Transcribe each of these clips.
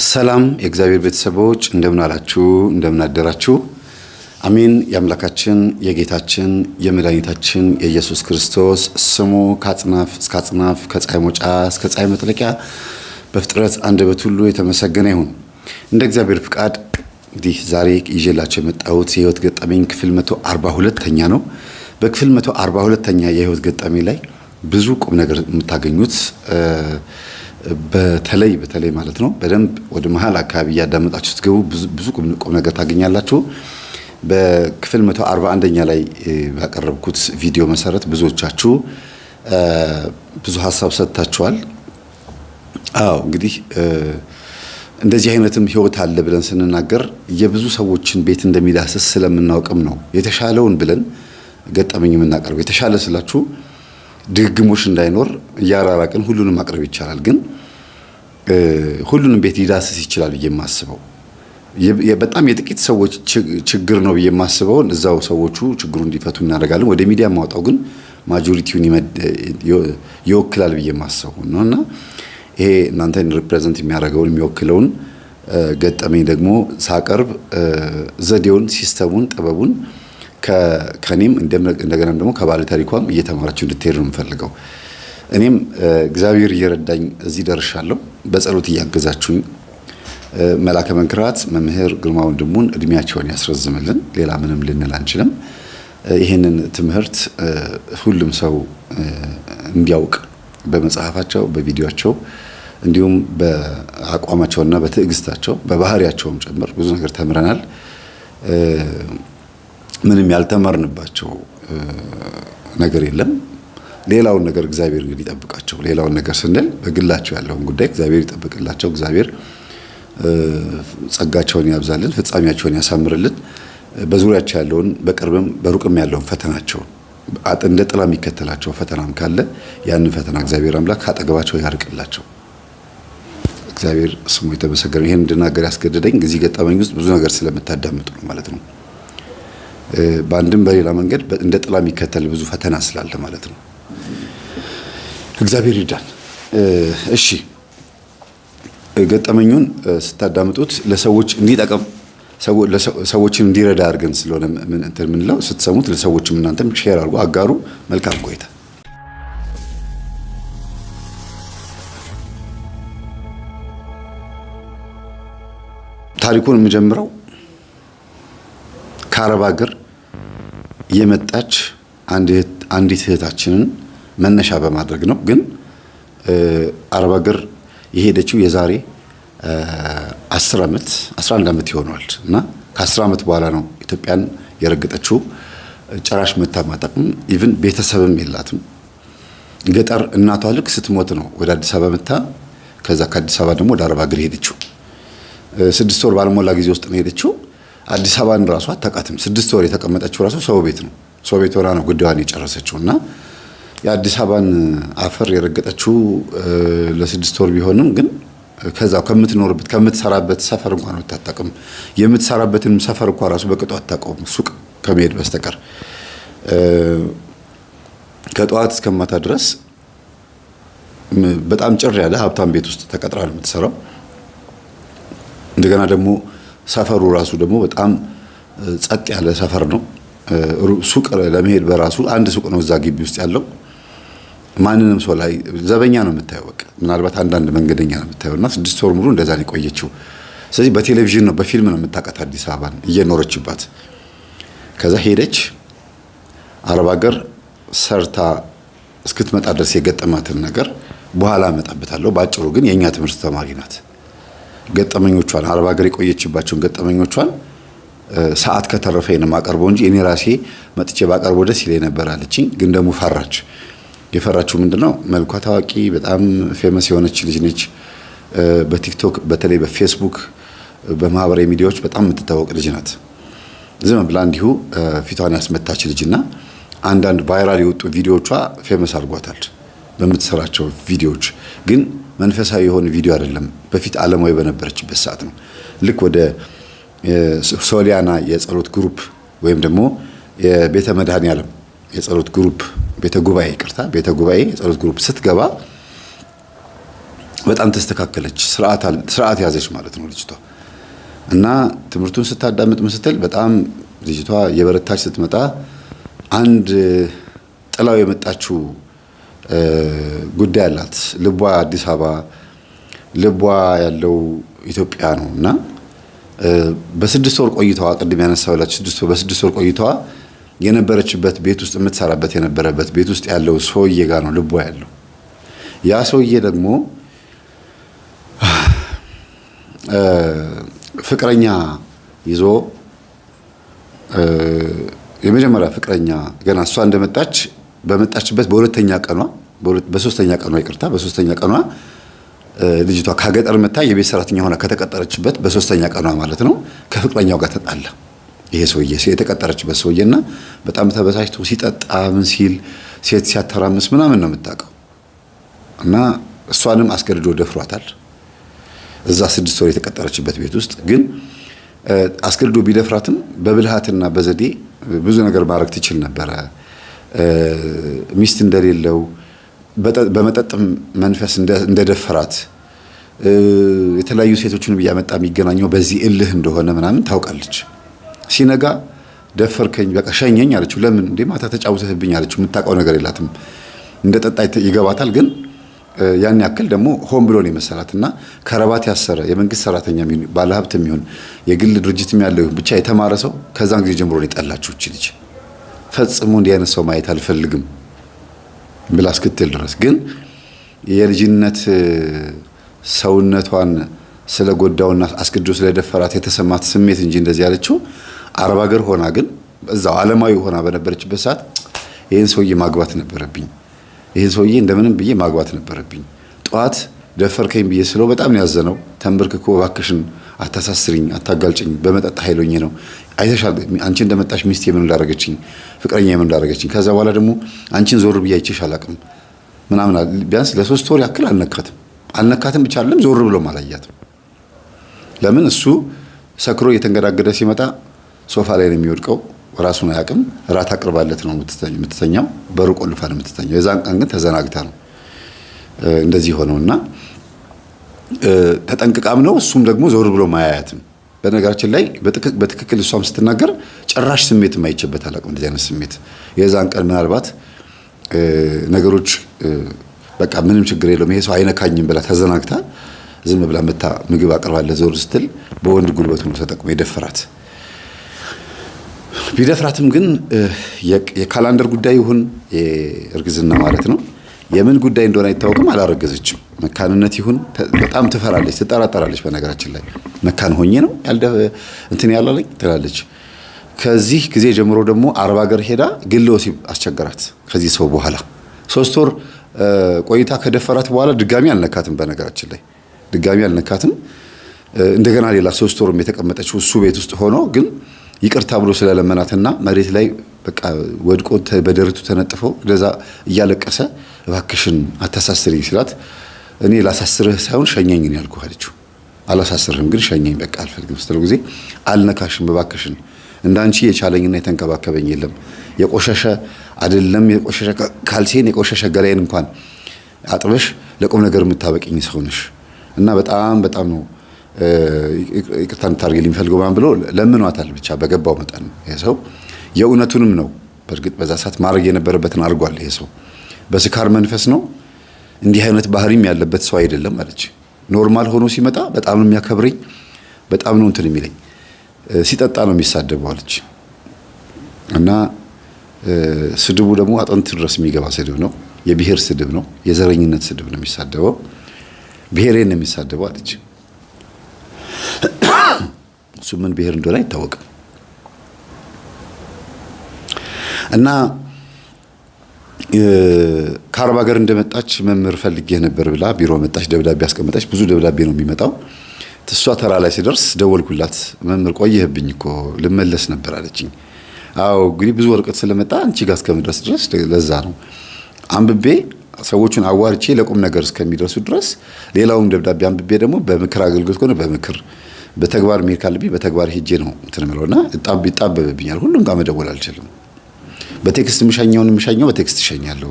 ሰላም የእግዚአብሔር ቤተሰቦች እንደምን አላችሁ እንደምን አደራችሁ አሜን የአምላካችን የጌታችን የመድኃኒታችን የኢየሱስ ክርስቶስ ስሙ ከአጽናፍ እስከ አጽናፍ ከፀሐይ መውጫ እስከ ፀሐይ መጥለቂያ በፍጥረት አንደበት ሁሉ የተመሰገነ ይሁን እንደ እግዚአብሔር ፍቃድ እንግዲህ ዛሬ ይዤላችሁ የመጣሁት የህይወት ገጠመኝ ክፍል 142ኛ ነው በክፍል 142ኛ የህይወት ገጠመኝ ላይ ብዙ ቁም ነገር የምታገኙት በተለይ ማለት ነው በደንብ ወደ መሃል አካባቢ ያዳመጣችሁ ትገቡ ብዙ ቁም ነገር ታገኛላችሁ በክፍል 141ኛ ላይ ባቀረብኩት ቪዲዮ መሰረት ብዙዎቻችሁ ብዙ ሐሳብ ሰጥታችኋል እንግዲህ እንደዚህ አይነትም ህይወት አለ ብለን ስንናገር የብዙ ሰዎችን ቤት እንደሚዳስስ ስለምናውቅም ነው የተሻለውን ብለን ገጠመኝ የምናቀርበው የተሻለ ስላችሁ ድግግሞሽ እንዳይኖር ያራራቅን ሁሉንም ማቅረብ ይቻላል ግን ሁሉንም ቤት ሊዳስስ ይችላል በየማስበው በጣም የጥቂት ሰዎች ችግር ነው በየማስበው እዛው ሰዎቹ ችግሩን እንዲፈቱ እናደርጋለን ወደ ሚዲያ ማውጣው ግን ማጆሪቲውን ይወክላል በየማስበው ነውና ይሄ እናንተን ሪፕሬዘንት የሚያደርገውን የሚወክለውን ገጠመኝ ደግሞ ሳቀርብ ዘዴውን ሲስተሙን ጥበቡን ከኔም እንደገና ደግሞ ከባለ ታሪኳም እየተማራችሁ እንድትሄዱ ነው የምፈልገው እኔም እግዚአብሔር እየረዳኝ እዚህ ደርሻለሁ በጸሎት እያገዛችሁኝ መላከ መንክራት መምህር ግርማ ወንድሙን እድሜያቸውን ያስረዝምልን ሌላ ምንም ልንል አንችልም ይሄንን ትምህርት ሁሉም ሰው እንዲያውቅ በመጽሐፋቸው በቪዲዮአቸው እንዲሁም በአቋማቸውና በትዕግስታቸው በባህሪያቸውም ጭምር ብዙ ነገር ተምረናል ምንም ያልተማርንባቸው ነገር የለም ሌላውን ነገር እግዚአብሔር እንግዲህ ይጠብቃቸው ሌላውን ነገር ስንል በግላቸው ያለውን ጉዳይ እግዚአብሔር ይጠብቅላቸው እግዚአብሔር ጸጋቸውን ያብዛልን ፍጻሜያቸውን ያሳምርልን በዙሪያቸው ያለውን በቅርብም በሩቅም ያለውን ፈተናቸው እንደ ጥላ የሚከተላቸው ፈተናም ካለ ያንን ፈተና እግዚአብሔር አምላክ ካጠገባቸው ያርቅላቸው እግዚአብሔር ስሙ የተመሰገነ ይሄን እንድናገር ያስገደደኝ እዚህ ገጠመኝ ውስጥ ብዙ ነገር ስለምታዳምጡ ነው ማለት ነው በአንድም በሌላ መንገድ እንደ ጥላ የሚከተል ብዙ ፈተና ስላለ ማለት ነው እግዚአብሔር ይርዳን እሺ ገጠመኙን ስታዳምጡት ለሰዎች እንዲጠቅም ሰዎችን እንዲረዳ አድርገን ስለሆነ ምን ነው ስትሰሙት ለሰዎችም እናንተም ሼር አድርጉ አጋሩ መልካም ቆይታ ታሪኩን የምጀምረው ከአረብ ሀገር የመጣች አንዲት እህታችንን መነሻ በማድረግ ነው ግን አረብ ሀገር የሄደችው የዛሬ 10 አመት 11 አመት ይሆናል እና ከ10 አመት በኋላ ነው ኢትዮጵያን የረገጠችው ጭራሽ መታማጣም ኢቭን ቤተሰብም የላትም ገጠር እናቷ ልክ ስትሞት ነው ወደ አዲስ አበባ መጣ ከዛ ከአዲስ አበባ ደግሞ ወደ አረብ ሀገር ሄደችው 6 ወር ባልሞላ ጊዜ ውስጥ ነው ሄደችው አዲስ አበባን ራሷ አታውቃትም 6 ወር የተቀመጠችው ራሱ ሰው ቤት ነው ሰው ቤት ሆና ነው ጉዳዩን የጨረሰችውና የአዲስ አበባን አፈር የረገጠችው ለ6 ወር ቢሆንም ግን ከዛው ከምትሰራበት ሰፈር እንኳን አታውቅም የምትሰራበትን ሰፈር እንኳን ራሱ በቅጡ አታውቅም ሱቅ ከመሄድ በስተቀር ከጧት እስከ ማታ ድረስ በጣም ጭር ያለ ሀብታም ቤት ውስጥ ተቀጥራ ነው የምትሰራው እንደገና ደግሞ ሰፈሩ ራሱ ደግሞ በጣም ጸጥ ያለ ሰፈር ነው ሱቅ ለመሄድ በራሱ አንድ ሱቅ ነው እዛ ግቢ ውስጥ ያለው ማንንም ሰው ላይ ዘበኛ ነው የምታየው ምናልባት አንዳንድ መንገደኛ ነው የምታየውና 6 ወር ሙሉ እንደዛ ነው ቆየችው ስለዚህ በቴሌቪዥን ነው በፊልም ነው የምታውቃት አዲስ አበባን እየኖረችባት ከዛ ሄደች አረብ ሀገር ሰርታ እስክትመጣ ድረስ የገጠማትን ነገር በኋላ መጣበታለሁ ባጭሩ ግን የኛ ትምህርት ተማሪ ናት ገጠመኞቿን አረብ ሀገር የቆየችባቸውን ገጠመኞቿን ሰዓት ከተረፈኝ ነው ማቀርበው እንጂ እኔ ራሴ መጥቼ ባቀርበው ደስ ይለኝ ነበር አለችኝ ግን ደግሞ ፈራች የፈራችው ምንድነው መልኳ ታዋቂ በጣም ፌመስ የሆነች ልጅ ነች በቲክቶክ በተለይ በፌስቡክ በማህበራዊ ሚዲያዎች በጣም የምትታወቅ ልጅ ናት ዝም ብላ እንዲሁ ፊቷን ያስመታች ልጅና አንዳንድ ቫይራል የወጡ ቪዲዮዎቿ ፌመስ አድርጓታል በምትሰራቸው ቪዲዮዎች ግን መንፈሳዊ የሆነ ቪዲዮ አይደለም በፊት ዓለማዊ በነበረችበት ሰዓት ነው ልክ ወደ ሶሊያና የጸሎት ግሩፕ ወይም ደግሞ የቤተ መድኃኔዓለም የጸሎት ግሩፕ ቤተ ጉባኤ የጸሎት ግሩፕ ስትገባ በጣም ተስተካከለች፣ ስርዓት ያዘች ማለት ነው ልጅቷ። እና ትምህርቱን ስታዳምጥ ስትል በጣም ልጅቷ የበረታች ስትመጣ አንድ ጥላው የመጣችው ጉዳይ አላት። ልቧ አዲስ አበባ፣ ልቧ ያለው ኢትዮጵያ ነው። እና በ6 ወር ቆይታዋ ቅድም ያነሳውላችሁ በ6 ወር ቆይታዋ የነበረችበት ቤት ውስጥ የምትሰራበት የነበረበት ቤት ውስጥ ያለው ሰውዬ ጋር ነው ልቧ ያለው። ያ ሰውዬ ደግሞ ፍቅረኛ ይዞ የመጀመሪያ ፍቅረኛ ገና እሷ እንደመጣች በመጣችበት በሶስተኛ ቀኗ ልጅቷ ከገጠር መታ የቤት ሰራተኛ ሆና ከተቀጠረችበት በሶስተኛ ቀኗ ማለት ነው ከፍቅረኛው ጋር ተጣላ። ይሄ ሰውዬ የተቀጠረችበት ሰውዬና በጣም ተበሳጭቶ ሲጠጣ ምን ሲል ሴት ሲያተራምስ ምናምን ነው የምታውቀው። እና እሷንም አስገድዶ ደፍሯታል። እዛ 6 ወር የተቀጠረችበት ቤት ውስጥ ግን አስገድዶ ቢደፍራትም በብልሃትና በዘዴ ብዙ ነገር ማድረግ ትችል ነበረ። ሚስት እንደሌለው በመጠጥ መንፈስ እንደደፈራት የተለያዩ ሴቶችን እያመጣ የሚገናኘው በዚህ እልህ እንደሆነ ምናምን ታውቃለች። ሲነጋ ደፈርከኝ በቃ ሸኘኝ አለችው። ለምን እንዴ ማታ ተጫውተህብኝ አለችው። የምታውቀው ነገር የላትም። እንደጠጣ ይገባታል። ግን ያን ያክል ደግሞ ሆን ብሎ ነው የመሰላትና ከረባት ያሰረ የመንግስት ሰራተኛ የሚሆን ባለሀብት የሚሆን የግል ድርጅትም ያለው ብቻ የተማረ ሰው ከዛን ጊዜ ጀምሮ ነው የጠላችው። እቺ ልጅ ፈጽሞ እንዲህ አይነት ሰው ማየት አልፈልግም ብላ እስክትል ድረስ ግን የልጅነት ሰውነቷን ስለጎዳውና አስገድዶ ስለደፈራት የተሰማት ስሜት እንጂ እንደዚህ ያለችው አረብ ሀገር ሆና ግን እዛው ዓለማዊ ሆና በነበረችበት ሰዓት ይሄን ሰውዬ ማግባት ነበረብኝ፣ ይሄን ሰውዬ እንደምንም ብዬ ማግባት ነበረብኝ። ጠዋት ደፈርከኝ ብዬ ስለው በጣም ነው ያዘነው። ተንበርክኮ እባክሽን አታሳስሪኝ፣ አታጋልጭኝ፣ በመጠጥ ኃይሎኝ ነው አይተሻል። አንቺ እንደመጣሽ ሚስቴ ምን እንዳረገችኝ፣ ፍቅረኛ ምን እንዳረገችኝ፣ ከዛ በኋላ ደግሞ አንቺን ዞር ብዬ አይቼሽ አላቅም ምናምን። ቢያንስ ለ3 ወር ያክል አልነካትም ብቻ አይደለም ዞር ብሎ ማላያትም። ለምን እሱ ሰክሮ እየተንገዳገደ ሲመጣ ሶፋ ላይ ነው የሚወድቀው፣ ራሱን አያውቅም። ራት አቅርባለት ነው የምትተኛው፣ በሩ ቆልፋ ነው የምትተኛው። የዛን ቀን ግን ተዘናግታ ነው እንደዚህ ሆነውና ተጠንቅቃም ነው እሱም ደግሞ ዞር ብሎ ማያያትም። በነገራችን ላይ በትክክል እሷም ስትናገር ጭራሽ ስሜት ማይቸበት አላውቅም እንደዚህ አይነት ስሜት። የዛን ቀን ምናልባት ነገሮች በቃ ምንም ችግር የለውም ይሄ ሰው አይነካኝም ብላ ተዘናግታ ዝም ብላ መታ ምግብ አቅርባለት ዞር ስትል በወንድ ጉልበቱ ነው ተጠቅሞ የደፈራት። ቢደፍራትም ግን የካላንደር ጉዳይ ይሁን የእርግዝና ማለት ነው የምን ጉዳይ እንደሆነ አይታወቅም፣ አላረገዘችም። መካንነት ይሁን በጣም ትፈራለች፣ ትጠራጠራለች። በነገራችን ላይ መካን ሆኜ ነው እንትን ያላለኝ ትላለች። ከዚህ ጊዜ ጀምሮ ደግሞ አረብ ሀገር ሄዳ ግለ ወሲብ አስቸገራት። ከዚህ ሰው በኋላ 3 ወር ቆይታ ከደፈራት በኋላ ድጋሚ አልነካትም። በነገራችን ላይ ድጋሚ አልነካትም። እንደገና ሌላ 3 ወርም የተቀመጠችው እሱ ቤት ውስጥ ሆኖ ግን ይቅርታ ብሎ ስለለመናትና መሬት ላይ በቃ ወድቆ በደረቱ ተነጥፎ እንደዛ እያለቀሰ እባክሽን አታሳስሪኝ ሲላት እኔ ላሳስርህ ሳይሆን ሸኘኝ ነው ያልኩህ አለችው። አላሳስርህም ግን ሸኘኝ በቃ አልፈልግም ስትለው ጊዜ አልነካሽም እባክሽን እንዳንቺ የቻለኝና የተንከባከበኝ የለም። የቆሸሸ አይደለም የቆሸሸ ካልሲን የቆሸሸ ገላዬን እንኳን አጥበሽ ለቁም ነገር የምታበቂኝ ሰው ነሽ እና በጣም ነው ይቅርታ እንድታርጊልኝ ፈልገው ማን ብሎ ለምኗታል። ብቻ በገባው መጠን ይሄ ሰው የእውነቱንም ነው። በእርግጥ በዛ ሰዓት ማድረግ የነበረበትን አድርጓል። ይሄ ሰው በስካር መንፈስ ነው፣ እንዲህ አይነት ባህሪም ያለበት ሰው አይደለም አለች። ኖርማል ሆኖ ሲመጣ በጣም ነው የሚያከብረኝ፣ በጣም ነው እንትን የሚለኝ፣ ሲጠጣ ነው የሚሳደበው አለች። እና ስድቡ ደግሞ አጥንት ድረስ የሚገባ ስድብ ነው፣ የብሔር ስድብ ነው፣ የዘረኝነት ስድብ ነው የሚሳደበው፣ ብሔሬን ነው የሚሳደበው አለች። እሱ ምን ብሔር እንደሆነ አይታወቅም። እና ከአረብ ሀገር እንደመጣች መምህር ፈልጌ ነበር ብላ ቢሮ መጣች። ደብዳቤ አስቀመጠች። ብዙ ደብዳቤ ነው የሚመጣው። እሷ ተራ ላይ ሲደርስ ደወልኩላት። መምህር ቆየህብኝ እኮ ልመለስ ነበር አለችኝ። አዎ እንግዲህ ብዙ ወረቀት ስለመጣ አንቺ ጋር እስከምድረስ ድረስ ለዛ ነው አንብቤ ሰዎቹን አዋርቼ ለቁም ነገር እስከሚደርሱ ድረስ ሌላውን ደብዳቤ አንብቤ ደግሞ በምክር አገልግሎት ከሆነ በምክር በተግባር መሄድ ካለብኝ በተግባር ሄጄ ነው እንትን እምለውና ይጣበብብኛል። ሁሉም ጋር መደወል አልችልም። በቴክስት ምሻኛው በቴክስት እሸኛለሁ።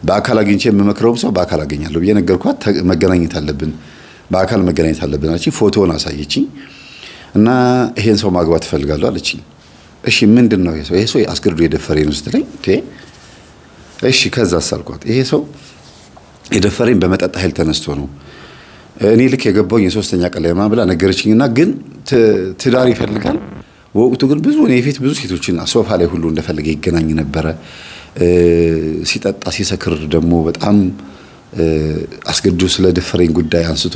በአካል አግኝቼ የምመክረውም ሰው በአካል አገኛለሁ ብዬ ነገርኳት። መገናኘት አለብን፣ በአካል መገናኘት አለብን አለችኝ። ፎቶውን አሳየችኝ እና ይሄን ሰው ማግባት እፈልጋለሁ አለችኝ። እሺ ምንድን ነው ይሄ ሰው? ይሄ ሰው አስገድዶ የደፈረኝ ነው ስትለኝ፣ እሺ ከዛስ አልኳት። ይሄ ሰው የደፈረኝ በመጠጥ ኃይል ተነስቶ ነው። እኔ ልክ የገባውኝ የሶስተኛ ቀን ላይ ብላ ነገረችኝና ግን ትዳር ይፈልጋል። ወቅቱ ግን ብዙ እኔ ፊት ብዙ ሴቶችን ሶፋ ላይ ሁሉ እንደፈለገ ይገናኝ ነበረ። ሲጠጣ ሲሰክር ደግሞ በጣም አስገድዶ ስለደፈረኝ ጉዳይ አንስቶ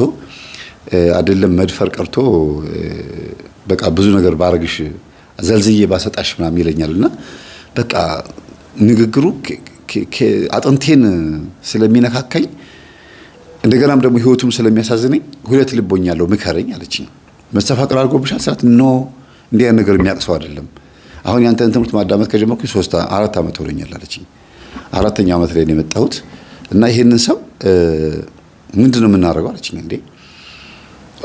አይደለም መድፈር ቀርቶ በቃ ብዙ ነገር ባረግሽ ዘልዝዬ ባሰጣሽ ምናምን ይለኛልና በቃ ንግግሩ አጥንቴን ስለሚነካካኝ እንደገናም ደግሞ ህይወቱም ስለሚያሳዝነኝ ሁለት ልቦኛለሁ ምከረኝ አለችኝ። መስተፋቅር አድርጎብሻል ስላት ኖ እንዲህ አይነት ነገር የሚያቅሰው አይደለም። አሁን ያንተን ትምህርት ማዳመጥ ከጀመርኩ 4 ዓመት ሆኖኛል አለችኝ። 4ኛ ዓመት ላይ ነው የመጣሁት እና ይሄንን ሰው ምንድነው የምናደርገው አለችኝ። እንዴ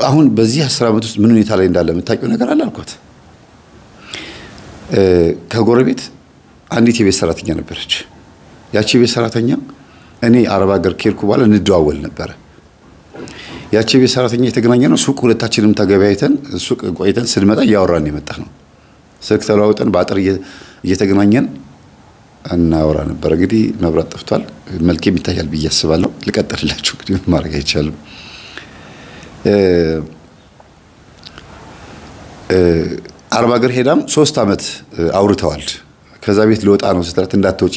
አሁን በዚህ 10 ዓመት ውስጥ ምን ሁኔታ ላይ እንዳለ የምታውቂው ነገር አለ አልኳት። ከጎረቤት አንዲት የቤት ሰራተኛ ነበረች። ያቺ የቤት ሰራተኛ እኔ አረብ ሀገር ከሄድኩ በኋላ እንደዋወል ነበረ። ያቺ የቤት ሰራተኛ የተገናኘ ነው ሱቅ ሁለታችንም ተገበያይተን ሱቅ ቆይተን ስንመጣ እያወራን የመጣ ነው። ስልክ ተለዋውጠን በአጥር እየተገናኘን እናወራ ነበር። እንግዲህ መብራት ጠፍቷል፣ መልኬም ይታያል ብዬ አስባለሁ። ልቀጥልላችሁ እንግዲህ ማድረግ አይቻልም። አረብ ሀገር ሄዳም 3 ዓመት አውርተዋል። ከዛ ቤት ልወጣ ነው ስትላት እንዳትወጪ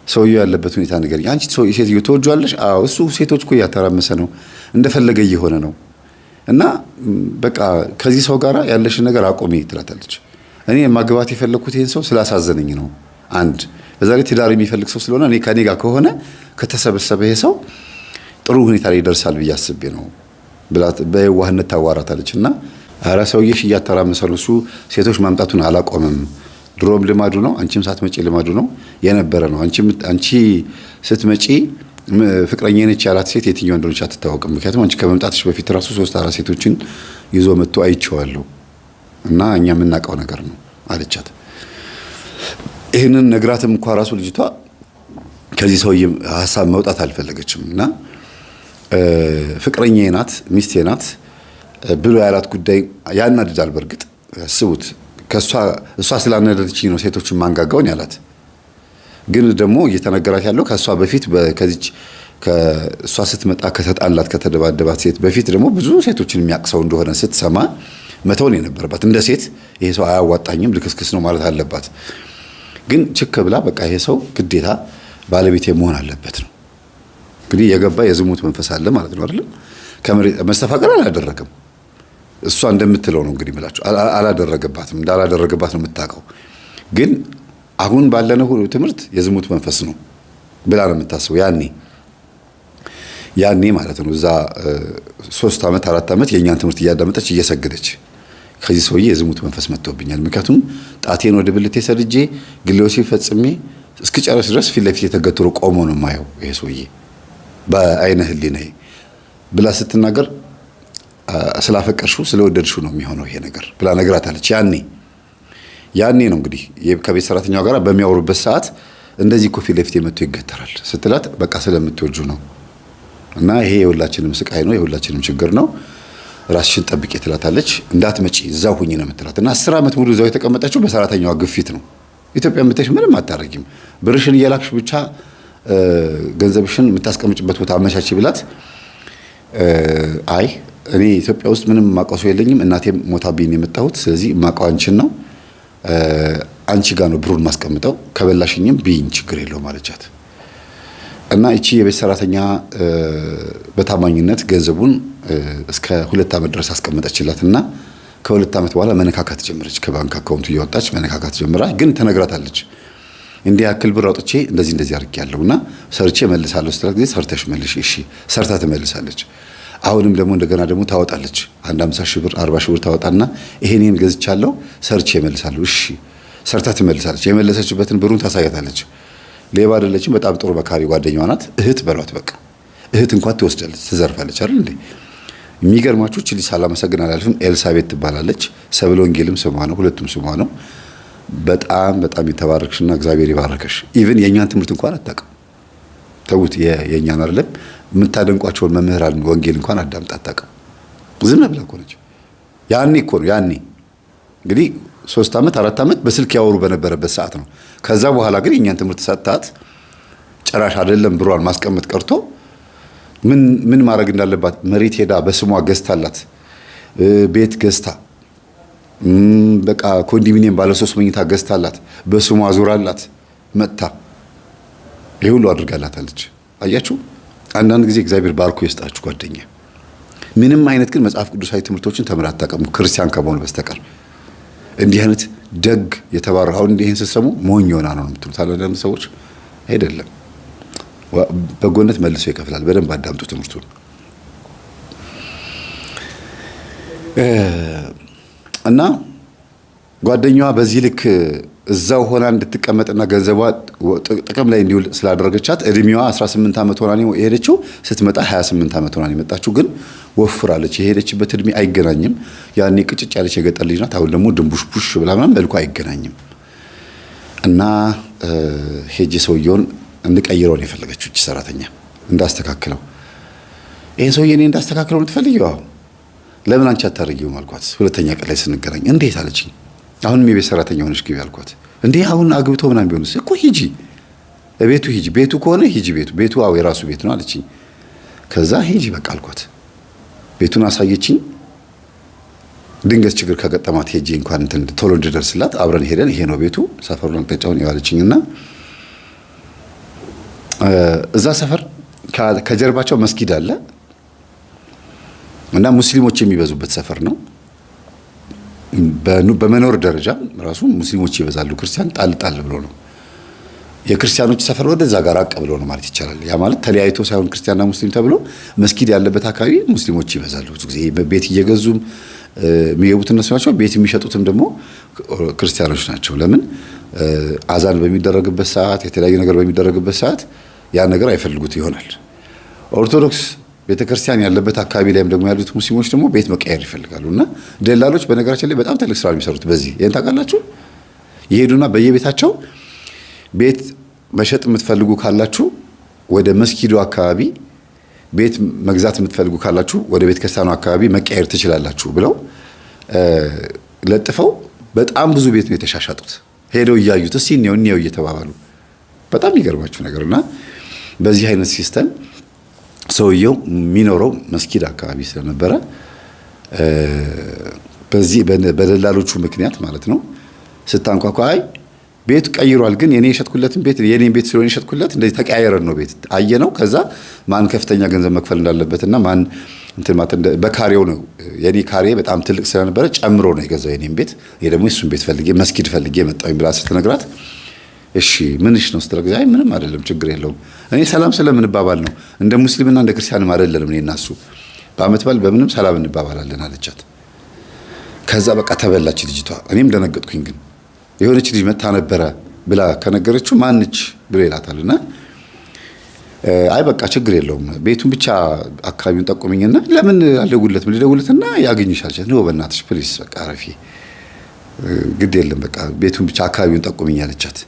ሰውየው ያለበት ሁኔታ ንገሪኝ። አንቺ ሴትዮ ትወጂዋለሽ? አዎ እሱ ሴቶች እኮ እያተራመሰ ነው እንደፈለገ እየሆነ ነው እና በቃ ከዚህ ሰው ጋር ያለሽን ነገር አቆሚ ትላታለች። እኔ ማግባት የፈለኩት ይሄን ሰው ስላሳዘነኝ ነው። አንድ በዛ ላይ ትዳር የሚፈልግ ሰው ስለሆነ እኔ ከኔ ጋር ከሆነ ከተሰበሰበ ይሄ ሰው ጥሩ ሁኔታ ላይ ይደርሳል ብዬ አስቤ ነው ብላት በየዋህነት ታዋራታለች። እና ኧረ ሰውዬሽ እያተራመሰ ነው እሱ ሴቶች ማምጣቱን አላቆምም። ድሮም ልማዱ ነው፣ አንቺም ሳትመጪ ልማዱ ነው የነበረ ነው። አንቺ ስትመጪ ፍቅረኛ ነች ያላት ሴት የትኛው እንደሆነች አትታወቅም። ምክንያቱም አንቺ ከመምጣትሽ በፊት ራሱ 3-4 ሴቶችን ይዞ መጥቶ አይቼዋለሁ እና እኛ የምናውቀው ነገር ነው አለቻት። ይህንን ነግራትም እንኳ ራሱ ልጅቷ ከዚህ ሰውዬ ሀሳብ መውጣት አልፈለገችም እና ፍቅረኛዬ ናት ሚስቴ ናት ብሎ ያላት ጉዳይ ያናድዳል። በእርግጥ አስቡት፣ እሷ ስላናደደችኝ ነው ሴቶችን ማንጋጋውን ያላት። ግን ደግሞ እየተነገራት ያለው ከእሷ በፊት ከዚች ከእሷ ስትመጣ ከተጣላት ከተደባደባት ሴት በፊት ደግሞ ብዙ ሴቶችን የሚያቅሰው እንደሆነ ስትሰማ መተውን የነበረባት እንደ ሴት ይሄ ሰው አያዋጣኝም ልክስክስ ነው ማለት አለባት። ግን ችክ ብላ በቃ ይሄ ሰው ግዴታ ባለቤቴ መሆን አለበት ነው እንግዲህ የገባ የዝሙት መንፈስ አለ ማለት ነው አይደል? መስተፋቀር አላደረገም። እሷ እንደምትለው ነው እንግዲህ ምላችሁ አላደረገባትም፣ እንዳላደረገባት ነው የምታውቀው። ግን አሁን ባለነው ትምህርት የዝሙት መንፈስ ነው ብላ ነው የምታስበው። ያኔ ማለት ነው እዛ 3 ዓመት 4 ዓመት የኛን ትምህርት እያዳመጠች እየሰገደች ከዚህ ሰውዬ የዝሙት መንፈስ መጥቶብኛል፣ ምክንያቱም ጣቴን ወደ ብልቴ ሰድጄ ግሌዎሴ ፈጽሜ እስክጨርስ ድረስ ፊት ለፊት የተገተረ ቆሞ ነው የማየው ይሄ ሰውዬ በአይነ ህሊናዬ ብላ ስትናገር ስላፈቀርሽው ስለወደድሽው ነው የሚሆነው ይሄ ነገር ብላ ነግራታለች። ያኔ ነው እንግዲህ ከቤት ሰራተኛው ጋር በሚያወሩበት ሰዓት እንደዚህ እኮ ፊት ለፊት መጥቶ ይገተራል ስትላት በቃ ስለምትወጁ ነው እና ይሄ የሁላችንም ስቃይ ነው የሁላችንም ችግር ነው ራስሽን ጠብቂ ትላታለች። እንዳትመጪ እዛው ሁኚ ነው የምትላት እና 10 ዓመት ሙሉ እዛው የተቀመጠችው በሰራተኛዋ ግፊት ነው። ኢትዮጵያ ምትሽ ምንም አታረጊም፣ ብርሽን እየላክሽ ብቻ ገንዘብሽን የምታስቀምጭበት ቦታ አመቻች ብላት አይ እኔ ኢትዮጵያ ውስጥ ምንም ማቀሱ የለኝም እናቴም ሞታብኝ የመጣሁት ስለዚህ ማቀው አንቺን ነው አንቺ ጋር ነው ብሩን ማስቀምጠው ከበላሽኝም ቢኝ ችግር የለው ማለቻት። እና እቺ የቤት ሰራተኛ በታማኝነት ገንዘቡን እስከ 2 ዓመት ድረስ አስቀመጠችላትና ከ2 ዓመት በኋላ መነካካት ጀመረች። ከባንክ አካውንቱ እያወጣች መነካካት ጀመራ። ግን ተነግራታለች እንዲህ ያክል ብር አውጥቼ እንደዚህ አድርጌያለሁና ሰርቼ መልሳለሁ ስትላት ጊዜ ሰርተሽ መልሽ እሺ ሰርታ ትመልሳለች። አሁንም ደግሞ እንደገና ደግሞ ታወጣለች 50 ሺህ ብር 40 ሺህ ብር ታወጣና ይሄንን ገዝቻለሁ ሰርቼ መልሳለሁ እሺ ሰርታ ትመልሳለች። የመለሰችበትን ብሩን ታሳያታለች። ሌባ አይደለችም፣ በጣም ጥሩ መካሪ ጓደኛዋ ናት። እህት በሏት በቃ እህት እንኳን ትወስዳለች ትዘርፋለች አይደል እንዴ? የሚገርማችሁ እቺ ልጅ ሳላመሰግን አላልፍም። ኤልሳቤት ትባላለች። ሰብለ ወንጌልም ስሟ ነው፣ ሁለቱም ስሟ ነው። በጣም የተባረክሽና እግዚአብሔር ይባርከሽ። ኢቭን የኛን ትምህርት እንኳን አታውቅም። ተውት የኛን አይደለም የምታደንቋቸውን መምህራን ወንጌል እንኳን አዳምጣ አታውቅም። ዝም ብላ እኮ ነች። ያኔ እኮ ነው ያኔ እንግዲህ 3 ዓመት 4 ዓመት በስልክ ያወሩ በነበረበት ሰዓት ነው። ከዛ በኋላ ግን የኛን ትምህርት ሰጥታት ጭራሽ አይደለም ብሯን ማስቀመጥ ቀርቶ ምን ማድረግ እንዳለባት መሬት ሄዳ በስሟ ገዝታላት ቤት ገዝታ በቃ ኮንዶሚኒየም ባለ 3 መኝታ ገዝታላት በስሟ ዙራላት መጣ ይሄ ሁሉ አድርጋላታለች። አያችሁ አንዳንድ ጊዜ እግዚአብሔር ባርኮ ይስጣችሁ ጓደኛ። ምንም አይነት ግን መጽሐፍ ቅዱሳዊ ትምህርቶችን ተምራ አታውቅም ክርስቲያን ከመሆን በስተቀር። እንዲህ አይነት ደግ የተባረከው አሁን እንዲህን ስትሰሙ ሞኝ ሆና ነው የምትሉት አንዳንድ ሰዎች። አይደለም በጎነት መልሶ ይከፍላል። በደንብ አዳምጡ ትምህርቱን። እና ጓደኛዋ በዚህ ልክ እዛው ሆና እንድትቀመጥና ገንዘቧ ጥቅም ላይ እንዲውል ስላደረገቻት እድሜዋ 18 ዓመት ሆና ነው የሄደችው። ስትመጣ 28 ዓመት ሆና ነው የመጣችው። ግን ወፍራለች። የሄደችበት እድሜ አይገናኝም። ያኔ ቅጭጭ ያለች የገጠር ልጅ ናት። አሁን ደግሞ ድንቡሽቡሽ ብላ ምናምን መልኩ አይገናኝም። እና ሄጄ ሰውየውን እንድቀይረው ነው የፈለገችው እቺ ሰራተኛ እንዳስተካክለው። ይሄን ሰውዬ እኔ እንዳስተካክለው የምትፈልጊው? ለምን አንቺ አታረጊውም አልኳት። ሁለተኛ ቀን ላይ ስንገናኝ እንዴት አለችኝ። አሁንም የቤት ሰራተኛ ሆነሽ ግቢ አልኳት። እንዴ አሁን አግብቶ ምናምን ቢሆንስ እኮ ሂጂ ቤቱ ሂጂ፣ ቤቱ ከሆነ ሂጂ ቤቱ አው የራሱ ቤት ነው አለችኝ። ከዛ ሂጂ በቃ አልኳት። ቤቱን አሳየችኝ። ድንገት ችግር ከገጠማት ሄጄ እንኳን ቶሎ እንድደርስላት አብረን ሄደን ይሄ ነው ቤቱ ሰፈሩን አቅጣጫውን ያለችኝና እዛ ሰፈር ከጀርባቸው መስጊድ አለ እና ሙስሊሞች የሚበዙበት ሰፈር ነው። በመኖር ደረጃ ራሱ ሙስሊሞች ይበዛሉ። ክርስቲያን ጣል ብሎ ነው። የክርስቲያኖች ሰፈር ወደዛ ጋር አቀ ብሎ ነው ማለት ይቻላል። ያ ማለት ተለያይቶ ሳይሆን ክርስቲያንና ሙስሊም ተብሎ መስጊድ ያለበት አካባቢ ሙስሊሞች ይበዛሉ። ብዙ ጊዜ ቤት እየገዙም የሚገቡት እነሱ ናቸው። ቤት የሚሸጡትም ደግሞ ክርስቲያኖች ናቸው። ለምን አዛን በሚደረግበት ሰዓት የተለያዩ ነገር በሚደረግበት ሰዓት ያ ነገር አይፈልጉት ይሆናል። ኦርቶዶክስ ቤተክርስቲያን ያለበት አካባቢ ላይም ደግሞ ያሉት ሙስሊሞች ደግሞ ቤት መቀየር ይፈልጋሉና ደላሎች በነገራችን ላይ በጣም ትልቅ ስራ የሚሰሩት በዚህ ይሄን ታውቃላችሁ። ይሄዱና በየቤታቸው ቤት መሸጥ የምትፈልጉ ካላችሁ ወደ መስጊዱ አካባቢ፣ ቤት መግዛት የምትፈልጉ ካላችሁ ወደ ቤተክርስቲያኑ አካባቢ መቀየር ትችላላችሁ ብለው ለጥፈው በጣም ብዙ ቤት ነው የተሻሻጡት። ሄደው እያዩት እስቲ እንየው እየተባባሉ በጣም ይገርማችሁ ነገርና በዚህ አይነት ሲስተም ሰውየው የሚኖረው መስጊድ አካባቢ ስለነበረ በዚህ በደላሎቹ ምክንያት ማለት ነው ስታንኳኳ አይ ቤቱ ቀይሯል፣ ግን የኔ የሸጥኩለትን ቤት የኔን ቤት ስለሆነ የሸጥኩለት እንደዚህ ተቀያየረን ነው ቤት አየነው። ከዛ ማን ከፍተኛ ገንዘብ መክፈል እንዳለበትና ማን እንትን ማለት በካሬው ነው የኔ ካሬ በጣም ትልቅ ስለነበረ ጨምሮ ነው የገዛው የኔን ቤት። ይሄ ደግሞ እሱን ቤት ፈልጌ መስጊድ ፈልጌ መጣሁኝ ብላ ስትነግራት እሺ ምንሽ ነው ስትረግዛ አይ ምንም አይደለም ችግር የለውም እኔ ሰላም ስለምንባባል ነው እንደ ሙስሊምና እንደ ክርስቲያንም አይደለም እኔ እና እሱ በአመት በዓል በምንም ሰላም እንባባላለን አለቻት። ከዛ በቃ ተበላች ልጅቷ። እኔም ደነገጥኩኝ። ግን የሆነች ልጅ መታ ነበረ ብላ ከነገረችው ማንች ብሎ ይላታልና አይ በቃ ችግር የለውም ቤቱን ብቻ አካባቢውን ጠቁሚኝና ለምን አልደውልለትም ልደውልለትና ያገኝሻል ነው በእናትሽ ፕሊስ በቃ አረፊ ግድ የለም በቃ ቤቱን ብቻ አካባቢውን ጠቁሚኝ አለቻት።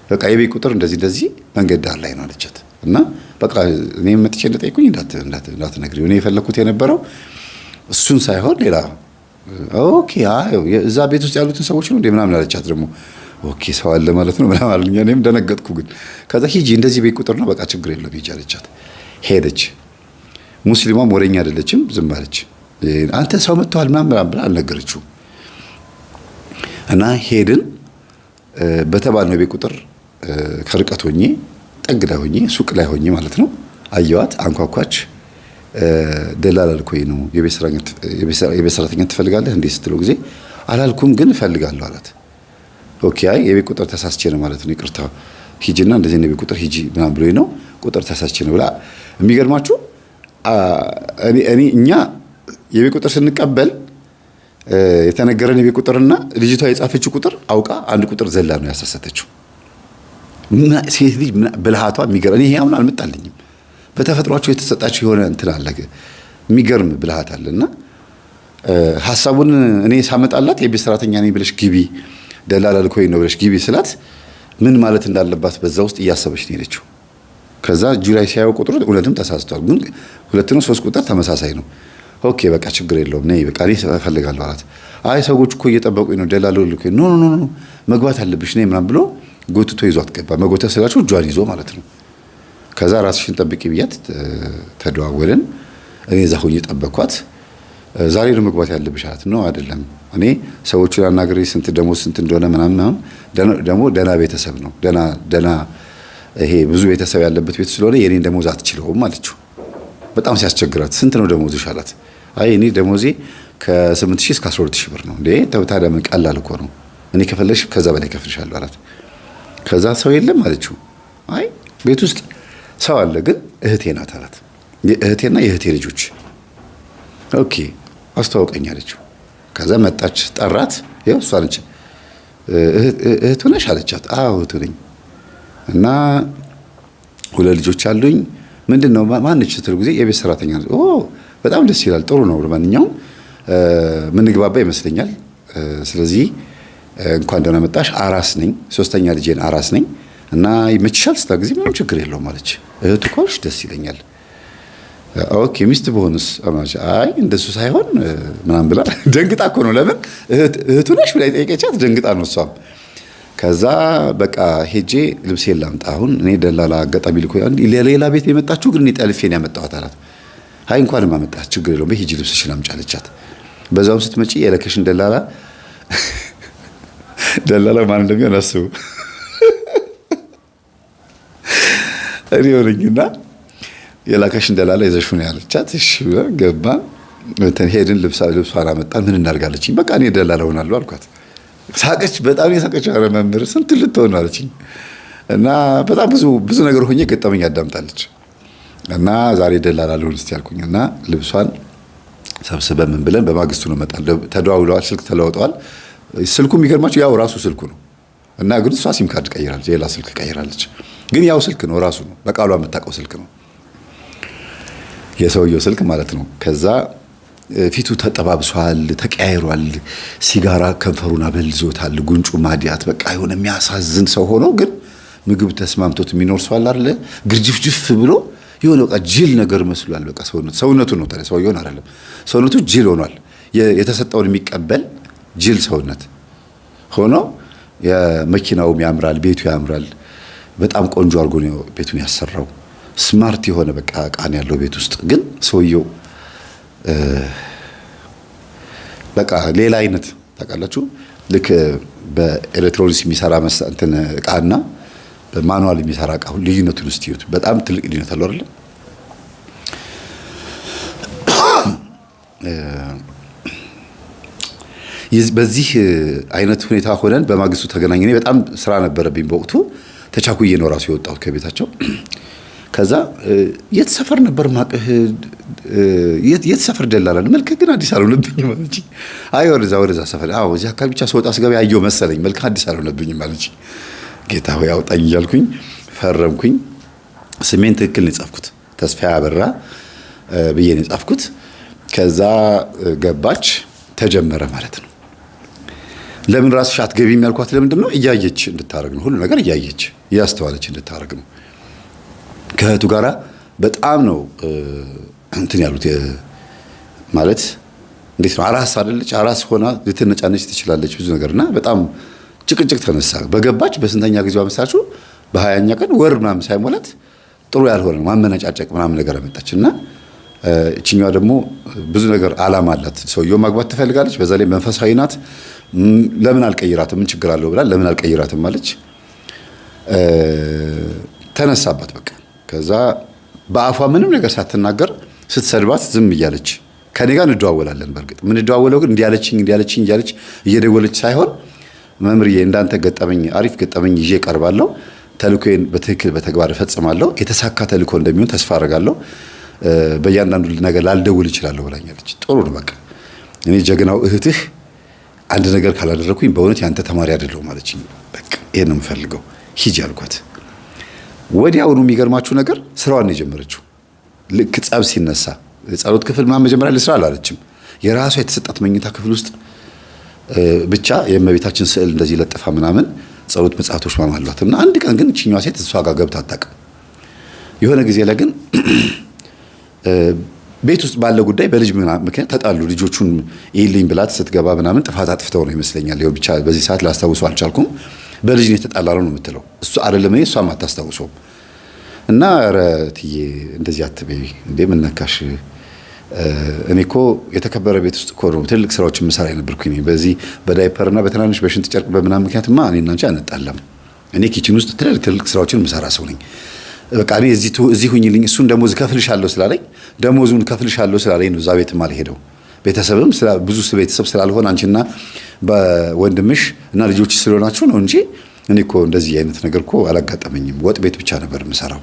በቃ የቤት ቁጥር እንደዚህ መንገድ ዳር ላይ ነው አለቻት። እና በቃ እኔም መጥቼ እንደጠይቁኝ እንዳትነግሪው እኔ የፈለኩት የነበረው እሱን ሳይሆን ሌላ ኦኬ እዛ ቤት ውስጥ ያሉትን ሰዎች ነው እንደ ምናምን አለቻት። ደግሞ ኦኬ ሰው አለ ማለት ነው ምናምን አለኝ። እኔም ደነገጥኩ። ግን ከዛ ሂጂ እንደዚህ ቤት ቁጥር ነው በቃ ችግር የለውም ሂጂ አለቻት። ሄደች። ሙስሊሟም ወሬኛ አይደለችም፣ ዝም አለች። አንተ ሰው መጥቷል ምናምን ብላ አልነገረችውም። እና ሄድን በተባልነው ቤት ቁጥር ከርቀት ሆኜ ጠግ ላይ ሆኜ ሱቅ ላይ ሆኜ ማለት ነው አየዋት። አንኳኳች። ደላላ ልኮኝ ነው የቤት ሰራተኛ ትፈልጋለህ እንዴ ስትለው ጊዜ አላልኩም ግን እፈልጋለሁ አላት። ኦኬ አይ የቤት ቁጥር ተሳስቼ ነው ማለት ነው ይቅርታ ሂጂና እንደዚህ ነው የቤት ቁጥር ሂጂ ምናምን ብሎኝ ነው ቁጥር ተሳስቼ ነው ብላ። የሚገርማችሁ እኛ የቤት ቁጥር ስንቀበል የተነገረን የቤት ቁጥርና ልጅቷ የጻፈችው ቁጥር አውቃ አንድ ቁጥር ዘላ ነው ያሳሰተችው። ሴት ልጅ ብልሃቷ የሚገርም። እኔ አሁን አልመጣልኝም። በተፈጥሯቸው የተሰጣቸው የሆነ እንትን አለ የሚገርም ብልሃት አለና ሐሳቡን እኔ ሳመጣላት የቤት ሰራተኛ ነኝ ብለሽ ግቢ ደላላ ልኮኝ ነው ብለሽ ግቢ ስላት ምን ማለት እንዳለባት በዛ ውስጥ እያሰበች ነው የሄደችው። ከዛ እጁ ላይ ሲያየው ቁጥሩ እውነትም ተሳስቷል፣ ግን 2 ነው 3 ቁጥር ተመሳሳይ ነው። ኦኬ በቃ ችግር የለውም ነይ በቃ እኔ እፈልጋለሁ አላት። አይ ሰዎች እኮ እየጠበቁኝ ነው ደላሎ ልኮኝ፣ ኖ ኖ ኖ መግባት አለብሽ ነይ ምናምን ብሎ ጎትቶ ይዟት ገባ። መጎተት ስላችሁ እጇን ይዞ ማለት ነው። ከዛ ራስሽን ጠብቂ ብያት ተደዋወልን። እኔ እዛ ሆኜ ጠበቅኳት። ዛሬ ነው መግባት ያለብሽ አላት። ነው አይደለም እኔ ሰዎቹን አናግሬ ስንት ደሞዝ ስንት እንደሆነ ምናምን ደግሞ ደና ቤተሰብ ነው ደና ይሄ ብዙ ቤተሰብ ያለበት ቤት ስለሆነ የኔን ደሞዝ አትችለውም አለችው። በጣም ሲያስቸግራት ስንት ነው ደሞዝሽ አላት። አይ እኔ ደሞዜ ከ8000 እስከ 12000 ብር ነው። እንዴ ታዲያ ምን ቀላል እኮ ነው፣ እኔ ከፈለሽ ከዛ በላይ ከፍልሻለሁ አላት። ከዛ ሰው የለም አለችው። አይ ቤት ውስጥ ሰው አለ ግን እህቴ ናት አላት። እህቴና የእህቴ ልጆች። ኦኬ አስተዋውቀኝ አለችው። ከዛ መጣች፣ ጠራት። ይኸው እሷ ነች። እህቱ ነሽ አለቻት። አዎ እህቱ ነኝ እና 2 ልጆች አሉኝ። ምንድነው ማንች ስትል ጊዜ የቤት ሰራተኛ ነች። ኦ በጣም ደስ ይላል፣ ጥሩ ነው። ለማንኛውም ምን ግባባ ይመስለኛል። ስለዚህ እንኳን ደህና መጣሽ። አራስ ነኝ፣ 3ኛ ልጄን አራስ ነኝ እና ይመችሻል ስታ ጊዜ ምንም ችግር የለውም አለች። እህቱ ኮሽ ደስ ይለኛል። ኦኬ ሚስት በሆንስ አማች አይ እንደሱ ሳይሆን ምናምን ብላ ደንግጣ እኮ ነው። ለምን እህቱ ነሽ ብላ ጠይቀቻት፣ ደንግጣ ነው እሷም። ከዛ በቃ ሄጄ ልብሴን ላምጣ። አሁን እኔ ደላላ አጋጣሚ ልኮ ሌላ ቤት የመጣችሁ ግን እኔ ጠልፌን ያመጣኋት አላት። አይ እንኳንም አመጣች ችግር የለውም በሂጂ ልብስሽን አምጪ አለቻት። በዛውም ስትመጪ የለከሽን ደላላ ማን እንደሚሆን አስቡ። እኔ ሆነኝና የላከሽን ደላላ ይዘሽ ነው ያለቻት። እሺ ገባን፣ ሄድን። ልብሷን አመጣን። ምን እናድርጋለችኝ። በቃ እኔ ደላላ ሆናለሁ አልኳት። ሳቀች፣ በጣም የሳቀች። ኧረ መምህር ስንት ልትሆን አለችኝ። እና በጣም ብዙ ነገር ሆኜ ገጠመኝ አዳምጣለች። እና ዛሬ ደላላ ልሆን እስቲ ያልኩኝ እና ልብሷን ሰብስበን ምን ብለን በማግስቱ ነው መጣል። ተደዋውለዋል፣ ስልክ ተለውጠዋል። ስልኩ የሚገርማችሁ ያው ራሱ ስልኩ ነው እና ግን እሷ ሲም ካርድ ቀይራለች፣ ሌላ ስልክ ቀይራለች። ግን ያው ስልክ ነው ራሱ ነው፣ በቃሏ የምታውቀው ስልክ ነው፣ የሰውየው ስልክ ማለት ነው። ከዛ ፊቱ ተጠባብሷል፣ ተቀያይሯል። ሲጋራ ከንፈሩን አበልዞታል፣ ጉንጩ ማዲያት። በቃ የሆነ የሚያሳዝን ሰው ሆኖ ግን ምግብ ተስማምቶት የሚኖር ሰው አለ አይደለ? ግርጅፍጅፍ ብሎ የሆነ በቃ ጅል ነገር መስሏል። በቃ ሰውነቱ ነው ታዲያ፣ ሰውየውን አይደለም። ሰውነቱ ጅል ሆኗል። የተሰጠውን የሚቀበል ጅል ሰውነት ሆኖ የመኪናውም ያምራል፣ ቤቱ ያምራል። በጣም ቆንጆ አድርጎ ነው ቤቱን ያሰራው። ስማርት የሆነ በቃ ቃን ያለው ቤት ውስጥ ግን ሰውየው በቃ ሌላ አይነት ታውቃላችሁ። ልክ በኤሌክትሮኒክስ የሚሰራ እንትን እቃና በማኑዋል የሚሰራ እቃ ልዩነቱን እስቲ እዩት። በጣም ትልቅ ልዩነት አለው አይደል? በዚህ አይነት ሁኔታ ሆነን በማግስቱ ተገናኘን። በጣም ስራ ነበረብኝ በወቅቱ። ተቻኩዬ ነው ራሱ የወጣሁት ከቤታቸው። ከዛ የት ሰፈር ነበር ማቅህ? የት ሰፈር ደላላ ነው? መልክ ግን አዲስ አልሆነብኝም አለች። አይ ወደዛ ሰፈር። አዎ እዚህ አካባቢ ብቻ ስወጣ ስገባ ያየው መሰለኝ፣ መልክ አዲስ አልሆነብኝም አለች። ጌታ ሆይ አውጣኝ እያልኩኝ ፈረምኩኝ። ስሜን ትክክል ነው የጻፍኩት፣ ተስፋ ያበራ ብዬ ነው የጻፍኩት። ከዛ ገባች፣ ተጀመረ ማለት ነው። ለምን ራስሽ አትገቢም ያልኳት ለምንድን ነው? እያየች እንድታረግ ነው። ሁሉ ነገር እያየች እያስተዋለች እንድታረግ ነው። ከእህቱ ጋራ በጣም ነው እንትን ያሉት ማለት እንዴት ነው? አራስ አይደለች? አራስ ሆና ልትነጫነች ትችላለች ብዙ ነገርና በጣም ጭቅጭቅ ተነሳ። በገባች በስንተኛ ጊዜዋ መሳችሁ? በ20ኛ ቀን ወር ምናምን ሳይሞላት ጥሩ ያልሆነ ማመነጫጨቅ ምናምን ነገር አመጣችና እቺኛዋ ደግሞ ብዙ ነገር አላማ አላት። ሰውየው ማግባት ትፈልጋለች። በዛ ላይ መንፈሳዊ ናት። ለምን አልቀይራትም? ምን ችግር አለው ብላ ለምን አልቀይራትም ማለች። ተነሳባት በቃ። ከዛ በአፏ ምንም ነገር ሳትናገር ስትሰድባት ዝም እያለች ከኔ ጋር እንደዋወላለን። በርግጥ ምን እንደዋወለው ግን እንዲያለችኝ እያለች እየደወለች ሳይሆን መምርዬ እንዳንተ ገጠመኝ አሪፍ ገጠመኝ ይዤ ቀርባለሁ፣ ተልኮዬን በትክክል በተግባር እፈጽማለሁ፣ የተሳካ ተልኮ እንደሚሆን ተስፋ አደርጋለሁ፣ በእያንዳንዱ ነገር ላልደውል እችላለሁ ብላኛለች። ጥሩ ነው በቃ እኔ ጀግናው እህትህ አንድ ነገር ካላደረኩኝ በእውነት ያንተ ተማሪ አይደለሁም አለችኝ። በቃ ይሄን ነው የምፈልገው፣ ሂጂ አልኳት። ወዲያውኑ የሚገርማችሁ ነገር ስራዋን የጀመረችው ልክ ጸብ ሲነሳ ጸሎት ክፍል ምናምን መጀመሪያ ልስራ አላለችም። የራሷ የተሰጣት መኝታ ክፍል ውስጥ ብቻ የእመቤታችን ስዕል እንደዚህ ለጥፋ ምናምን ጸሎት መጽሐፍቶች ማማሏት እና አንድ ቀን ግን እቺኛዋ ሴት እሷ ጋር ገብታ አታውቅም። የሆነ ጊዜ ላይ ግን ቤት ውስጥ ባለ ጉዳይ በልጅ ምክንያት ተጣሉ። ልጆቹን ይልኝ ብላት ስትገባ ምናምን ጥፋት አጥፍተው ነው ይመስለኛል። ይኸው ብቻ በዚህ ሰዓት ላስታውሰው አልቻልኩም። በልጅ ነው የተጣላ ነው የምትለው እሱ አይደለም፣ እሷም አታስታውሰውም። እና ኧረ እትዬ እንደዚህ አትበይ እንዴ ምን ነካሽ? እኔ እኮ የተከበረ ቤት ውስጥ እኮ ነው ትልቅ ስራዎችን የምሰራ የነበርኩኝ። በዚህ በዳይፐርና በትናንሽ በሽንት ጨርቅ በምናምን ምክንያትማ እኔና አንቺ አንጣላም። እኔ ኪችን ውስጥ ትልቅ ስራዎችን የምሰራ ሰው ነኝ። በቃ እኔ እዚህ ሁኝልኝ፣ እሱን ደሞዝ ከፍልሻለሁ ስላለኝ ደሞዙን ከፍልሻለሁ ስላለኝ ነው እዛ ቤትም አልሄደው። ቤተሰብም ብዙ ቤተሰብ ስላልሆነ አንቺና በወንድምሽ እና ልጆች ስለሆናችሁ ነው እንጂ እኔ እኮ እንደዚህ አይነት ነገር እኮ አላጋጠመኝም። ወጥ ቤት ብቻ ነበር የምሰራው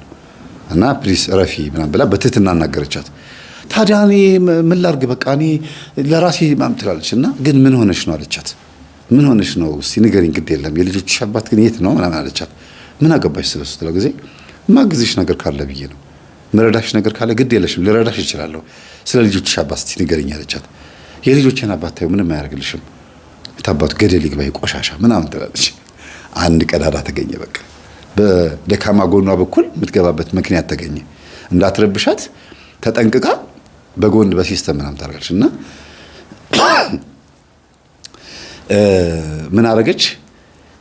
እና ፕሊስ ረፊ ምናምን ብላ በትህትና እናገረቻት። ታዲያ እኔ ምን ላድርግ በቃ እኔ ለራሴ ማም ትላለች። እና ግን ምን ሆነሽ ነው አለቻት። ምን ሆነሽ ነው እስቲ ንገሪኝ፣ ግድ የለም የልጆችሽ አባት ግን የት ነው ምናምን አለቻት። ምን አገባሽ ስለሱ ስትለው ጊዜ ማግዝሽ ነገር ካለ ብዬ ነው፣ መረዳሽ ነገር ካለ ግድ የለሽም ልረዳሽ እችላለሁ፣ ስለ ልጆችሽ አባት እስቲ ንገሪኝ አለቻት። የልጆችን አባት ታዩ ምንም አያደርግልሽም፣ የታባቱ ገደል ይግባ ቆሻሻ ምናምን ትላለች። አንድ ቀዳዳ ተገኘ። በቃ በደካማ ጎኗ በኩል የምትገባበት ምክንያት ተገኘ። እንዳትረብሻት ተጠንቅቃ በጎን በሲስተም ምናምን ታደርጋለች። እና ምን አደረገች?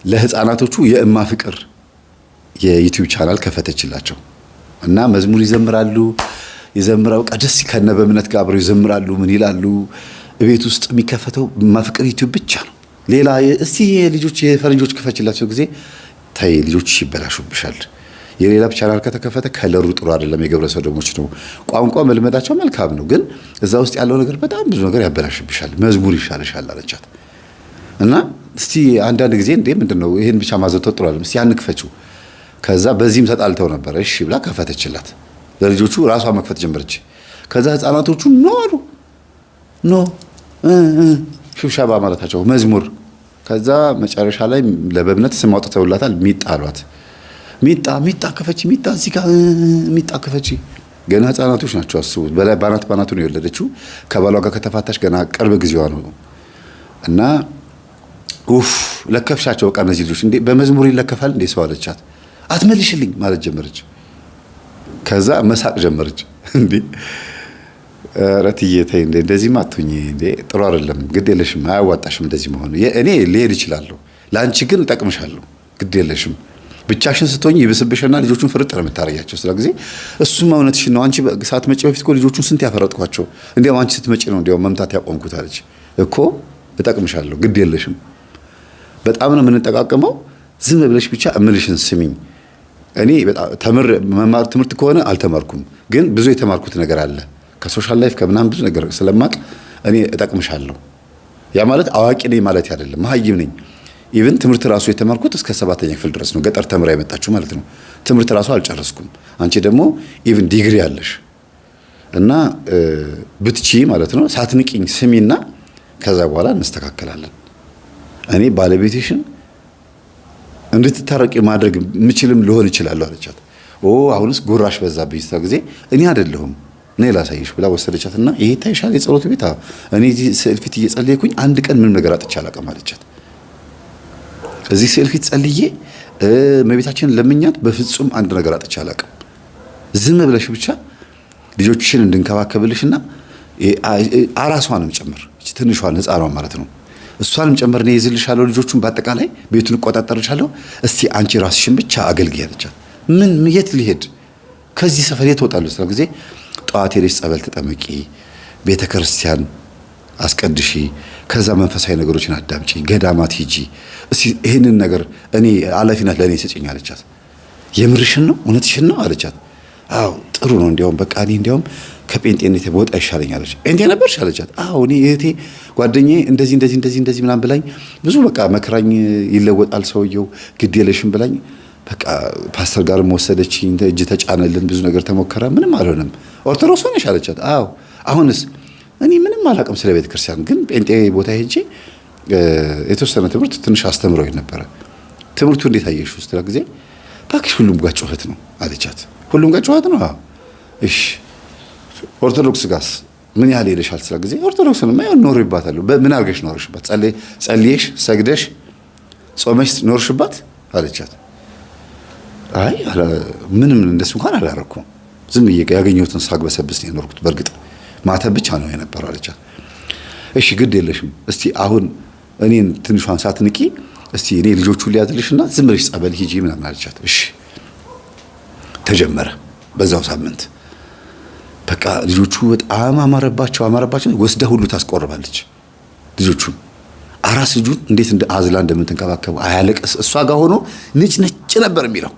ለህፃናቶቹ የእማ ፍቅር የዩቲዩብ ቻናል ከፈተችላቸው እና መዝሙር ይዘምራሉ ቀደስ ከነ በእምነት ጋር አብረው ይዘምራሉ። ምን ይላሉ? ቤት ውስጥ የሚከፈተው እማ ፍቅር ዩቲዩብ ብቻ ነው። ሌላ እስቲ የልጆች የፈረንጆች ክፈችላቸው ጊዜ ታይ ልጆች ይበላሹብሻል። የሌላ ቻናል ከተከፈተ ከለሩ ጥሩ አይደለም፣ የገብረ ሰዶሞች ነው። ቋንቋ መልመዳቸው መልካም ነው፣ ግን እዛ ውስጥ ያለው ነገር በጣም ብዙ ነገር ያበላሽብሻል። መዝሙር ይሻልሻል አለቻት። እና እስቲ አንዳንድ ጊዜ እንዴ ምንድነው ይሄን ብቻ ማዘውተር ጥሩ አይደለም፣ እስቲ አንክፈችው። ከዛ በዚህም ተጣልተው ነበር። እሺ ብላ ከፈተችላት። ለልጆቹ ራሷ መክፈት ጀመረች። ከዛ ህፃናቶቹ ኖ አሉ። ኖ ሽብሻባ ማለታቸው መዝሙር። ከዛ መጨረሻ ላይ ለበእምነት ስም አውጥተውላታል። ሚጣ አሏት። ሚጣ ከፈቺ፣ ሚጣ እዚህ ጋር ሚጣ ከፈቺ። ገና ህፃናቶች ናቸው አስቡት። በላይ ባናቱ ነው የወለደችው። ከባሏ ጋር ከተፋታች ገና ቅርብ ጊዜዋ ነው። እና ለከፍሻቸው በቃ እነዚህ ልጆች እንዴ በመዝሙር ይለከፋል እንዴ ሰው አለቻት። አትመልሽልኝ ማለት ጀመረች። ከዛ መሳቅ ጀመረች። እንዴ ረትዬ ተይ እንዴ እንደዚህማ አትሁኚ እንዴ ጥሩ አይደለም፣ ግድ የለሽም፣ አያዋጣሽም እንደዚህ መሆኑ። እኔ ልሄድ እችላለሁ፣ ለአንቺ ግን እጠቅምሻለሁ፣ ግድ የለሽም። ብቻሽን ስትሆኚ ይብስብሽና ልጆቹን ፍርጥ ነው የምታረጊያቸው። ስለዚህ እሱም እውነትሽን ነው። አንቺ ሳትመጪ በፊት እኮ ልጆቹን ስንት ያፈረጥኳቸው፣ እንዲያውም አንቺ ስትመጪ ነው እንዲያውም መምታት ያቆምኩት አለች። እኮ እጠቅምሻለሁ፣ ግድ የለሽም። በጣም ነው የምንጠቃቀመው። ዝም ብለሽ ብቻ እምልሽን ስሚኝ። እኔ መማር ትምህርት ከሆነ አልተማርኩም፣ ግን ብዙ የተማርኩት ነገር አለ ከሶሻል ላይፍ ከምናምን ብዙ ነገር ስለማቅ እኔ እጠቅምሻለሁ። ያ ማለት አዋቂ ነኝ ማለት አይደለም፣ መሀይም ነኝ። ኢቭን ትምህርት ራሱ የተማርኩት እስከ 7ኛ ክፍል ድረስ ነው። ገጠር ተምራ የመጣችሁ ማለት ነው። ትምህርት ራሱ አልጨረስኩም። አንቺ ደግሞ ኢቭን ዲግሪ አለሽ እና ብትቺ ማለት ነው። ሳትንቂኝ ስሚና ከዛ በኋላ እንስተካከላለን። እኔ ባለቤትሽን እንድትታረቂ ማድረግ ምችልም ልሆን ይችላል አለቻት። አሁንስ ጉራሽ በዛብኝ ጊዜ እኔ አይደለሁም እኔ ላሳይሽ ብላ ወሰደቻትና ይሄ ታይሻል የጸሎት ቤት እኔ እዚህ ስዕል ፊት እየጸለይኩኝ አንድ ቀን ምንም ነገር አጥቻ አላውቅም አለቻት። እዚህ ስዕል ፊት ጸልዬ እመቤታችንን ለምኛት በፍጹም አንድ ነገር አጥቻ አላውቅም። ዝም ብለሽ ብቻ ልጆችሽን እንድንከባከብልሽና አራሷንም ጭምር ትንሿን ህፃኗን ማለት ነው እሷንም ጭምር እኔ ይዝልሻለሁ፣ ልጆቹን በአጠቃላይ ቤቱን እቆጣጠርሻለሁ፣ እስቲ አንቺ ራስሽን ብቻ አገልግይ አለቻት። ምን የት ልሄድ ከዚህ ሰፈር የት እወጣለሁ? ስለ ጊዜ ጠዋት ሄደሽ ጸበል ተጠመቂ፣ ቤተ ክርስቲያን አስቀድሺ፣ ከዛ መንፈሳዊ ነገሮችን አዳምጪ፣ ገዳማት ሂጂ፣ እስቲ ይሄንን ነገር እኔ ኃላፊነት ለኔ ስጪኝ አለቻት። የምርሽን ነው እውነትሽን ነው አለቻት። አዎ ጥሩ ነው፣ እንዲያውም በቃ እኔ እንዲያውም ከጴንጤነት በወጣ ይሻለኛል አለች። ጴንጤ ነበርሽ አለቻት። አዎ እኔ እህቴ ጓደኛዬ እንደዚህ ምናምን ብላኝ ብዙ በቃ መከራኝ፣ ይለወጣል ሰውየው ግድ የለሽም ብላኝ በቃ ፓስተር ጋር ወሰደችኝ፣ እጅ ተጫነልን፣ ብዙ ነገር ተሞከረ፣ ምንም አልሆነም። ኦርቶዶክስ ሆነሽ አለቻት። አዎ አሁንስ እኔ ምንም አላውቅም ስለ ቤተ ክርስቲያን፣ ግን ጴንጤ ቦታ ሄጄ የተወሰነ ትምህርት ትንሽ አስተምረውኝ ነበረ። ትምህርቱ እንዴት አየሽው ስትላ ጊዜ እባክሽ ሁሉም ጋር ጩኸት ነው አለቻት። ሁሉም ጋር ጩኸት ነው? አዎ እሺ ኦርቶዶክስ ጋርስ ምን ያህል ሄደሻል ስላ ጊዜ ኦርቶዶክስንማ ያው ኖርባታል። ምን አድርገሽ ኖርሽባት? ጸልየሽ ሰግደሽ ጾመሽ ኖርሽባት አለቻት። አይ ምንም እንደሱ እንኳን አላረኩም። ዝም ብዬ ያገኘሁትን ሳግበሰብስ ነው የኖርኩት። በእርግጥ ማተብ ብቻ ነው የነበረው አለቻት። እሺ ግድ የለሽም እስቲ አሁን እኔን ትንሿን ሳትንቂ እስቲ እኔ ልጆቹን ሊያዝልሽና ዝም ብለሽ ጸበል ሂጂ ምናምን አለቻት። እሺ ተጀመረ። በዛው ሳምንት በቃ ልጆቹ በጣም አማረባቸው። ወስዳ ሁሉ ታስቆርባለች ልጆቹን። አራስ ልጁን እንዴት እንደ አዝላ እንደምትንከባከቡ አያለቅስ። እሷ ጋር ሆኖ ነጭ ነበር የሚለው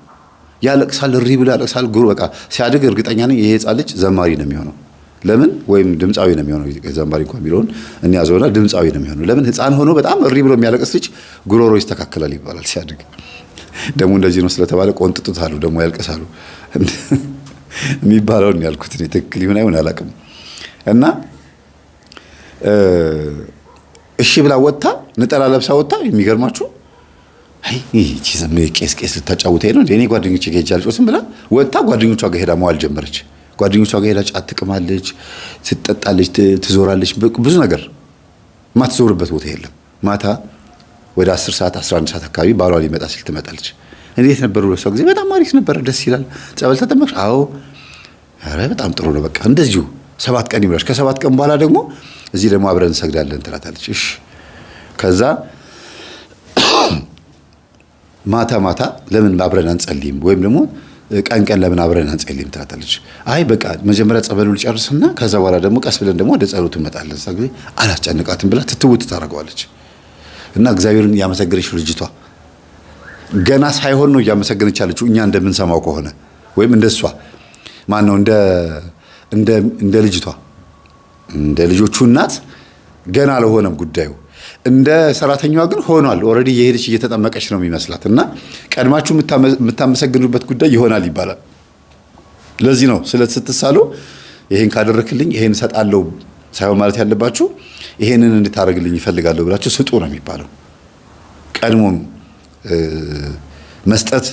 ያለቅሳል፣ እሪ ብሎ ያለቅሳል። ጉሩ በቃ ሲያድግ እርግጠኛ ነኝ ይሄ ሕፃን ልጅ ዘማሪ ነው የሚሆነው። ለምን ወይም ድምፃዊ ነው የሚሆነው። ዘማሪ እንኳን ቢሆን እንያዘውና ድምፃዊ ነው የሚሆነው። ለምን ሕፃን ሆኖ በጣም እሪ ብሎ የሚያለቅስ ልጅ ጉሮሮ ይስተካከላል ይባላል ሲያድግ። ደግሞ እንደዚህ ነው ስለተባለ ቆንጥጡታሉ ደግሞ ያልቅሳሉ የሚባለውን ያልኩት እኔ ትክክል ይሁን አይሁን አላውቅም። እና እሺ ብላ ወጣ፣ ነጠላ ለብሳ ወጣ። የሚገርማችሁ አይ እቺ ዘመ ቄስ ልታጫውተኝ ነው እኔ ጓደኞቼ ጋር ሄጃለሁ ስም ብላ ወጣ። ጓደኞቿ ጋር ሄዳ መዋል ጀመረች። ጓደኞቿ ጋር ሄዳ ጫት ትቅማለች፣ ትጠጣለች፣ ትዞራለች። ብዙ ነገር ማትዞርበት ቦታ የለም። ማታ ወደ 10 ሰዓት 11 ሰዓት አካባቢ ባሏ ሊመጣ ሲል ትመጣለች። እንዴት ነበር ወሰው ጊዜ? በጣም አሪፍ ነበር፣ ደስ ይላል። ጸበል ተጠመቅሽ? አዎ። ኧረ በጣም ጥሩ ነው። በቃ እንደዚሁ 7 ቀን ይብላሽ። ከ7 ቀን በኋላ ደግሞ እዚህ ደግሞ አብረን እንሰግዳለን ትላታለች። እሺ። ከዛ ማታ ለምን አብረን አንጸልይም? ወይም ደግሞ ቀን ለምን አብረን አንጸልይም ትላታለች። አይ በቃ መጀመሪያ ጸበሉ ልጨርስና ከዛ በኋላ ደግሞ ቀስ ብለን ደግሞ ወደ ጸሎቱ እንመጣለን። ጊዜ አላስጨንቃትም ብላ ትትውት ታደርገዋለች። እና እግዚአብሔርን ያመሰገነች ልጅቷ ገና ሳይሆን ነው እያመሰገነች ያለችው። እኛ እንደምንሰማው ከሆነ ወይም እንደሷ ማን ነው እንደ ልጅቷ እንደ ልጆቹ እናት ገና አልሆነም ጉዳዩ። እንደ ሰራተኛዋ ግን ሆኗል። ኦልሬዲ የሄደች እየተጠመቀች ነው የሚመስላት። እና ቀድማችሁ የምታመሰግኑበት ጉዳይ ይሆናል ይባላል። ለዚህ ነው ስትሳሉ ይሄን ካደረክልኝ ይሄን እሰጣለሁ ሳይሆን ማለት ያለባችሁ ይሄንን እንድታረግልኝ ይፈልጋለሁ ብላችሁ ስጡ ነው የሚባለው። ቀድሞም መስጠት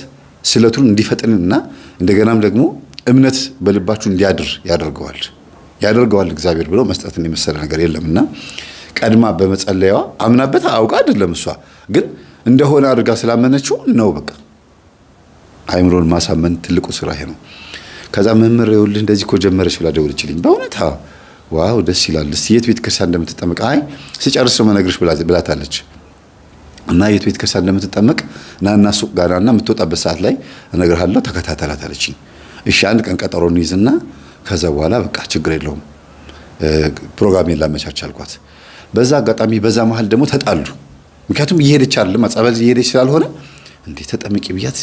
ስለቱን እንዲፈጥንና እንደገናም ደግሞ እምነት በልባችሁ እንዲያድር ያደርገዋል እግዚአብሔር ብሎ መስጠትን የመሰለ ነገር የለምና ቀድማ በመጸለያዋ አምናበት አውቃ አይደለም። እሷ ግን እንደሆነ አድርጋ ስላመነችው ነው። በቃ አይምሮን ማሳመን ትልቁ ስራ ይሄ ነው። ከዛ መምህር ይኸውልህ እንደዚህ እኮ ጀመረች ብላ ደወለችልኝ። በእውነት ዋው ደስ ይላል። እስቲ የት ቤተ ክርስቲያን እንደምትጠመቅ ስጨርስ ነው መነግርሽ ብላታለች። እና የት ቤተ ክርስቲያን እንደምትጠመቅ ናና ሱቅ ጋራና የምትወጣበት ሰዓት ላይ እነግርሃለሁ ተከታተላት አለችኝ። እሺ አንድ ቀን ቀጠሮ እንይዝና ከዛ በኋላ በቃ ችግር የለውም ፕሮግራሜን ላመቻች አልኳት። በዛ አጋጣሚ በዛ መሀል ደግሞ ተጣሉ። ምክንያቱም እየሄደች አይደለም ጸበል እየሄደች ስላልሆነ እንዴ ተጠመቂ ብያት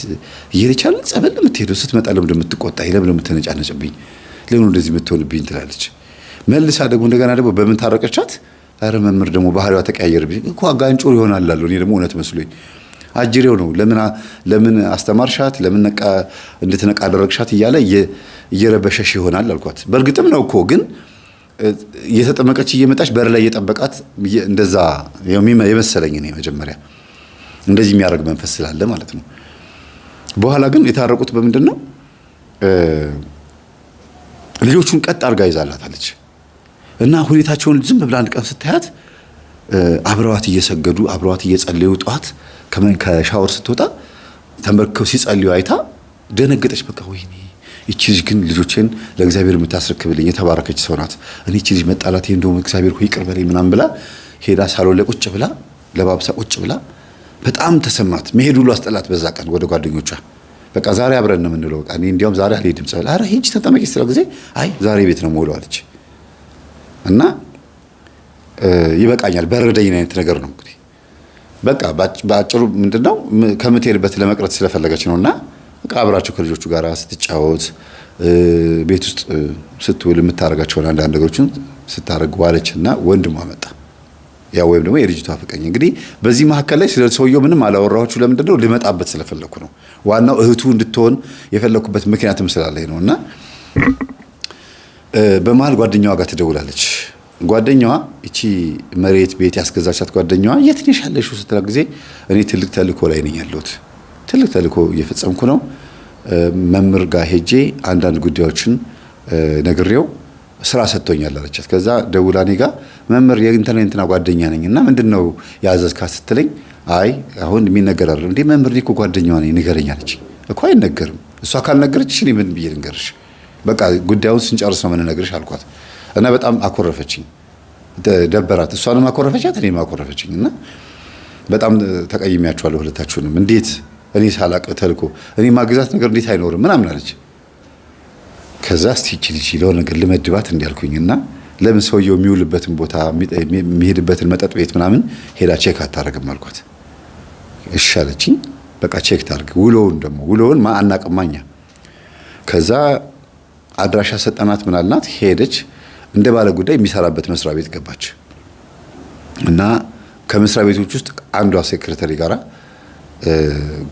እየሄደች አይደል ጸበል የምትሄደው ስትመጣ ለምን እንደምትቆጣ ለምን እንደምትነጫነጭብኝ ለምን እንደዚህ የምትሆንብኝ ትላለች። መልሳ ደግሞ እንደገና ደግሞ በምን ታረቀቻት? ኧረ መምህር ደግሞ ባህሪዋ ተቀያየረብኝ እኮ አጋንጮር ይሆናል አለው። እኔ ደግሞ እውነት መስሎኝ አጅሬው ነው ለምን አስተማርሻት ለምን እንድትነቃ አደረግሻት እያለ እየረበሸሽ ይሆናል አልኳት። በእርግጥም ነው እኮ ግን እየተጠመቀች እየመጣች በር ላይ እየጠበቃት እንደዛ የመሰለኝ እኔ መጀመሪያ እንደዚህ የሚያደርግ መንፈስ ስላለ ማለት ነው። በኋላ ግን የታረቁት በምንድን ነው? ልጆቹን ቀጥ አድርጋ ይዛላታለች እና ሁኔታቸውን ዝም ብላ አንድ ቀን ስታያት አብረዋት እየሰገዱ አብረዋት እየጸለዩ ጠዋት ከሻወር ስትወጣ ተንበርክከው ሲጸልዩ አይታ ደነገጠች። በቃ ወይኔ እቺ ልጅ ግን ልጆቼን ለእግዚአብሔር የምታስረክብልኝ የተባረከች ሰው ናት። እኔ እቺ ልጅ መጣላት እንደውም እግዚአብሔር ሆይ ይቅር በለኝ ምናምን ብላ ሄዳ ሳሎን ላይ ቁጭ ብላ ለባብሳ ቁጭ ብላ በጣም ተሰማት። መሄድ ሁሉ አስጠላት። በዛ ቀን ወደ ጓደኞቿ በቃ ዛሬ አብረን ነው የምንለው። በቃ እኔ እንዲያውም ዛሬ አልሄድም ጸበል። ኧረ ሂጂ ተጠመቂ ስለው ጊዜ አይ ዛሬ ቤት ነው የምውለው አለች። እና ይበቃኛል በረደኝ አይነት ነገር ነው እንግዲህ በቃ ባጭሩ ምንድነው ከምትሄድበት ለመቅረት ስለፈለገች ነውና በቃ አብራቸው ከልጆቹ ጋር ስትጫወት ቤት ውስጥ ስትውል የምታረጋቸውን አንዳንድ ነገሮችን ስታረግ ዋለችና ወንድሟ መጣ። ያ ወይም ደግሞ የልጅቷ ፍቅረኛ እንግዲህ በዚህ መሀከል ላይ ስለ ሰውየው ምንም አላወራኋችሁ። ለምንድነው ልመጣበት ስለፈለኩ ነው። ዋናው እህቱ እንድትሆን የፈለኩበት ምክንያትም ስላለኝ ነውና በመሀል ጓደኛዋ ጋር ትደውላለች። ጓደኛዋ እቺ መሬት ቤት ያስገዛቻት ጓደኛዋ የት ነሽ ያለሽው ስትላት ጊዜ እኔ ትልቅ ተልእኮ ላይ ነኝ ያለሁት ትልቅ ተልእኮ እየፈጸምኩ ነው። መምህር ጋር ሄጄ አንዳንድ ጉዳዮችን ነግሬው ስራ ሰጥቶኛል አለቻት። ከዛ ደውላ እኔ ጋር መምህር የእንትና ጓደኛ ነኝና ምንድነው ያዘዝካት ስትለኝ አይ አሁን የሚነገር አይደለም እንዴ መምህር እኮ ጓደኛዋ ነኝ ንገረኝ አለች። እኮ አይነገርም። እሷ ካልነገረችሽ እኔ ምን ብዬ ልንገርሽ? በቃ ጉዳዩን ስንጨርስ ነው የምንነግርሽ አልኳት እና በጣም አኮረፈችኝ፣ ደበራት። እሷንም አኮረፈቻት፣ እኔም አኮረፈችኝ እና በጣም ተቀይሜያቸዋለሁ ሁለታችሁንም። እንዴት እኔ ሳላቅ ተልኮ እኔ ማግዛት ነገር እንዴት አይኖርም ምናምን አለች። ከዛ እስቲ እቺ ልጅ ለሆነ ነገር ልመድባት እንዲያልኩኝና ለምን ሰውየው የሚውልበትን ቦታ የሚሄድበትን መጠጥ ቤት ምናምን ሄዳ ቼክ አታረግም አልኳት። እሺ አለችኝ። በቃ ቼክ ታርግ። ውሎውን አናቅማኛ። ከዛ አድራሻ ሰጠናት ምናልናት። ሄደች። እንደ ባለ ጉዳይ የሚሰራበት መስሪያ ቤት ገባች እና ከመስሪያ ቤቶች ውስጥ አንዷ ሴክሬታሪ ጋራ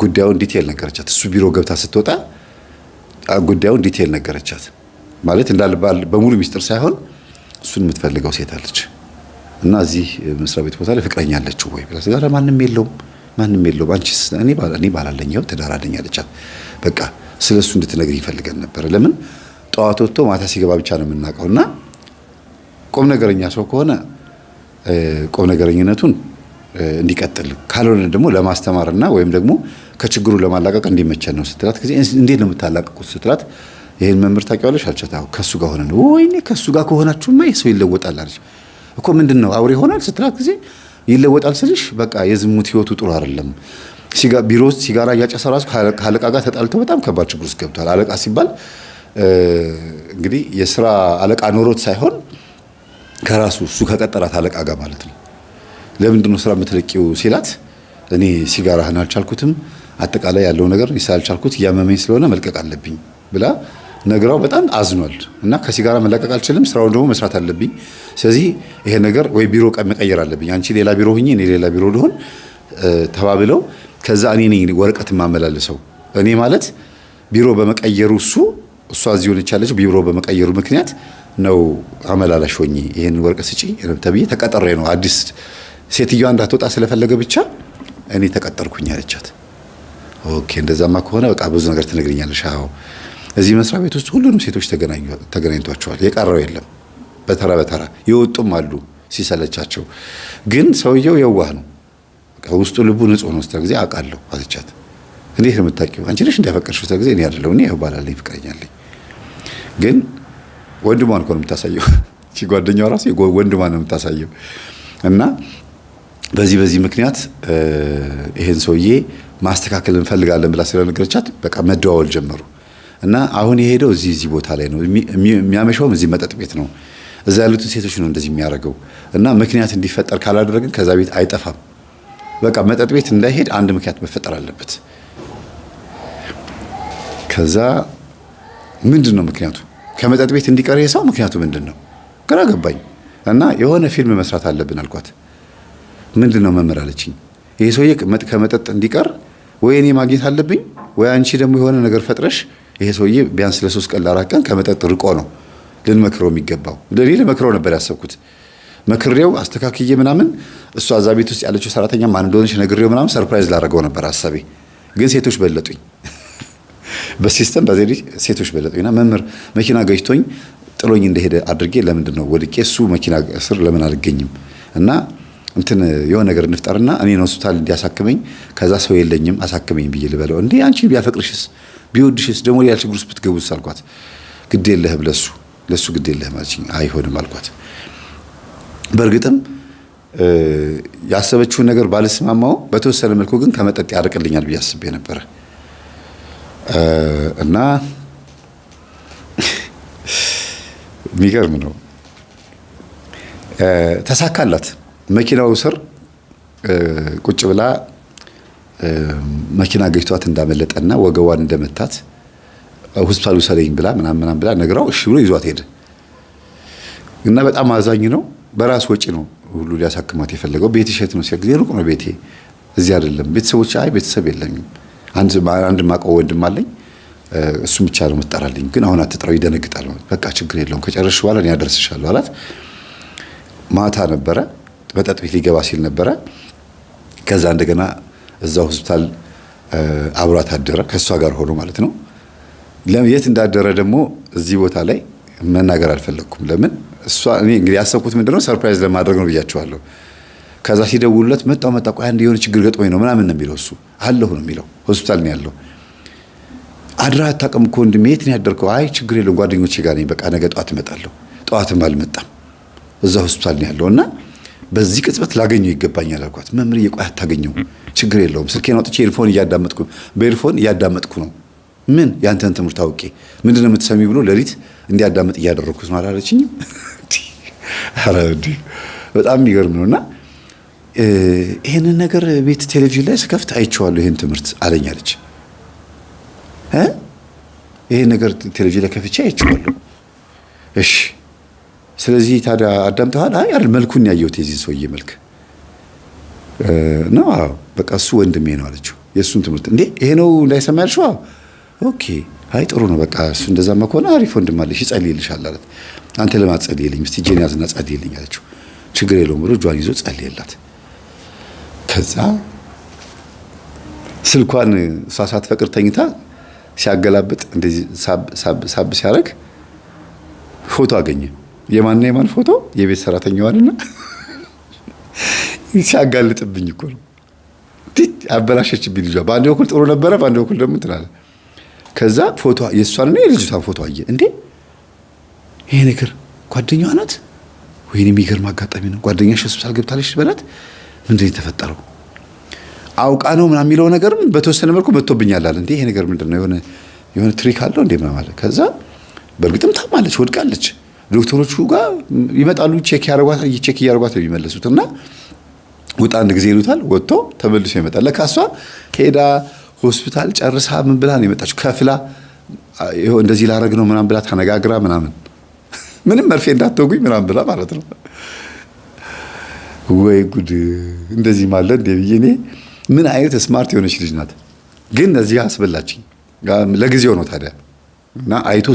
ጉዳዩን ዲቴል ነገረቻት። እሱ ቢሮ ገብታ ስትወጣ ጉዳዩን ዲቴል ነገረቻት። ማለት እንዳልባል በሙሉ ሚስጥር ሳይሆን እሱን የምትፈልገው ሴት አለች እና እዚህ መስሪያ ቤት ቦታ ላይ ፍቅረኛ አለችው ወይ ብላ ጋር ማንም የለውም አንቺስ? እኔ ባላለኝ ያው ትዳር አለኝ አለቻት። በቃ ስለሱ እንድትነግሪኝ ይፈልገን ነበር። ለምን ጠዋት ወጥቶ ማታ ሲገባ ብቻ ነው የምናውቀውና ቁም ነገረኛ ሰው ከሆነ ቁም ነገረኝነቱን እንዲቀጥል ካልሆነ ደግሞ ለማስተማርና ወይም ደግሞ ከችግሩ ለማላቀቅ እንዲመቸን ነው ስትላት ጊዜ እንዴት ነው የምታላቀቁት ስትላት ይሄን መምህር ታውቂዋለሽ አልቻት። አዎ ከሱ ጋር ሆነ ነው። ወይኔ ከሱ ጋር ከሆናችሁማ የሰው ይለወጣል አለች። እኮ ምንድነው አውሬ ይሆናል ስትላት ጊዜ ይለወጣል ስልሽ በቃ የዝሙት ህይወቱ ጥሩ አይደለም። ቢሮ ውስጥ ሲጋራ እያጨሰ ራሱ ከአለቃ ጋር ተጣልተው በጣም ከባድ ችግር ውስጥ ገብቷል። አለቃ ሲባል እንግዲህ የስራ አለቃ ኖሮት ሳይሆን ከራሱ እሱ ከቀጠራት አለቃ ጋር ማለት ነው። ለምንድን ነው ስራ የምትለቂው ሲላት እኔ ሲጋራህን አልቻልኩትም፣ አጠቃላይ ያለው ነገር ይሳልቻልኩት እያመመኝ ስለሆነ መልቀቅ አለብኝ ብላ ነግራው በጣም አዝኗል እና ከሲጋራ መለቀቅ አልችልም፣ ስራውን ደግሞ መስራት አለብኝ። ስለዚህ ይሄ ነገር ወይ ቢሮ መቀየር አለብኝ፣ አንቺ ሌላ ቢሮ ሁኚ፣ እኔ ሌላ ቢሮ ልሆን ተባብለው ከዛ እኔ ነኝ ወረቀት ማመላለሰው። እኔ ማለት ቢሮ በመቀየሩ እሷ እዚህ ሆነች ያለች ቢሮ በመቀየሩ ምክንያት ነው አመላላሽ ሆኜ ይሄን ወረቀት ስጪ ተብዬ ተቀጠሬ ነው። አዲስ ሴትዮዋ እንዳትወጣ ስለፈለገ ብቻ እኔ ተቀጠርኩኝ አለቻት። ኦኬ እንደዛማ ከሆነ በቃ ብዙ ነገር ትነግሪኛለሽ። አዎ እዚህ መስሪያ ቤት ውስጥ ሁሉንም ሴቶች ተገናኝቷቸዋል። የቀረው የለም። በተራ በተራ የወጡም አሉ ሲሰለቻቸው። ግን ሰውየው የዋህ ነው። በቃ ውስጡ ልቡ ንጹህ ነው። ስትል ጊዜ አውቃለሁ አለቻት። እንዴት ነው የምታውቂው? አንቺ ነሽ እንዳፈቀርሽው? ስትል ጊዜ እኔ አይደለሁ እኔ ባላለኝ ፍቅረኛ አለኝ። ግን ወንድሟን እኮ ነው የምታሳየው። እቺ ጓደኛዋ ራሱ ወንድሟን ነው የምታሳየው። እና በዚህ ምክንያት ይሄን ሰውዬ ማስተካከል እንፈልጋለን ብላ ስለነገረቻት በቃ መደዋወል ጀመሩ። እና አሁን የሄደው እዚህ ቦታ ላይ ነው የሚያመሻውም እዚህ መጠጥ ቤት ነው። እዛ ያሉትን ሴቶች ነው እንደዚህ የሚያደርገው። እና ምክንያት እንዲፈጠር ካላደረግን ከዛ ቤት አይጠፋም። በቃ መጠጥ ቤት እንዳይሄድ አንድ ምክንያት መፈጠር አለበት። ከዛ ምንድነው ምክንያቱ? ከመጠጥ ቤት እንዲቀር ሰው ምክንያቱ ምንድነው? ግራ ገባኝ። እና የሆነ ፊልም መስራት አለብን አልኳት። ምንድነው መምህር አለችኝ። ይሄ ሰውዬ ከመጠጥ እንዲቀር ወይ እኔ ማግኘት አለብኝ ወይ አንቺ ደግሞ የሆነ ነገር ፈጥረሽ ይሄ ሰውዬ ቢያንስ ለ3 ቀን ለ4 ቀን ከመጠጥ ርቆ ነው ልንመክረው የሚገባው። ለኔ ለመክረው ነበር ያሰብኩት። መክሬው አስተካክዬ ምናምን እሷ እዛ ቤት ውስጥ ያለችው ሰራተኛ ማን እንደሆነች ነግሬው ምናምን ሰርፕራይዝ ላደርገው ነበር ሐሳቤ። ግን ሴቶች በለጡኝ። በሲስተም በዘዴ ሴቶች በለጡኝና መምህር መኪና ገጭቶኝ ጥሎኝ እንደሄደ አድርጌ ለምንድነው ወድቄ እሱ መኪና ስር ለምን አልገኝም እና እንትን የሆነ ነገር እንፍጠርና እኔን ሆስፒታል እንዲያሳክመኝ ከዛ ሰው የለኝም አሳክመኝ ብዬ ልበለው እንዴ? አንቺ ቢያፈቅርሽስ ቢወድሽስ ደግሞ ሌላ ችግር ውስጥ ብትገቡስ አልኳት። ግድ የለህም ለሱ ግድ የለህም አለችኝ። አይሆንም አልኳት። በእርግጥም ያሰበችውን ነገር ባልስማማው በተወሰነ መልኩ ግን ከመጠጥ ያርቅልኛል ብዬ አስቤ ነበረ እና የሚገርም ነው ተሳካላት። መኪናው ስር ቁጭ ብላ መኪና ገጭቷት እንዳመለጠና ወገቧን እንደመታት ሆስፒታል ውሰደኝ ብላ ምናምን ብላ ነግራው እሺ ብሎ ይዟት ሄደ እና በጣም አዛኝ ነው። በራስ ወጪ ነው ሁሉ ሊያሳክማት የፈለገው። ቤትሽ የት ነው ሲል ሩቅ ነው ቤቴ እዚህ አይደለም። ቤተሰቦች ቤተሰብ የለኝም አንድ ማቀው ወንድም አለኝ እሱም ብቻ ነው የምትጠራልኝ፣ ግን አሁን አትጥራው ይደነግጣል። በቃ ችግር የለውም ከጨረስሽ በኋላ እኔ አደርስሻለሁ አላት። ማታ ነበረ መጠጥ ቤት ሊገባ ሲል ነበረ። ከዛ እንደገና እዛው ሆስፒታል አብሯት አደረ ከሷ ጋር ሆኖ ማለት ነው። የት እንዳደረ ደግሞ እዚህ ቦታ ላይ መናገር አልፈለኩም። ለምን እሷ እኔ እንግዲህ ያሰብኩት ምንድነው ሰርፕራይዝ ለማድረግ ነው ብያቸዋለሁ። ከዛ ሲደውሉለት መጣ ቆይ አንድ የሆነ ችግር ገጥሞኝ ነው ምናምን ነው የሚለው። እሱ አለሁ ነው የሚለው ሆስፒታል ነው ያለው። አድራ አታውቅም እኮ ወንድሜ የት ነው ያደርከው? አይ ችግር የለም ጓደኞቼ ጋር ነኝ፣ በቃ ነገ ጠዋት እመጣለሁ። ጠዋትም አልመጣም፣ እዛ ሆስፒታል ነው ያለውና በዚህ ቅጽበት ላገኘው ይገባኛል አልኳት። መምህር የቆይ አታገኘው፣ ችግር የለውም ስልኬን አውጥቼ ኤርፎን እያዳመጥኩ በኤርፎን እያዳመጥኩ ነው። ምን ያንተን ትምህርት አውቄ ምንድነው የምትሰሚ ብሎ ሌሊት እንዲያዳምጥ እያደረኩት ነው አላለችኝም? ኧረ በጣም የሚገርም ነውና ይሄንን ነገር ቤት ቴሌቪዥን ላይ ስከፍት አይቼዋለሁ ይሄን ትምህርት አለኝ አለች። ይሄን ነገር ቴሌቪዥን ላይ ከፍቼ አይቼዋለሁ። እሺ ስለዚህ ታዲያ አዳምጠዋል? አይ አይደል መልኩን ያየሁት የዚህ ሰውዬ መልክ ነው። አዎ በቃ እሱ ወንድሜ ነው አለችው። የእሱን ትምህርት እንዴ ይሄ ነው እንዳይሰማ ያልሽው? ኦኬ አይ ጥሩ ነው በቃ እሱ እንደዛማ ከሆነ አሪፍ ወንድም አለሽ ይጸልይልሻል አላት። አንተ ለማጸልይልኝ እስቲ እጄን ያዝና ጸልይልኝ አለችው። ችግር የለውም ብሎ እጇን ይዞ ጸልየላት። ከዛ ስልኳን እሷ ሳትፈቅድ ተኝታ ሲያገላብጥ እንደዚህ ሳብ ሲያደርግ ፎቶ አገኘ። የማን የማን ፎቶ? የቤት ሰራተኛዋንና ሲያጋልጥብኝ እኮ ነው። አበላሸችብኝ ልጇ። በአንድ በኩል ጥሩ ነበረ፣ በአንድ በኩል ደግሞ እንትን አለ። ከዛ ፎቶ የእሷንና የልጅቷን ፎቶ አየ። እንዴ ይሄ ነገር ጓደኛዋ ናት? ወይኔ የሚገርም አጋጣሚ ነው። ጓደኛሽ ሆስፒታል ገብታለች በላት። ምንድን ነው የተፈጠረው? አውቃ ነው ምናምን የሚለው ነገርም በተወሰነ መልኩ መጥቶብኛል አለ። እንዴ ይሄ ነገር ምንድን ነው? የሆነ ትሪክ አለው እንዴ ምናምን አለ። ከዛ በእርግጥም ታማለች፣ ወድቃለች። ዶክተሮቹ ጋር ይመጣሉ፣ ቼክ እያደረጓት ነው የሚመለሱት። እና ውጣ አንድ ጊዜ ይሉታል፣ ወጥቶ ተመልሶ ይመጣል። ለካ እሷ ሄዳ ሆስፒታል ጨርሳ ምን ብላ ነው የመጣችው? ከፍላ ይኸው እንደዚህ ላረግ ነው ምናምን ብላ ተነጋግራ ምናምን ምንም መርፌ እንዳትወጉኝ ምናምን ብላ ማለት ነው። ወይ ጉድ! እንደዚህ ማለት እንደ ብዬ እኔ ምን አይነት ስማርት የሆነች ልጅ ናት! ግን እዚህ አስበላችኝ። ለጊዜው ነው ታዲያ። እና አይቶ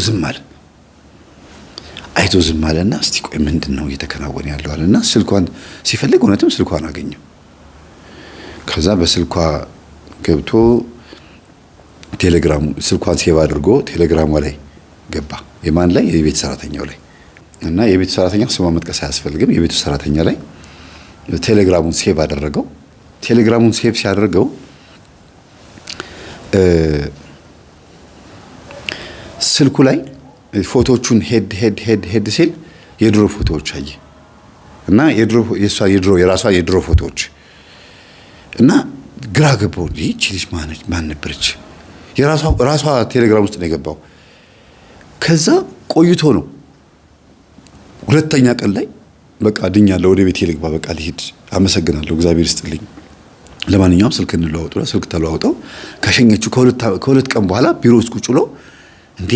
ዝም አለና እስቲ ቆይ ምንድነው እየተከናወነ ያለው አለና ስልኳን ሲፈልግ እውነትም ስልኳን አገኘው። ከዛ በስልኳ ገብቶ ቴሌግራሙ ስልኳን ሴቭ አድርጎ ቴሌግራሙ ላይ ገባ። የማን ላይ? የቤት ሰራተኛው ላይ። እና የቤት ሰራተኛው ስሟ መጥቀስ አያስፈልግም። የቤቱ ሰራተኛ ላይ ቴሌግራሙን ሴቭ አደረገው። ቴሌግራሙን ሴቭ ሲያደርገው ስልኩ ላይ ፎቶዎቹን ሄድ ሲል የድሮ ፎቶዎች አየ እና የራሷ የድሮ ፎቶዎች እና ግራ ገባው። ይህች ልጅ ማን ነበረች? ራሷ ቴሌግራም ውስጥ ነው የገባው። ከዛ ቆይቶ ነው ሁለተኛ ቀን ላይ በቃ ድኛለሁ፣ ወደ ቤቴ ልግባ፣ በቃ ልሂድ፣ አመሰግናለሁ፣ እግዚአብሔር ይስጥልኝ፣ ለማንኛውም ስልክ እንለዋወጡ። ስልክ ተለዋውጠው ከሸኘችው ከሁለት ቀን በኋላ ቢሮ ውስጥ ቁጭ ብሎ እንዴ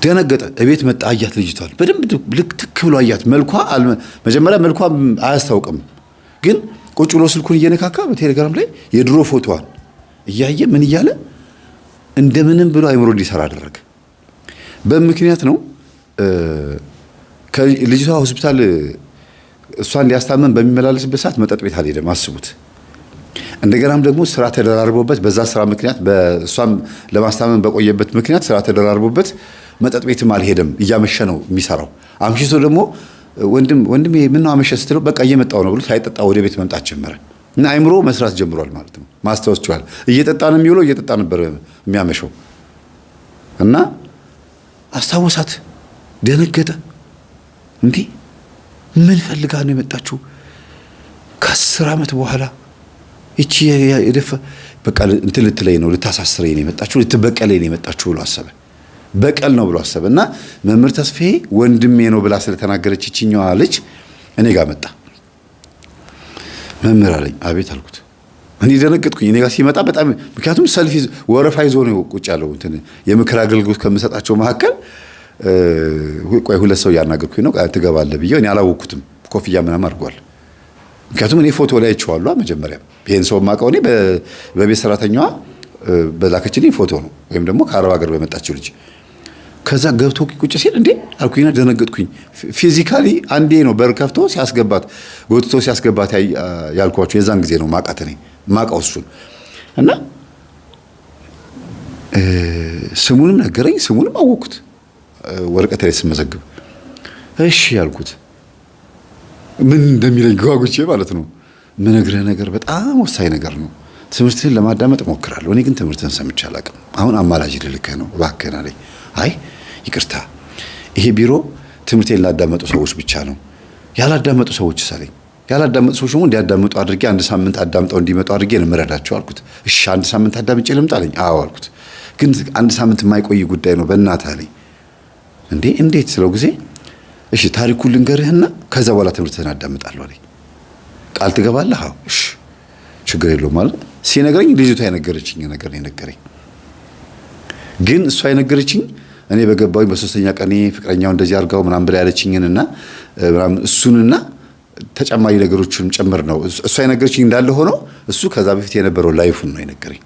ደነገጠ። እቤት መጣ፣ አያት ልጅቷል። በደንብ ልክ ትክ ብሎ አያት። መጀመሪያ መልኳ አያስታውቅም፣ ግን ቁጭ ብሎ ስልኩን እየነካካ በቴሌግራም ላይ የድሮ ፎቶዋን እያየ ምን እያለ እንደምንም ብሎ አይምሮ እንዲሰራ አደረገ። በምክንያት ነው ልጅቷ ሆስፒታል እሷን ሊያስታመም በሚመላለስበት ሰዓት መጠጥ ቤት አልሄደም። አስቡት። እንደገናም ደግሞ ስራ ተደራርቦበት በዛ ስራ ምክንያት በእሷም ለማስታመም በቆየበት ምክንያት ስራ ተደራርቦበት መጠጥ ቤትም አልሄደም። እያመሸ ነው የሚሰራው። አምሽቶ ደግሞ ወንድሜ ምነው አመሸ ስትለው በቃ እየመጣው ነው ብሎ ሳይጠጣ ወደ ቤት መምጣት ጀመረ እና አይምሮ መስራት ጀምሯል ማለት ነው። ማስታወስ ችሏል። እየጠጣ ነው የሚውለው፣ እየጠጣ ነበር የሚያመሸው እና አስታወሳት። ደነገጠ። እንዴ ምን ፈልጋ ነው የመጣችው? ከ10 ዓመት በኋላ እቺ የደፈ በቃ እንትን ልትለይ ነው፣ ልታሳስረኝ ነው የመጣችው፣ ልትበቀለኝ ነው የመጣችው ብሎ አሰበ። በቀል ነው ብሎ አሰበ እና መምህር ተስፋዬ ወንድሜ ነው ብላ ስለተናገረች እቺኛዋ ልጅ እኔ ጋር መጣ። መምህር አለኝ። አቤት አልኩት። እኔ ደነገጥኩኝ። እኔ ጋር ሲመጣ በጣም ምክንያቱም ሰልፍ ወረፋ ይዞ ነው ቁጭ ያለው። እንትን የምክር አገልግሎት ከምሰጣቸው መካከል ቆይ ሁለት ሰው ያናገርኩኝ ነው ትገባለህ ብዬ እኔ አላወኩትም። ኮፍያ ምናምን አድርጓል። ምክንያቱም እኔ ፎቶ ላይ አይቼዋለሁ። መጀመሪያ ይሄን ሰው የማውቀው እኔ በቤት ሰራተኛዋ በላከችልኝ ፎቶ ነው፣ ወይም ደግሞ ከአረብ ሀገር በመጣችው ልጅ። ከዛ ገብቶ ቁጭ ሲል እንዴ አልኩኝና ደነገጥኩኝ። ፊዚካሊ አንዴ ነው በር ከፍቶ ሲያስገባት ጎትቶ ሲያስገባት ያልኳቸው የዛን ጊዜ ነው ማቃት እኔ ማቃው እሱን እና ስሙንም ነገረኝ። ስሙንም አወኩት ወረቀት ላይ ስመዘግብ። እሺ ያልኩት ምን እንደሚለኝ ጓጉቼ ማለት ነው። ምነግርህ ነገር በጣም ወሳኝ ነገር ነው። ትምህርትህን ለማዳመጥ እሞክራለሁ። እኔ ግን ትምህርትህን ሰምቼ አላውቅም። አሁን አማላጅ ልልከህ ነው እባክህን አለኝ። አይ ይቅርታ፣ ይሄ ቢሮ ትምህርቴን ላዳመጡ ሰዎች ብቻ ነው። ያላዳመጡ ሰዎች ሳለኝ ያላዳመጡ ሰዎች ደግሞ እንዲያዳምጡ አድርጌ 1 ሳምንት አዳምጠው እንዲመጡ አድርጌ ነው የምረዳቸው አልኩት። እሺ 1 ሳምንት አዳምጬ ልምጣ አለኝ። አዎ አልኩት። ግን 1 ሳምንት የማይቆይ ጉዳይ ነው በእናትህ አለኝ። እንዴት ስለው ጊዜ እሺ ታሪኩን ልንገርህና ከዛ በኋላ ትምህርትህን አዳምጣለሁ አለኝ። ቃል ትገባለህ? አዎ። እሺ ችግር የለውም ማለት ሲነግረኝ ልጅቷ የነገረችኝ ነገር ነው የነገረኝ። ግን እሷ የነገረችኝ እኔ በገባሁኝ በ3ኛ ቀኔ ፍቅረኛው እንደዚህ አድርጋው ምናምን ብላ ያለችኝንና ምናምን እሱንና ተጨማሪ ነገሮችን ጭምር ነው እሷ የነገረችኝ እንዳለ ሆኖ እሱ ከዛ በፊት የነበረው ላይፉን ነው የነገረኝ።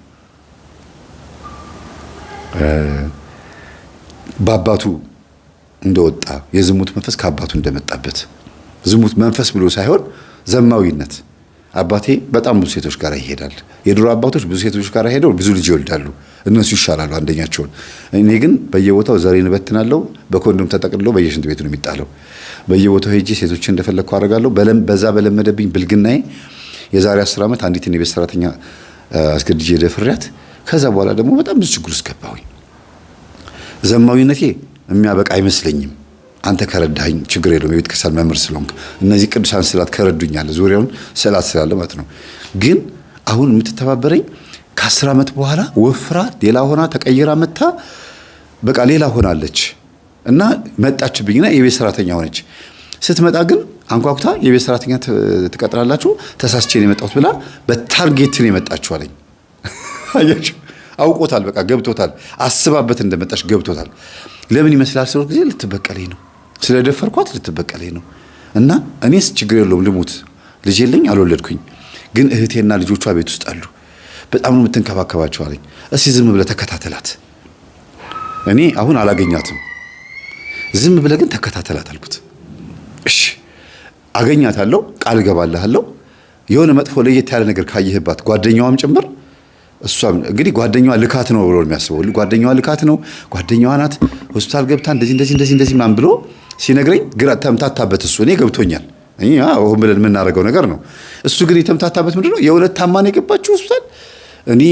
በአባቱ እንደወጣ የዝሙት መንፈስ ከአባቱ እንደመጣበት ዝሙት መንፈስ ብሎ ሳይሆን ዘማዊነት። አባቴ በጣም ብዙ ሴቶች ጋር ይሄዳል። የድሮ አባቶች ብዙ ሴቶች ጋር ሄደው ብዙ ልጅ ይወልዳሉ፣ እነሱ ይሻላሉ አንደኛቸውን። እኔ ግን በየቦታው ዘሬን እበትናለሁ፣ በኮንዶም ተጠቅልሎ በየሽንት ቤቱ ነው የሚጣለው። በየቦታው ሄጄ ሴቶችን እንደፈለግኩ አደርጋለሁ። በዛ በለመደብኝ ብልግናዬ የዛሬ 10 ዓመት አንዲትን የቤት ሰራተኛ አስገድጄ ደፍሬያት፣ ከዛ በኋላ ደግሞ በጣም ብዙ ችግር ውስጥ ገባሁኝ። ዘማዊነቴ የሚያበቃ አይመስለኝም። አንተ ከረዳኸኝ ችግር የለውም፣ የቤተ ክርስቲያን መምህር ስለሆንክ እነዚህ ቅዱሳን ስዕላት ከረዱኛል፣ ዙሪያውን ስዕላት ስላለ ማለት ነው። ግን አሁን የምትተባበረኝ ከ10 ዓመት በኋላ ወፍራ ሌላ ሆና ተቀይራ መታ በቃ ሌላ ሆናለች እና መጣችብኝና የቤት ሰራተኛ ሆነች። ስትመጣ ግን አንኳኩታ የቤት ሰራተኛ ትቀጥራላችሁ ተሳስቼ ነው የመጣሁት ብላ በታርጌት ነው የመጣችሁ አለኝ። አያችሁ፣ አውቆታል፣ በቃ ገብቶታል፣ አስባበት እንደመጣች ገብቶታል። ለምን ይመስላል ስለ ጊዜ ልትበቀለኝ ነው፣ ስለደፈርኳት ልትበቀለኝ ነው። እና እኔስ ችግር የለውም ልሙት፣ ልጅ የለኝ አልወለድኩኝ፣ ግን እህቴና ልጆቿ ቤት ውስጥ አሉ፣ በጣም ነው የምትንከባከባቸው አለኝ። እስኪ ዝም ብለህ ተከታተላት፣ እኔ አሁን አላገኛትም፣ ዝም ብለህ ግን ተከታተላት አልኩት። እሺ አገኛታለሁ፣ ቃል እገባልሃለሁ። የሆነ መጥፎ ለየት ያለ ነገር ካየህባት ጓደኛዋም ጭምር እሷም እንግዲህ ጓደኛዋ ልካት ነው ብሎ የሚያስበው ጓደኛዋ ልካት ነው፣ ጓደኛዋ ናት ሆስፒታል ገብታ እንደዚህ ምናምን ብሎ ሲነግረኝ ግራ ተምታታበት። እሱ እኔ ገብቶኛል፣ አሁን ብለን የምናደርገው ነገር ነው። እሱ ግን የተምታታበት ምንድነው የእውነት ታማ ነው የገባችው ሆስፒታል። እኔ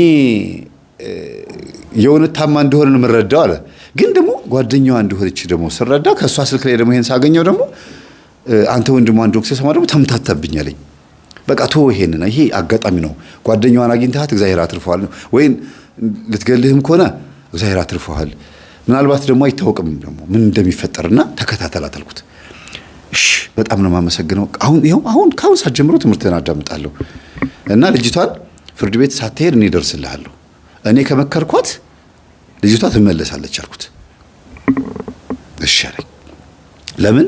የእውነት ታማ እንደሆነ ነው የምረዳው አለ። ግን ደግሞ ጓደኛዋ እንደሆነች ደግሞ ስረዳ ከእሷ ስልክ ላይ ደግሞ ይሄን ሳገኘው ደግሞ አንተ ወንድሟ እንደሆንክ ስሰማ ደግሞ ተምታታብኝ አለኝ። በቃ ተወው፣ ይሄ አጋጣሚ ነው። ጓደኛዋን አግኝተሃት እግዚአብሔር አትርፈዋል ነው፣ ወይም ልትገልህም ከሆነ እግዚአብሔር አትርፈዋል። ምናልባት ደግሞ አይታወቅም ደግሞ ምን እንደሚፈጠርና ተከታተላት አልኩት። እሺ በጣም ነው የማመሰግነው። አሁን ከአሁን ሰዓት ጀምሮ ትምህርትን አዳምጣለሁ እና ልጅቷን ፍርድ ቤት ሳትሄድ እኔ እደርስልሃለሁ። እኔ ከመከርኳት ልጅቷ ትመለሳለች አልኩት። እሺ አለኝ። ለምን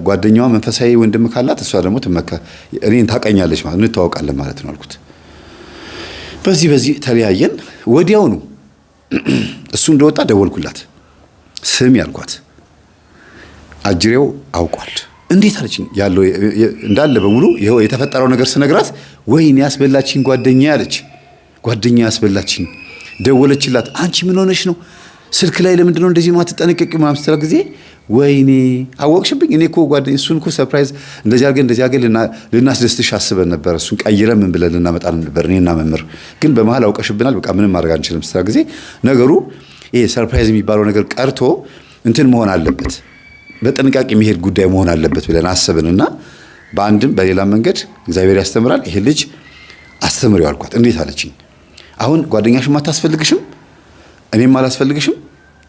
ጓደኛዋ መንፈሳዊ ወንድም ካላት እሷ ደግሞ እኔን ታቀኛለች ማለት እንተዋወቃለን ማለት ነው አልኩት። በዚህ ተለያየን። ወዲያውኑ እሱ እንደወጣ ደወልኩላት። ስም ያልኳት አጅሬው አውቋል። እንዴት አለችኝ። ያለው እንዳለ በሙሉ ይሄው የተፈጠረው ነገር ስነግራት ወይኔ ያስበላችኝ ጓደኛ ያለች። ጓደኛ ያስበላችኝ። ደወለችላት። አንቺ ምን ሆነሽ ነው? ስልክ ላይ ለምንድን ነው እንደዚህ ማትጠነቀቂ ምናምን ስትል ጊዜ ወይኔ አወቅሽብኝ። እኔ እኮ እሱን እኮ ሰርፕራይዝ እንደዚህ አድርገን ልናስደስትሽ አስበን ነበር። እሱን ቀይረን ምን ብለን ልናመጣ ነበር እኔና መምህር፣ ግን በመሀል አውቀሽብናል። በቃ ምንም ማድረግ አንችልም ስትል ጊዜ ነገሩ ይሄ ሰርፕራይዝ የሚባለው ነገር ቀርቶ እንትን መሆን አለበት፣ በጥንቃቄ የሚሄድ ጉዳይ መሆን አለበት ብለን አሰብንና በአንድም በሌላ መንገድ እግዚአብሔር ያስተምራል። ይሄ ልጅ አስተምሪው አልኳት። እንዴት አለችኝ። አሁን ጓደኛሽም አታስፈልግሽም፣ እኔም አላስፈልግሽም፣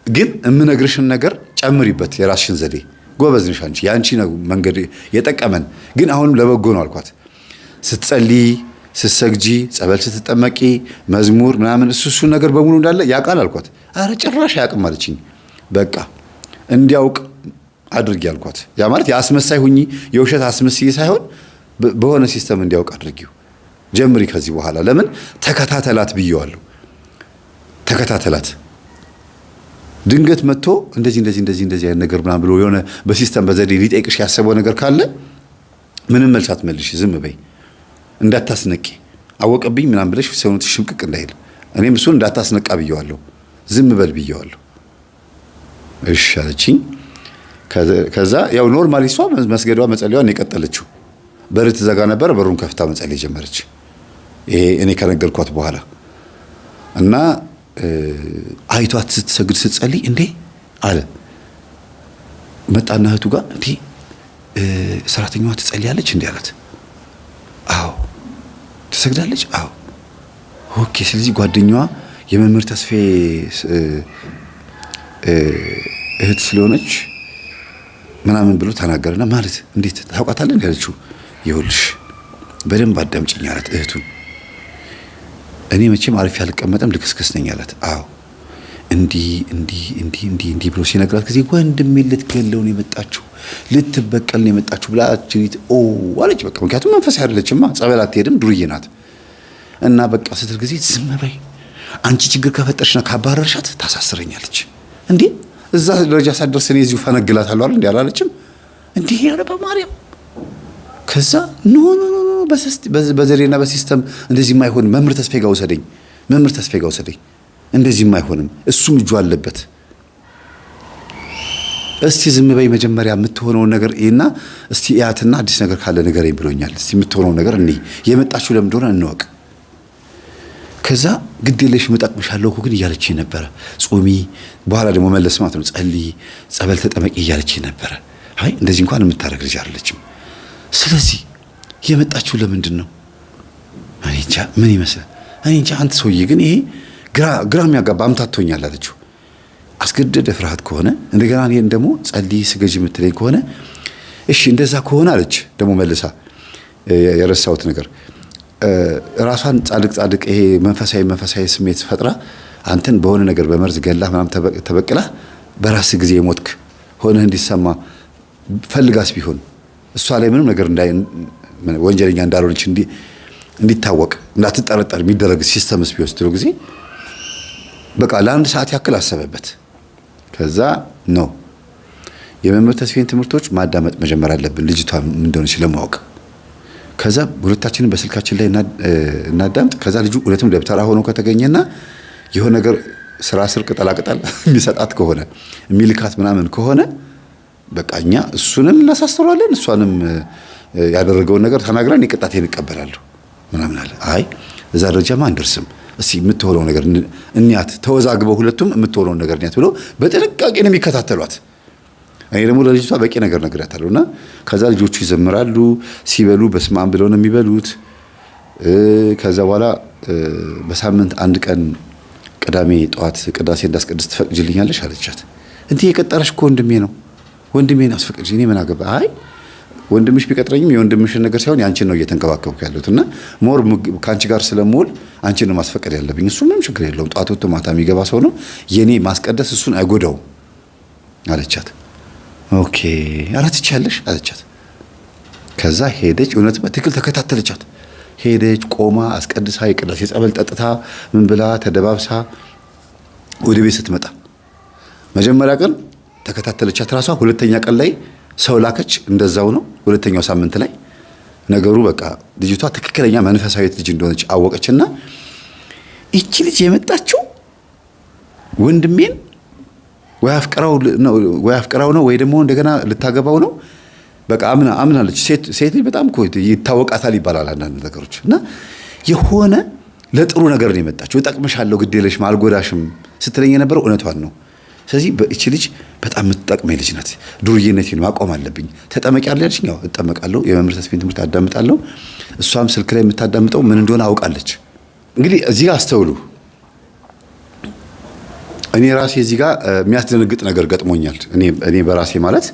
ግን የምነግርሽን ነገር ጨምሪበት፣ የራስሽን ዘዴ። ጎበዝ ነሽ አንቺ፣ የአንቺ ነው መንገድ የጠቀመን፣ ግን አሁንም ለበጎ ነው አልኳት። ስትጸልይ፣ ስትሰግጂ፣ ጸበል ስትጠመቂ፣ መዝሙር ምናምን እሱን ነገር በሙሉ እንዳለ ያውቃል አልኳት። አረ ጭራሽ አያውቅም አለችኝ። በቃ እንዲያውቅ አድርጊ አልኳት። ያ ማለት የአስመሳይ ሁኚ፣ የውሸት አስመስይ ሳይሆን በሆነ ሲስተም እንዲያውቅ አድርጊው። ጀምሪ ከዚህ በኋላ። ለምን ተከታተላት ብየዋለሁ። ተከታተላት። ድንገት መጥቶ እንደዚህ አይነት ነገር ምናምን ብሎ የሆነ በሲስተም በዘዴ ሊጠይቅሽ ያሰበው ነገር ካለ ምንም መልስ አትመልሽ፣ ዝም በይ፣ እንዳታስነቂ። አወቀብኝ ምናምን ብለሽ ሰውነትሽ ሽምቅቅ እንዳይል። እኔም እሱን እንዳታስነቃ ብየዋለሁ፣ ዝም በል ብየዋለሁ። እሺ አለችኝ። ከዛ ያው ኖርማሊ እሷ መስገዷ መጸለያዋን የቀጠለችው። በር ትዘጋ ነበር፣ በሩን ከፍታ መጸለይ ጀመረች። ይሄ እኔ ከነገርኳት በኋላ እና አይቷት ስትሰግድ ስትጸልይ እንዴ አለ። መጣና እህቱ ጋር እንዴ ሰራተኛዋ ትጸልያለች እንዴ አላት። አዎ ትሰግዳለች። አዎ ኦኬ። ስለዚህ ጓደኛዋ የመምህር ተስፋዬ እህት ስለሆነች ምናምን ብሎ ተናገረና ማለት እንዴት ታውቃታለህ እንዴ አለችው። ይኸውልሽ በደንብ አዳምጪኝ አላት እህቱን። እኔ መቼም አሪፍ ያልቀመጠም ልክስክስ ነኝ አላት። አዎ እንዲህ ብሎ ሲነግራት ጊዜ ወንድሜ ልትገለው ነው የመጣችው ልትበቀል ነው የመጣችው ብላ አጅሪት አለች። በቃ ምክንያቱም መንፈሳዊ አይደለችማ፣ ጸበል አትሄድም፣ ዱርዬ ናት። እና በቃ ስትል ጊዜ ዝም በይ አንቺ ችግር ከፈጠርሽና ካባረርሻት ታሳስረኛለች። እንዴ እዛ ደረጃ ሳደርስ እኔ እዚሁ ፈነግላታለሁ አይደል እንዴ አላለችም እንዴ ያለ በማርያም። ከዛ ኖ በዘዴና በሲስተም እንደዚህ የማይሆን መምህር ተስፋዬ ጋር ወሰደኝ፣ መምህር ተስፋዬ ጋር ወሰደኝ። እንደዚህ የማይሆንም እሱም እጁ አለበት። እስቲ ዝም በይ መጀመሪያ የምትሆነውን ነገር እና እስቲ ያትና አዲስ ነገር ካለ ንገረኝ ብሎኛል። እስቲ የምትሆነውን ነገር እኔ የመጣችው ለምን እንደሆነ እንወቅ። ከዛ ግዴለሽ መጣቅምሻለሁ እኮ ግን እያለችኝ ነበረ። ጾሚ በኋላ ደግሞ መለስ ማለት ነው ጸልይ፣ ጸበል ተጠመቂ እያለችኝ ነበረ። አይ እንደዚህ እንኳን የምታረግ ልጅ አይደለችም። ስለዚህ የመጣችው ለምንድን ነው? እኔ እንጃ ምን ይመስላል። እኔ እንጃ አንተ ሰውዬ ግን ይሄ ግራ የሚያጋባ አምታቶኛል አለችው። አስገደደ ፍርሃት ከሆነ እንደገና እኔን ደግሞ ጸልይ ስገጂ የምትለኝ ከሆነ እሺ እንደዛ ከሆነ አለች። ደግሞ መልሳ የረሳሁት ነገር ራሷን ጻድቅ ይሄ መንፈሳዊ ስሜት ፈጥራ አንተን በሆነ ነገር በመርዝ ገላ ምናምን ተበቅላ በራስ ጊዜ የሞትክ ሆነህ እንዲሰማ ፈልጋስ ቢሆን እሷ ላይ ምንም ነገር ወንጀለኛ እንዳልሆነች እንዲታወቅ እንዳትጠረጠር የሚደረግ ሲስተምስ ቢወስደው ጊዜ በቃ ለአንድ ሰዓት ያክል አሰበበት። ከዛ ነው የመምህር ተስፋዬን ትምህርቶች ማዳመጥ መጀመር አለብን ልጅቷ ምን እንደሆነች ለማወቅ። ከዛ ሁለታችንን በስልካችን ላይ እናዳምጥ። ከዛ ልጁ ሁለቱም ደብተራ ሆኖ ከተገኘና የሆነ ነገር ስራ ስር ቅጠላቅጠል የሚሰጣት ከሆነ የሚልካት ምናምን ከሆነ በቃ እኛ እሱንም እናሳስረዋለን፣ እሷንም ያደረገውን ነገር ተናግረን ይቅጣቴን እቀበላለሁ ምናምን አለ። አይ እዛ ደረጃማ አንደርስም፣ እስቲ የምትሆነው ነገር እንያት፣ ተወዛግበው ሁለቱም የምትሆነው ነገር እንያት ብሎ በጥንቃቄ ነው የሚከታተሏት። እኔ ደግሞ ለልጅቷ በቂ ነገር ነግሬያታለሁና ከዛ ልጆቹ ይዘምራሉ፣ ሲበሉ በስመ አብ ብለው ነው የሚበሉት። ከዛ በኋላ በሳምንት አንድ ቀን ቅዳሜ ጠዋት ቅዳሴ እንዳስቀድስ ትፈቅጂልኛለሽ አለቻት። እንዴ የቀጠረሽ እኮ ወንድሜን አስፈቅጂ፣ እኔ ምን አገባ? አይ ወንድምሽ ቢቀጥረኝም የወንድምሽን ነገር ሳይሆን ያንቺን ነው እየተንከባከብኩ ያለሁትና ሞር ካንቺ ጋር ስለምውል አንቺን ነው ማስፈቀድ ያለብኝ። እሱ ምንም ችግር የለውም፣ ጧት ወጥቶ ማታ የሚገባ ሰው ነው፣ የኔ ማስቀደስ እሱን አይጎዳውም አለቻት። ኦኬ አላት ትችያለሽ አለቻት። ከዛ ሄደች፣ እውነት በትክክል ተከታተለቻት። ሄደች፣ ቆማ አስቀድሳ የቅዳሴ ጸበል ጠጥታ ምን ብላ ተደባብሳ ወደ ቤት ስትመጣ መጀመሪያ ቀን ተከታተለቻት ራሷ። ሁለተኛ ቀን ላይ ሰው ላከች፣ እንደዛው ነው። ሁለተኛው ሳምንት ላይ ነገሩ በቃ ልጅቷ ትክክለኛ መንፈሳዊት ልጅ እንደሆነች አወቀችና እቺ ልጅ የመጣችው ወንድሜን ወይ አፍቅራው ነው ወይ ደግሞ እንደገና ልታገባው ነው። በቃ አምናለች። ሴት ልጅ በጣም እኮ ይታወቃታል ይባላል አንዳንድ ነገሮች። እና የሆነ ለጥሩ ነገር ነው የመጣችው። እጠቅምሻለሁ ግድ የለሽም አልጎዳሽም ስትለኝ የነበረው እውነቷን ነው። ስለዚህ እቺ ልጅ በጣም የምትጠቅመኝ ልጅ ናት። ዱርዬነቴን ማቆም አለብኝ። ተጠመቂያለሽ ያልሽኝ? ያው እጠመቃለሁ። የመምህር ተስፋዬን ትምህርት አዳምጣለሁ። እሷም ስልክ ላይ የምታዳምጠው ምን እንደሆነ አውቃለች። እንግዲህ እዚህ ጋር አስተውሉ። እኔ ራሴ እዚህ ጋር የሚያስደነግጥ ነገር ገጥሞኛል። እኔ በራሴ ማለት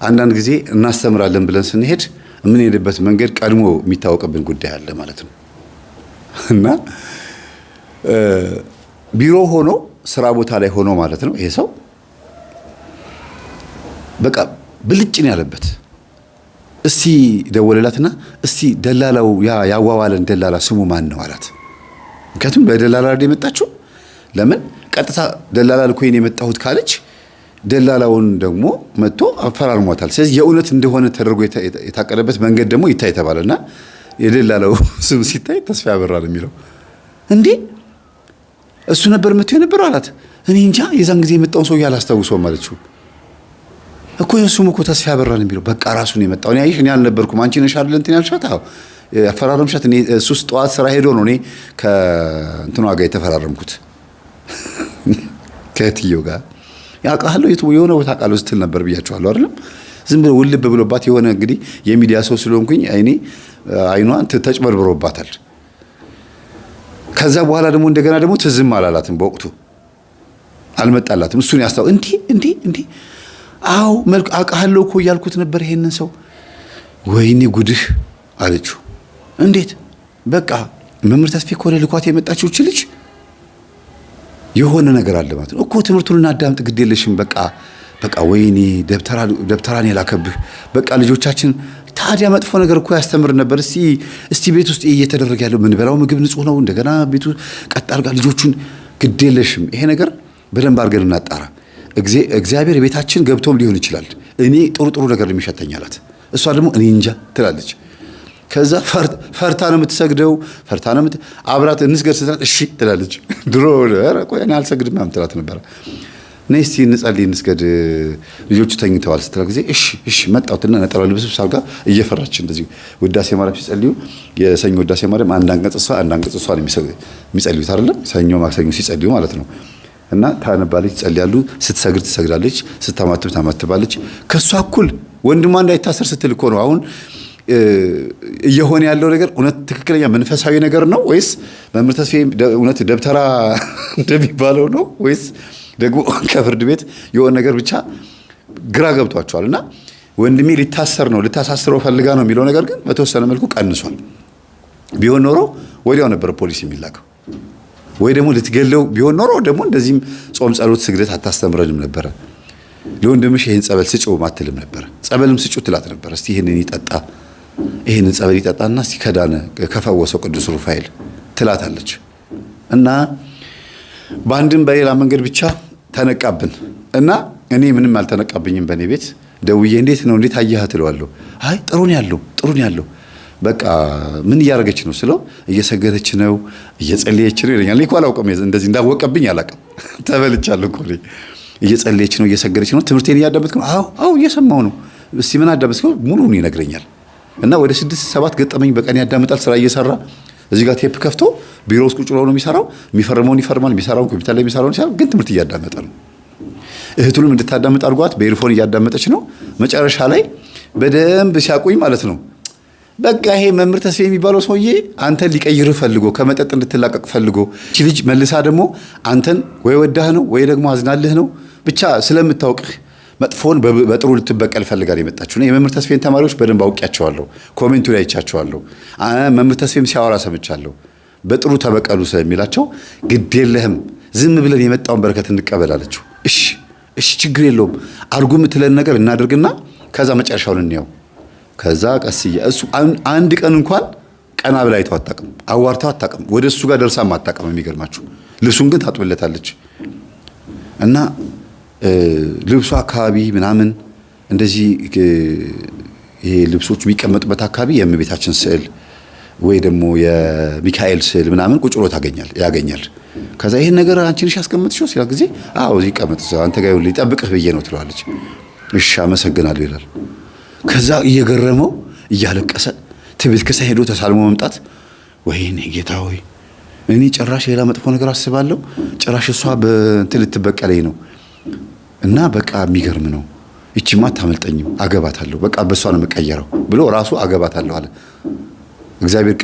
አንዳንድ ጊዜ እናስተምራለን ብለን ስንሄድ የምንሄድበት መንገድ ቀድሞ የሚታወቅብን ጉዳይ አለ ማለት ነው። እና ቢሮ ሆኖ ስራ ቦታ ላይ ሆኖ ማለት ነው ይሄ ሰው በቃ ብልጭን ያለበት። እስቲ ደወለላትና እስቲ ደላላው ያዋዋለን ደላላ ስሙ ማን ነው አላት። ምክንያቱም በደላላ ላይ የመጣችው ለምን ቀጥታ ደላላ ልኮኝ የመጣሁት ካለች ደላላውን ደግሞ መጥቶ አፈራርሟታል። ስለዚህ የእውነት እንደሆነ ተደርጎ የታቀደበት መንገድ ደግሞ ይታይ ተባለና የደላላው ስም ሲታይ ተስፋ ያበራ ነው የሚለው። እንዴ እሱ ነበር መጥቶ የነበረው አላት። እኔ እንጃ የዛን ጊዜ የመጣውን ሰው ያላስታውሰውም አለችው። እኮ የሱም እኮ ተስፋ ያበራ ነው የሚለው። በቃ ራሱ ነው የመጣው። እኔ አየሽ እኔ አልነበርኩም አንቺ ነሽ አይደል እንትን ያልሻት? አዎ ያፈራረምሻት እኔ እሱስ ጠዋት ስራ ሄዶ ነው እኔ ከእንትኗ ጋር የተፈራረምኩት ከእትየው ጋር ያውቃለሁ የሆነ ቦታ ቃል ስትል ነበር ብያቸዋለሁ አይደለም ዝም ብሎ ውልብ ብሎባት የሆነ እንግዲህ የሚዲያ ሰው ስለሆንኩኝ አይኗን ተጭበርብሮባታል ከዛ በኋላ ደግሞ እንደገና ደግሞ ትዝም አላላትም በወቅቱ አልመጣላትም እሱን ያስታው እንዴ አው መልክ አውቃለሁ እኮ ያልኩት ነበር ይሄንን ሰው ወይኔ ጉድህ አለችው እንዴት በቃ መምህር ተስፋዬ እኮ ልኳት የመጣችው እቺ ልጅ የሆነ ነገር አለ ማለት ነው እኮ ትምህርቱን አዳምጥ ግድ የለሽም በቃ ወይኔ ደብተራን የላከብህ በቃ ልጆቻችን ታዲያ መጥፎ ነገር እኮ ያስተምር ነበር እስቲ ቤት ውስጥ እየተደረገ ያለው ምን በላው ምግብ ንጹህ ነው እንደገና ቤቱ ቀጥ አድርጋ ልጆቹን ግድ የለሽም ይሄ ነገር በደንብ አድርገን እናጣራ እግዚአብሔር ቤታችን ገብቶም ሊሆን ይችላል እኔ ጥሩ ነገር ለሚሸተኝ አላት እሷ ደግሞ እኔ እንጃ ትላለች ከዛ ፈርታ ነው የምትሰግደው ፈርታ ነው አብራት እንስገድ ስትላት እሺ ትላለች ድሮ ቆይ እኔ አልሰግድም ምናምን ትላት ነበር ነይ እስቲ እንጸልይ እንስገድ ልጆቹ ተኝተዋል ስትል ጊዜ እሺ መጣሁትና ነጠላ ልብስ ሳልጋ እየፈራች እንደዚህ ውዳሴ ማርያም ሲጸልዩ የሰኞ ውዳሴ ማርያም አንድ አንቀጽ እሷ ነው የሚጸልዩት አይደለም ሰኞ ማክሰኞ ሲጸልዩ ማለት ነው እና ታነባለች ትጸልያሉ ስትሰግድ ትሰግዳለች ስታማትብ ታማትባለች ከሷ እኩል ወንድሟ እንዳይታሰር ስትል እኮ ነው አሁን እየሆነ ያለው ነገር እውነት ትክክለኛ መንፈሳዊ ነገር ነው ወይስ መምህር ተስፋዬ እውነት ደብተራ እንደሚባለው ነው ወይስ ደግሞ ከፍርድ ቤት የሆነ ነገር ብቻ ግራ ገብቷቸዋልና ወንድሜ ሊታሰር ነው ልታሳስረው ፈልጋ ነው የሚለው ነገር ግን በተወሰነ መልኩ ቀንሷል ቢሆን ኖሮ ወዲያው ነበር ፖሊስ የሚላከው ወይ ደግሞ ልትገለው ቢሆን ኖሮ ደግሞ እንደዚህም ጾም ጸሎት ስግደት አታስተምረንም ነበር ለወንድምሽ ይሄን ጸበል ስጪው ማትልም ነበር ጸበልም ስጪው ትላት ነበር እስቲ ይሄንን ጸበል ይጠጣና እስቲ ከዳነ ከፈወሰው ቅዱስ ሩፋኤል ትላታለች እና በአንድም በሌላ መንገድ ብቻ ተነቃብን እና እኔ ምንም አልተነቃብኝም በእኔ ቤት ደውዬ እንዴት አየሃት እለዋለሁ አይ ጥሩ ነው ያለው በቃ ምን እያደረገች ነው ስለው እየሰገደች ነው እየጸለየች ነው ይለኛል እኮ አላውቅም እንደዚህ እንዳወቀብኝ አላውቅም ተበልቻለሁ እኮ እየጸለየች ነው እየሰገደች ነው ትምህርቴን እያዳመጥኩ ነው አዎ እየሰማሁ ነው እስቲ ምን አዳመጥከው ሙሉውን ይነግረኛል እና ወደ 6-7 ገጠመኝ በቀን ያዳምጣል ስራ እየሰራ እዚህ ጋር ቴፕ ከፍቶ ቢሮ ውስጥ ቁጭ ብሎ ነው የሚሰራው የሚፈርመውን ይፈርማል የሚሰራውን ኮምፒውተር ላይ የሚሰራውን ይሰራል ግን ትምህርት እያዳመጠ ነው እህቱንም እንድታዳምጥ አድርጓት በኤርፎን እያዳመጠች ነው መጨረሻ ላይ በደንብ ሲያቆኝ ማለት ነው በቃ ይሄ መምህር ተስፋዬ የሚባለው ሰውዬ አንተን ሊቀይርህ ፈልጎ ከመጠጥ እንድትላቀቅ ፈልጎ እቺ ልጅ መልሳ ደግሞ አንተን ወይ ወዳህ ነው ወይ ደግሞ አዝናልህ ነው ብቻ ስለምታውቅህ መጥፎን በጥሩ ልትበቀል ፈልጋ የመጣችው ነው የመምህር ተስፋዬን ተማሪዎች በደንብ አውቂያቸዋለሁ ኮሜንቱ ላይ አይቻቸዋለሁ መምህር ተስፋዬም ሲያወራ ሰምቻለሁ በጥሩ ተበቀሉ ስለሚላቸው ግድ የለህም ዝም ብለን የመጣውን በረከት እንቀበላለችው እሺ ችግር የለውም አርጉ የምትለን ነገር እናደርግና ከዛ መጨረሻውን እንየው ከዛ ቀስያ እሱ አንድ ቀን እንኳን ቀና ብላ አይተው አታውቅም አዋርታው አታውቅም ወደ እሱ ጋር ደርሳ አታውቅም የሚገርማችሁ ልብሱን ግን ታጥብለታለች እና ልብሱ አካባቢ ምናምን እንደዚህ ይሄ ልብሶች የሚቀመጡበት አካባቢ የእመቤታችን ስዕል ወይ ደግሞ የሚካኤል ስዕል ምናምን ቁጭ ብሎ ያገኛል ከዛ ይሄን ነገር አንቺ ነሽ ያስቀመጥሽው ሲላ ጊዜ አዎ እዚህ ቀመጥ አንተ ጋር ይኸውልህ ይጠብቅህ ብዬ ነው ትለዋለች እሺ አመሰግናለሁ ይላል ከዛ እየገረመው እያለቀሰ ትቤት ከሰ ሄዶ ተሳልሞ መምጣት ወይኔ ጌታ ሆይ እኔ ጭራሽ ሌላ መጥፎ ነገር አስባለሁ ጭራሽ እሷ በእንትን ልትበቀለኝ ነው እና በቃ የሚገርም ነው እቺማ ታመልጠኝም አገባታለሁ በቃ በሷ ነው መቀየረው ብሎ ራሱ አገባታለሁ አለ እግዚአብሔር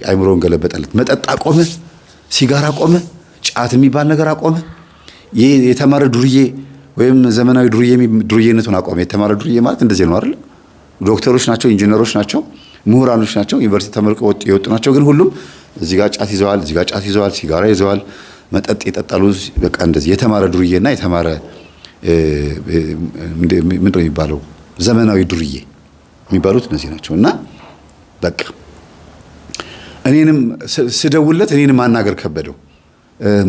አይምሮን ገለበጠለት መጠጥ አቆመ ሲጋራ አቆመ ጫት የሚባል ነገር አቆመ የተማረ ዱርዬ ወይም ዘመናዊ ዱርዬነቱን አቆመ የተማረ ዱርዬ ማለት እንደዚህ ነው አይደል ዶክተሮች ናቸው ኢንጂነሮች ናቸው ምሁራኖች ናቸው ዩኒቨርሲቲ ተመርቀው የወጡ ናቸው ግን ሁሉም እዚህ ጋር ጫት ይዘዋል ሲጋራ ይዘዋል መጠጥ ይጠጣሉ በቃ እንደዚህ የተማረ ዱርዬና የተማረ ምንድነው የሚባለው ዘመናዊ ዱርዬ የሚባሉት እነዚህ ናቸው እና በቃ እኔንም ስደውለት እኔንም ማናገር ከበደው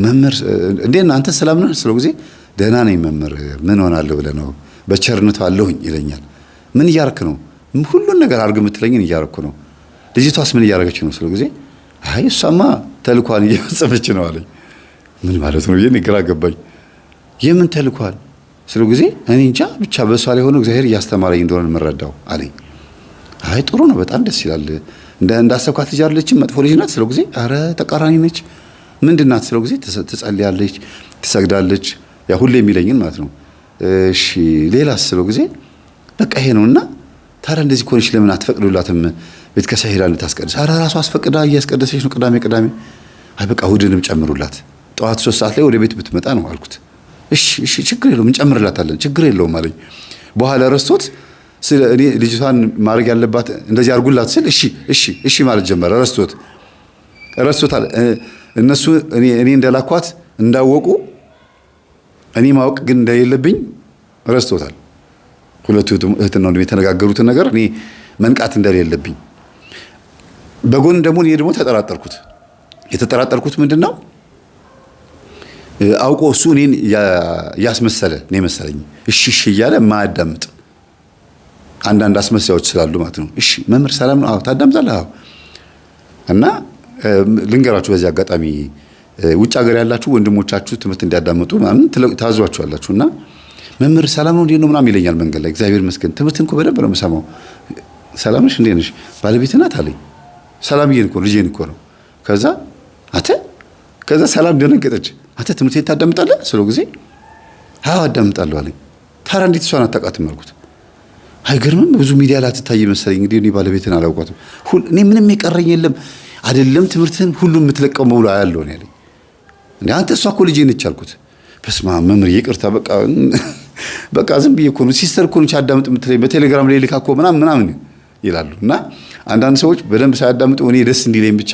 መምህር እንዴት አንተ ሰላም ነህ ስለው ጊዜ ደህና ነኝ መምህር ምን ሆናለሁ ብለህ ነው በቸርነቱ አለሁኝ ይለኛል ምን እያረክ ነው ሁሉን ነገር አድርግ የምትለኝን እያረኩ ነው ልጅቷስ ምን እያረገች ነው ስለው ጊዜ አይ እሷማ ተልኳን እየፈጸመች ነው አለኝ ምን ማለት ነው ይሄን ግራ ገባኝ የምን ተልኳን ስለው ጊዜ እኔ እንጃ ብቻ በሷ ላይ ሆኖ እግዚአብሔር እያስተማረኝ እንደሆነ መረዳው አለኝ አይ ጥሩ ነው በጣም ደስ ይላል እንዳሰብካት ልጅ አይደለችም፣ መጥፎ ልጅ ናት ስለው ጊዜ አረ ተቃራኒ ነች። ምንድናት ስለው ጊዜ ትጸልያለች፣ ትሰግዳለች፣ ያ ሁሌ የሚለኝን ማለት ነው። እሺ ሌላስ ስለው ጊዜ በቃ ይሄ ነውና ታዲያ እንደዚህ ኮንሽ ለምን አትፈቅዱላትም ቤተ ክርስቲያን ሄዳ እንድታስቀድስ? አረ ራሷ አስፈቅዳ እያስቀደሰች ነው ቅዳሜ። አይ በቃ እሑድንም ጨምሩላት ጠዋት 3 ሰዓት ላይ ወደ ቤት ብትመጣ ነው አልኩት። እሺ ችግር የለውም እንጨምርላታለን፣ ችግር የለውም አለኝ። በኋላ ረስቶት ስለ እኔ ልጅቷን ማድረግ ያለባት እንደዚህ አድርጉላት ስል እሺ ማለት ጀመረ። ረስቶታል። እነሱ እኔ እንደላኳት እንዳወቁ እኔ ማወቅ ግን እንደሌለብኝ ረስቶታል። ሁለቱ እህትና ወንድም የተነጋገሩትን ነገር እኔ መንቃት እንደሌለብኝ በጎን ደግሞ እኔ ደግሞ የተጠራጠርኩት ምንድነው አውቆ እሱ እኔን ያስመሰለ ነው መሰለኝ። እሺ እያለ ማያዳምጥ አንዳንድ አስመሳዮች ስላሉ ማለት ነው። እሺ መምህር ሰላም ነው? አዎ ታዳምጣለህ? አዎ። እና ልንገራችሁ በዚህ አጋጣሚ ውጭ ሀገር ያላችሁ ወንድሞቻችሁ ትምህርት እንዲያዳምጡ ምናምን ታዟችኋላችሁ። እና መምህር ሰላም ነው እንዴት ነው ምናምን ይለኛል መንገድ ላይ። እግዚአብሔር ይመስገን ትምህርትን እኮ በደንብ ነው የምሰማው። ሰላም ነሽ እንዴት ነሽ? ባለቤትህ ናት አለኝ። ሰላምዬን እኮ ልጄን እኮ ነው። ከዛ ሰላም ደነገጠች። አንተ ትምህርቴን ታዳምጣለህ ስለው ጊዜ አዎ አዳምጣለሁ አለኝ። ታዲያ እንዴት እሷን አታውቃትም አልኩት። አይገርምም? ብዙ ሚዲያ ላይ አትታይ መሰለኝ። እንግዲህ እኔ ባለቤትን አላውቃትም። እኔ ምንም የቀረኝ የለም አይደለም ትምህርትን ሁሉ የምትለቀው መውላ ያለው ነው ያለኝ። እንዴ አንተ እሷ እኮ ልጄ ነች አልኩት። በስመ አብ መምህር ይቅርታ በቃ ዝም ብዬ እኮ ነው ሲስተር እኮ ነች አዳምጥ የምትለኝ በቴሌግራም ላይ ልካ እኮ ምናምን ይላሉ። እና አንዳንድ ሰዎች በደንብ ሳያዳምጡ እኔ ደስ እንዲለኝ ብቻ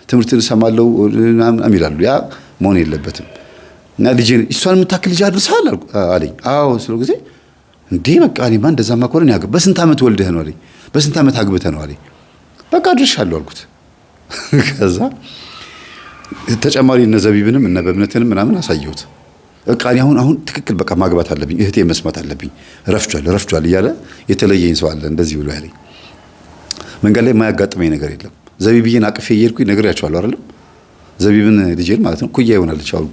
ትምህርትን እሰማለሁ ምናምን ይላሉ። ያ መሆን የለበትም። እና ልጄን እሷን የምታክል ልጅ አድርሰሃል አለኝ። አዎ ስለው ጊዜ እንዴ በቃ እኔማ እንደዛማ ከሆነ በስንት ዓመት ወልደህ ነው አለኝ። በስንት ዓመት አግብተህ ነው አለኝ። በቃ አድርሻለሁ አልኩት። ከዛ ተጨማሪ እነ ዘቢብንም እነ በእምነትንም ምናምን አሳየሁት። በቃ እኔ አሁን ትክክል በቃ ማግባት አለብኝ፣ እህቴ መስማት አለብኝ፣ ረፍዷል እያለ የተለየኝ ሰው አለ እንደዚህ ብሎ ያለኝ። መንገድ ላይ የማያጋጥመኝ ነገር የለም። ዘቢብዬን አቅፌ እየሄድኩኝ ነግሬያቸዋለሁ አይደለም? ዘቢብን ልጄን ማለት ነው ኩያ ይሆናለች። አሁን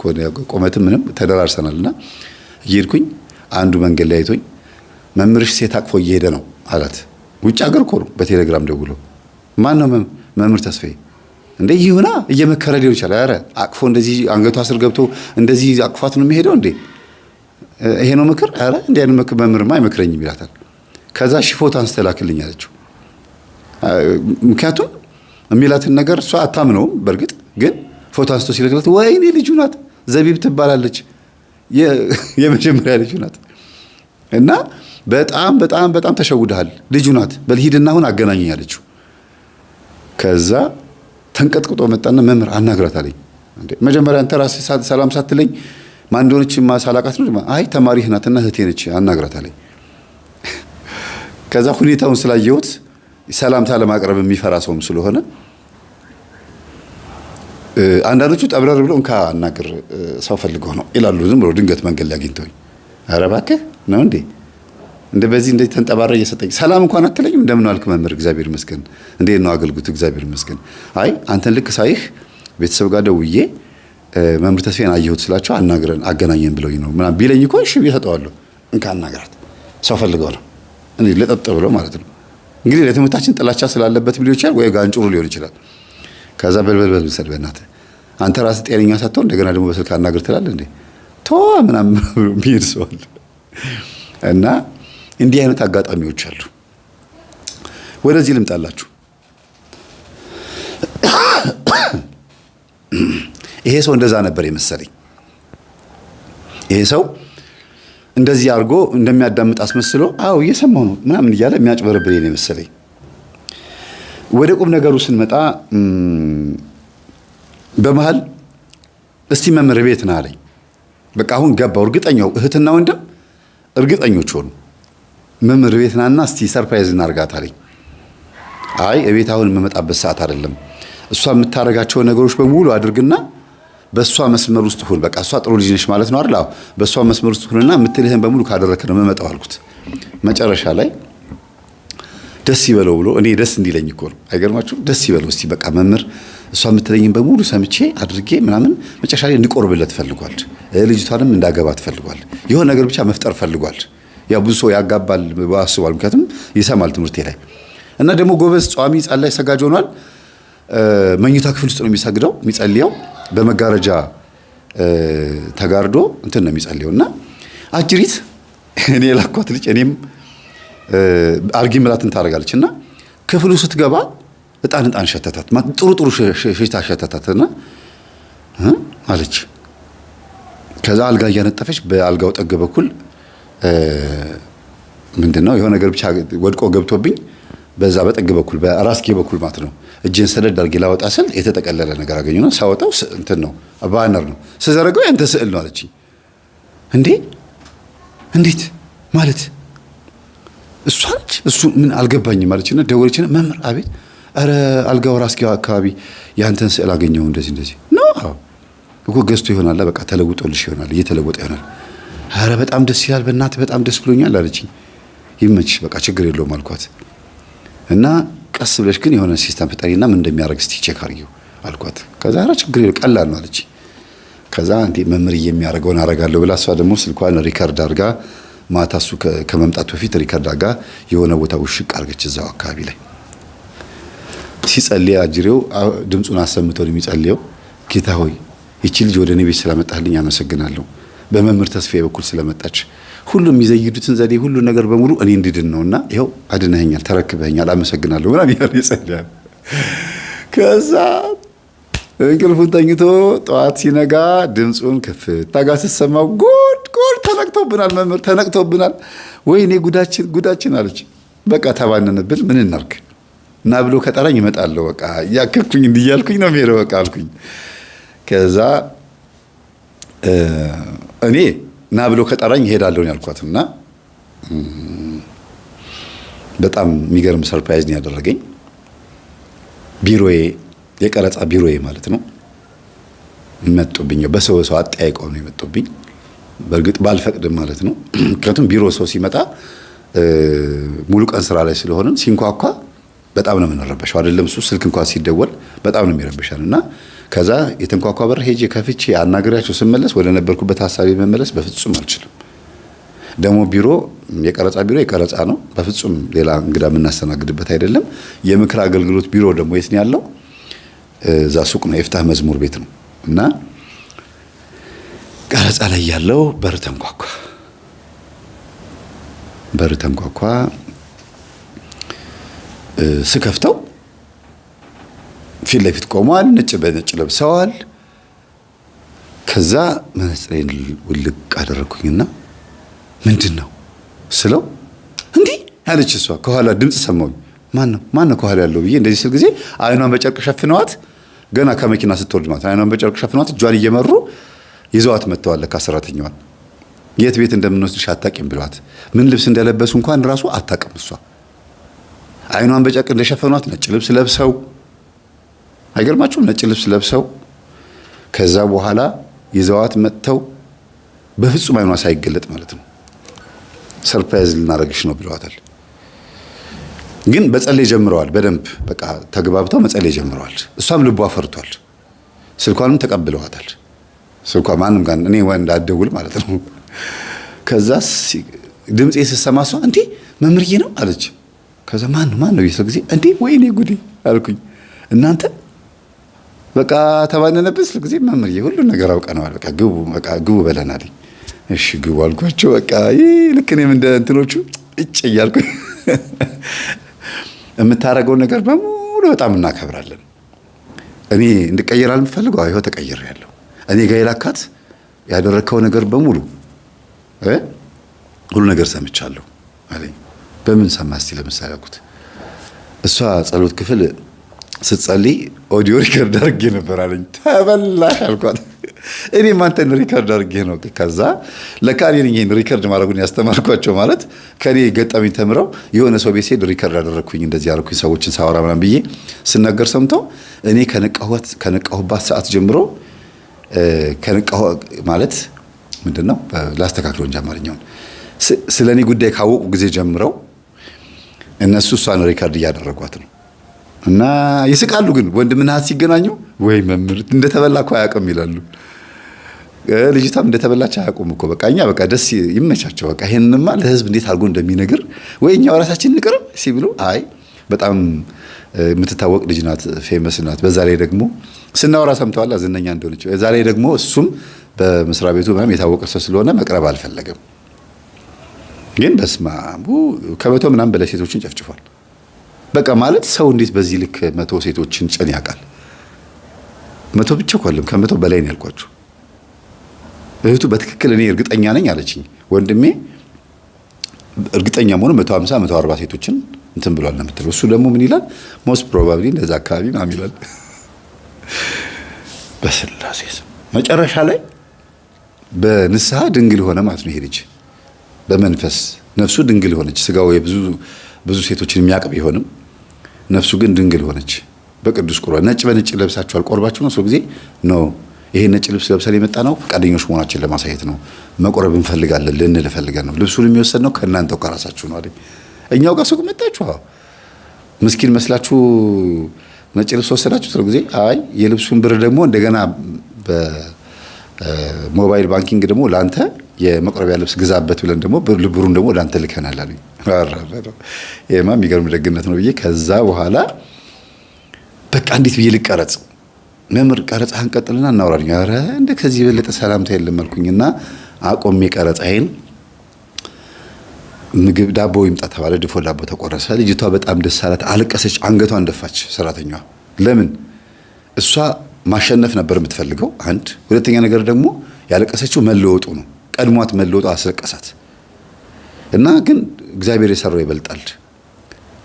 ቆመትም ምንም ተደራርሰናልና እየሄድኩኝ አንዱ መንገድ ላይ አይቶኝ መምህርሽ ሴት አቅፎ እየሄደ ነው አላት። ውጭ ሀገር እኮ ነው። በቴሌግራም ደውሎ ማን ነው? መምህር ተስፋዬ። እንዴ ይሁና እየመከረ ሊሆን ይችላል። ኧረ አቅፎ እንደዚህ አንገቷ ስር ገብቶ እንደዚህ አቅፋት ነው የሚሄደው እንዴ? ይሄ ነው ምክር? ኧረ እንዲህ አይነት መምህርማ አይመክረኝም ይላታል። ከዛ እሺ ፎቶ አንስተህ ላክልኝ አለችው። ምክንያቱም የሚላትን ነገር እሷ አታምነውም። በእርግጥ ግን ፎቶ አንስቶ ሲልክላት ወይኔ ልጁ ናት ዘቢብ ትባላለች፣ የመጀመሪያ ልጁ ናት። እና በጣም ተሸውደሃል፣ ልጁ ናት፣ በልሂድና አሁን አገናኘኝ አለችው። ከዛ ተንቀጥቅጦ መጣና መምህር አናግራት አለኝ። መጀመሪያ አንተ ራስህ ሰላም ሳትለኝ ማን እንደሆነች ሳላውቃት ነው? አይ ተማሪህ ናትና እህቴ ነች አናግራት አለኝ። ከዛ ሁኔታውን ስላየሁት ሰላምታ ለማቅረብ የሚፈራ ሰውም ስለሆነ አንዳንዶቹ ጠብረር ብለው እንካ አናግር ሰው ፈልገው ነው ይላሉ። ዝም ብሎ ድንገት መንገድ ላይ አግኝተውኝ ኧረ እባክህ ነው እንዴ በዚህ እንደ ተንጠባረ እየሰጠኝ ሰላም እንኳን አትለኝም። እንደምን ዋልክ መምህር? እግዚአብሔር ይመስገን። እንዴት ነው አገልግሎት? እግዚአብሔር ይመስገን። አይ አንተን ልክ ሳይህ ቤተሰብ ጋር ደውዬ መምህር ተስፋዬን አየሁት ስላቸው አገናኘን ብለውኝ ነው ምናምን ቢለኝ እኮ እሺ ብዬ እሰጠዋለሁ። እንካ አናግራት ሰው ፈልገው ነው እንዴ ለጠጥ ብለው ማለት ነው። እንግዲህ ለትምህርታችን ጥላቻ ስላለበት ሊሆን ይችላል ወይ ጋንጩሩ ሊሆን ይችላል። ከዛ በልበል ሰድ በእናትህ አንተ ራስህ ጤነኛ ሳትሆን እንደገና ደግሞ በስልክ አናግር ትላለህ እንዴ ተዋ ምናምን የሚሄድ ሰው አለ። እና እንዲህ አይነት አጋጣሚዎች አሉ። ወደዚህ ልምጣላችሁ። ይሄ ሰው እንደዛ ነበር የመሰለኝ። ይሄ ሰው እንደዚህ አድርጎ እንደሚያዳምጥ አስመስሎ አዎ እየሰማሁ ነው ምናምን እያለ የሚያጭበረብር ነው የመሰለኝ። ወደ ቁም ነገሩ ስንመጣ በመሃል እስቲ መምህር ቤት ና አለኝ። በቃ አሁን ገባው። እርግጠኛው እህትና ወንድም እርግጠኞች ሆኑ። መምህር ቤት ናና እስቲ ሰርፕራይዝ እናርጋት አለኝ። አይ እቤት አሁን የምመጣበት ሰዓት አይደለም፣ እሷ የምታረጋቸው ነገሮች በሙሉ አድርግና በእሷ መስመር ውስጥ ሁን። በቃ እሷ ጥሩ ልጅ ነሽ ማለት ነው አይደል? አዎ በእሷ መስመር ውስጥ ሁንና የምትልህን በሙሉ ካደረክ ነው የምመጣው አልኩት። መጨረሻ ላይ ደስ ይበለው ብሎ እኔ ደስ እንዲለኝ እኮ ነው። አይገርማችሁም? ደስ ይበለው እስቲ በቃ መምህር እሷ የምትለኝን በሙሉ ሰምቼ አድርጌ ምናምን መጨረሻ ላይ እንዲቆርብለት ፈልጓል። ልጅቷንም እንዳገባት ፈልጓል። የሆነ ነገር ብቻ መፍጠር ፈልጓል። ያ ብዙ ሰው ያጋባል አስቧል። ምክንያቱም ይሰማል ትምህርቴ ላይ እና ደግሞ ጎበዝ ጿሚ ጸላይ ሰጋጅ ሆኗል። መኝታ ክፍል ውስጥ ነው የሚሰግደው የሚጸልየው በመጋረጃ ተጋርዶ እንትን ነው የሚጸልየውና አጅሪት እኔ ላኳት ልጅ እኔም አርጊ ምላትን ታረጋለችና ክፍሉ ስትገባ እጣን ሸተታት ጥሩ ሽታ ሸተታትና አለች። ከዛ አልጋ እያነጠፈች በአልጋው ጠግ በኩል ምንድነው የሆነ ነገር ብቻ ወድቆ ገብቶብኝ በዛ በጠግ በኩል በራስጌ በኩል ማለት ነው እጄን ሰደድ አድርጌ ላወጣ ስል የተጠቀለለ ነገር አገኘሁና ሳወጣው እንትን ነው ባነር ነው ስዘረገው ያንተ ስዕል ነው አለችኝ። እንዴት ማለት እሷ ነች እሱ ምን አልገባኝም አለችና ደወለችና መምህር አቤት አረ አልጋው ራስጌው አካባቢ ያንተን ስዕል አገኘሁ እንደዚህ ነው እኮ ገዝቶ ይሆናል በቃ ተለውጦልሽ ይሆናል እየተለወጠ ይሆናል። አረ በጣም ደስ ይላል በእናትህ በጣም ደስ ብሎኛል አለችኝ። ይመችሽ በቃ ችግር የለውም አልኳት እና ቀስ ብለሽ ግን የሆነ ሲስተም ፍጠሪና ምን እንደሚያደርግ እስቲ ቼክ አድርጊው አልኳት። ከዛ አረ ችግር የለውም ቀላል ነው አለችኝ። ከዛ እንዴ መምህር የሚያደርገውን አደርጋለሁ ብላ እሷ ደግሞ ስልኳን ሪከርድ አድርጋ ማታ እሱ ከመምጣቱ በፊት ሪከርድ አድርጋ የሆነ ቦታ ውሽቅ አድርገች እዛው አካባቢ ላይ ሲጸልይ አጅሬው ድምፁን አሰምቶ ነው የሚጸልየው። ጌታ ሆይ ይቺ ልጅ ወደ እኔ ቤት ስላመጣልኝ አመሰግናለሁ። በመምህር ተስፋዬ በኩል ስለመጣች ሁሉም የሚዘይዱትን ዘዴ ሁሉ ነገር በሙሉ እኔ እንድድን ነውና ይኸው አድነኸኛል፣ ተረክበኸኛል፣ አመሰግናለሁ ምናምን እያለ ይጸልያል። ከዛ እንቅልፉን ተኝቶ ጠዋት ሲነጋ ድምፁን ከፍታ ጋር ስትሰማው ጉድ ተነቅቶብናል፣ መምህር ተነቅቶብናል፣ ወይኔ ጉዳችን አለች። በቃ ተባነንብን፣ ምን እናርግ እና ብሎ ከጠራኝ እመጣለሁ በቃ ያከኩኝ እንዲያልኩኝ ነው የሚሄደው በቃ አልኩኝ። ከዛ እኔ ና ብሎ ከጠራኝ እሄዳለሁ ያልኳትና በጣም የሚገርም ሰርፕራይዝ ነው ያደረገኝ። ቢሮዬ የቀረጻ ቢሮዬ ማለት ነው መጥቶብኝ በሰው አጠያይቀው ነው የመጡብኝ። በእርግጥ ባልፈቅድም ማለት ነው ምክንያቱም ቢሮ ሰው ሲመጣ ሙሉ ቀን ስራ ላይ ስለሆነን ሲንኳኳ በጣም ነው የምንረበሸው አይደለም እሱ ስልክ እንኳን ሲደወል በጣም ነው የሚረበሻልና ከዛ የተንኳኳ በር ሄጄ ከፍቼ አናግሬያቸው ስመለስ ወደ ነበርኩበት ሐሳቤ መመለስ በፍጹም አልችልም። ደግሞ ቢሮ የቀረጻ ነው በፍጹም ሌላ እንግዳ የምናስተናግድበት አይደለም። የምክር አገልግሎት ቢሮ ደግሞ የት ነው ያለው? እዛ ሱቅ ነው የፍታህ መዝሙር ቤት ነው። እና ቀረጻ ላይ ያለው በር ተንኳኳ ስከፍተው ፊት ለፊት ቆመዋል። ነጭ በነጭ ለብሰዋል። ከዛ መነጽሬን ውልቅ አደረኩኝና ምንድነው ስለው እንዲህ ያለች እሷ ከኋላ ድምጽ ሰማሁኝ። ማን ነው ከኋላ ያለው ብዬ እንደዚህ ስል ጊዜ አይኗን በጨርቅ ሸፍነዋት ገና ከመኪና ስትወርድ ማለት አይኗን በጨርቅ ሸፍነዋት እጇን እየመሩ ይዘዋት መጥተዋል። ከሰራተኛዋን የት ቤት እንደምንወስድሽ አታውቂም ብለዋት ምን ልብስ እንደለበሱ እንኳን ራሱ አታውቅም እሷ። አይኗን በጨርቅ እንደሸፈኗት ነጭ ልብስ ለብሰው አይገርማችሁም? ነጭ ልብስ ለብሰው ከዛ በኋላ ይዘዋት መጥተው በፍጹም አይኗ ሳይገለጥ ማለት ነው ሰርፕራይዝ ልናደርግሽ ነው ብለዋታል። ግን በጸለይ ጀምረዋል። በደንብ በቃ ተግባብተው መጸለይ ጀምረዋል። እሷም ልቧ ፈርቷል። ስልኳንም ተቀብለዋታል። ስልኳ ማንም ጋር እኔ ወንድ አደውል ማለት ነው። ከዛ ድምጼ ሲሰማ እሷ እንዴ መምህርዬ ነው አለች። ከዛ ማን ነው ይሰው ጊዜ እንዴ ወይኔ ጉዴ አልኩኝ። እናንተ በቃ ተባነነብስ ጊዜ መምህርዬ ሁሉ ነገር አውቀናል። በቃ ግቡ በለናል። እሺ ግቡ አልኳቸው። በቃ ልክ እኔም እንደ እንትኖቹ እጭ እያልኩኝ የምታረገው ነገር በሙሉ በጣም እናከብራለን። እኔ እንድቀየር አልፈልገው አይሆ ተቀየራለሁ። እኔ ጋር የላካት ያደረከው ነገር በሙሉ ሁሉ ነገር ሰምቻለሁ አለኝ። በምን ሰማህ እስቲ ለምሳሌ አልኩት። እሷ ጸሎት ክፍል ስትጸልይ ኦዲዮ ሪከርድ አድርጌ ነበር አለኝ። ተበላሽ አልኳት። እኔ ማንተን ሪከርድ አድርጌ ነው። ከዛ ለካ እኔ ይሄን ሪከርድ ማድረጉን ያስተማርኳቸው ማለት ከኔ ገጠመኝ ተምረው የሆነ ሰው ቤት ሄድ ሪከርድ አደረኩኝ እንደዚህ አደረኩኝ ሰዎችን ሳወራ ምናምን ብዬ ስናገር ሰምተው እኔ ከነቃሁባት ሰዓት ጀምሮ ከነቃሁ ማለት ምንድነው ላስተካክለው እንጂ አማርኛውን ስለኔ ጉዳይ ካወቁ ጊዜ ጀምረው እነሱ እሷን ሪከርድ እያደረጓት ነው። እና ይስቃሉ። ግን ወንድምና እህት ሲገናኙ ወይ መምህር እንደተበላ እኮ አያውቅም ይላሉ። ልጅቷም እንደተበላች አያውቁም እኮ በቃ እኛ በቃ ደስ ይመቻቸው። በቃ ይሄንንማ ለህዝብ እንዴት አድርጎ እንደሚነግር ወይ እኛው ራሳችን እንቅርብ ሲብሉ አይ በጣም የምትታወቅ ልጅ ናት፣ ፌመስ ናት። በዛ ላይ ደግሞ ስናወራ ሰምተዋል ዝነኛ እንደሆነች። በዛ ላይ ደግሞ እሱም በመስሪያ ቤቱ ምናምን የታወቀ ሰው ስለሆነ መቅረብ አልፈለገም። ግን በስማ ከመቶ ምናምን በላይ ሴቶችን ጨፍጭፏል። በቃ ማለት ሰው እንዴት በዚህ ልክ 100 ሴቶችን ጭን ያውቃል? 100 ብቻ እኮ ከ100 በላይ ነው ያልኳችሁ። እህቱ በትክክል እኔ እርግጠኛ ነኝ አለችኝ። ወንድሜ እርግጠኛ መሆኑ 150 140 ሴቶችን እንትን ብሏል ነው የምትለው። እሱ ደግሞ ምን ይላል? ሞስት ፕሮባብሊ እንደዛ አካባቢ ምናምን ይላል። በስላሴ መጨረሻ ላይ በንስሐ ድንግል ሆነ ማለት ነው። ይሄ ልጅ በመንፈስ ነፍሱ ድንግል ሆነች። ስጋው ብዙ ሴቶችን የሚያቅብ ቢሆንም ነፍሱ ግን ድንግል ሆነች። በቅዱስ ቁርባን ነጭ በነጭ ለብሳችኋል ቆርባችሁ ነው። ሰው ጊዜ ነው ይሄ ነጭ ልብስ ለብሰን የመጣ ነው ፈቃደኞች መሆናችን ለማሳየት ነው። መቆረብ እንፈልጋለን ልንል ፈልገን ነው። ልብሱን የሚወሰድ ነው ከእናንተው ከራሳችሁ ነው አይደል? እኛው ጋር ሱቅ መጣችሁ ምስኪን መስላችሁ ነጭ ልብስ ወሰዳችሁ። ሰው ጊዜ አይ የልብሱን ብር ደግሞ እንደገና በሞባይል ባንኪንግ ደግሞ ላንተ የመቆረቢያ ልብስ ግዛበት ብለን ደግሞ ብሩን ደግሞ ላንተ ልከናል አሉኝ። ይሄማ የሚገርም ደግነት ነው ብዬ ከዛ በኋላ በቃ እንዴት ብዬ ልቀረጽ መምር ቀረጻህን ቀጥልና እናወራኝ። ኧረ እንደ ከዚህ የበለጠ ሰላምታ የለም አልኩኝና አቆሜ ቀረጻዬን። ምግብ ዳቦ ይምጣ ተባለ። ድፎ ዳቦ ተቆረሰ። ልጅቷ በጣም ደስ አላት፣ አለቀሰች፣ አንገቷን ደፋች። ሰራተኛዋ ለምን እሷ ማሸነፍ ነበር የምትፈልገው አንድ፣ ሁለተኛ ነገር ደግሞ ያለቀሰችው መለወጡ ነው። ቀድሟት መለወጡ አስለቀሳት እና ግን እግዚአብሔር የሰራው ይበልጣል፣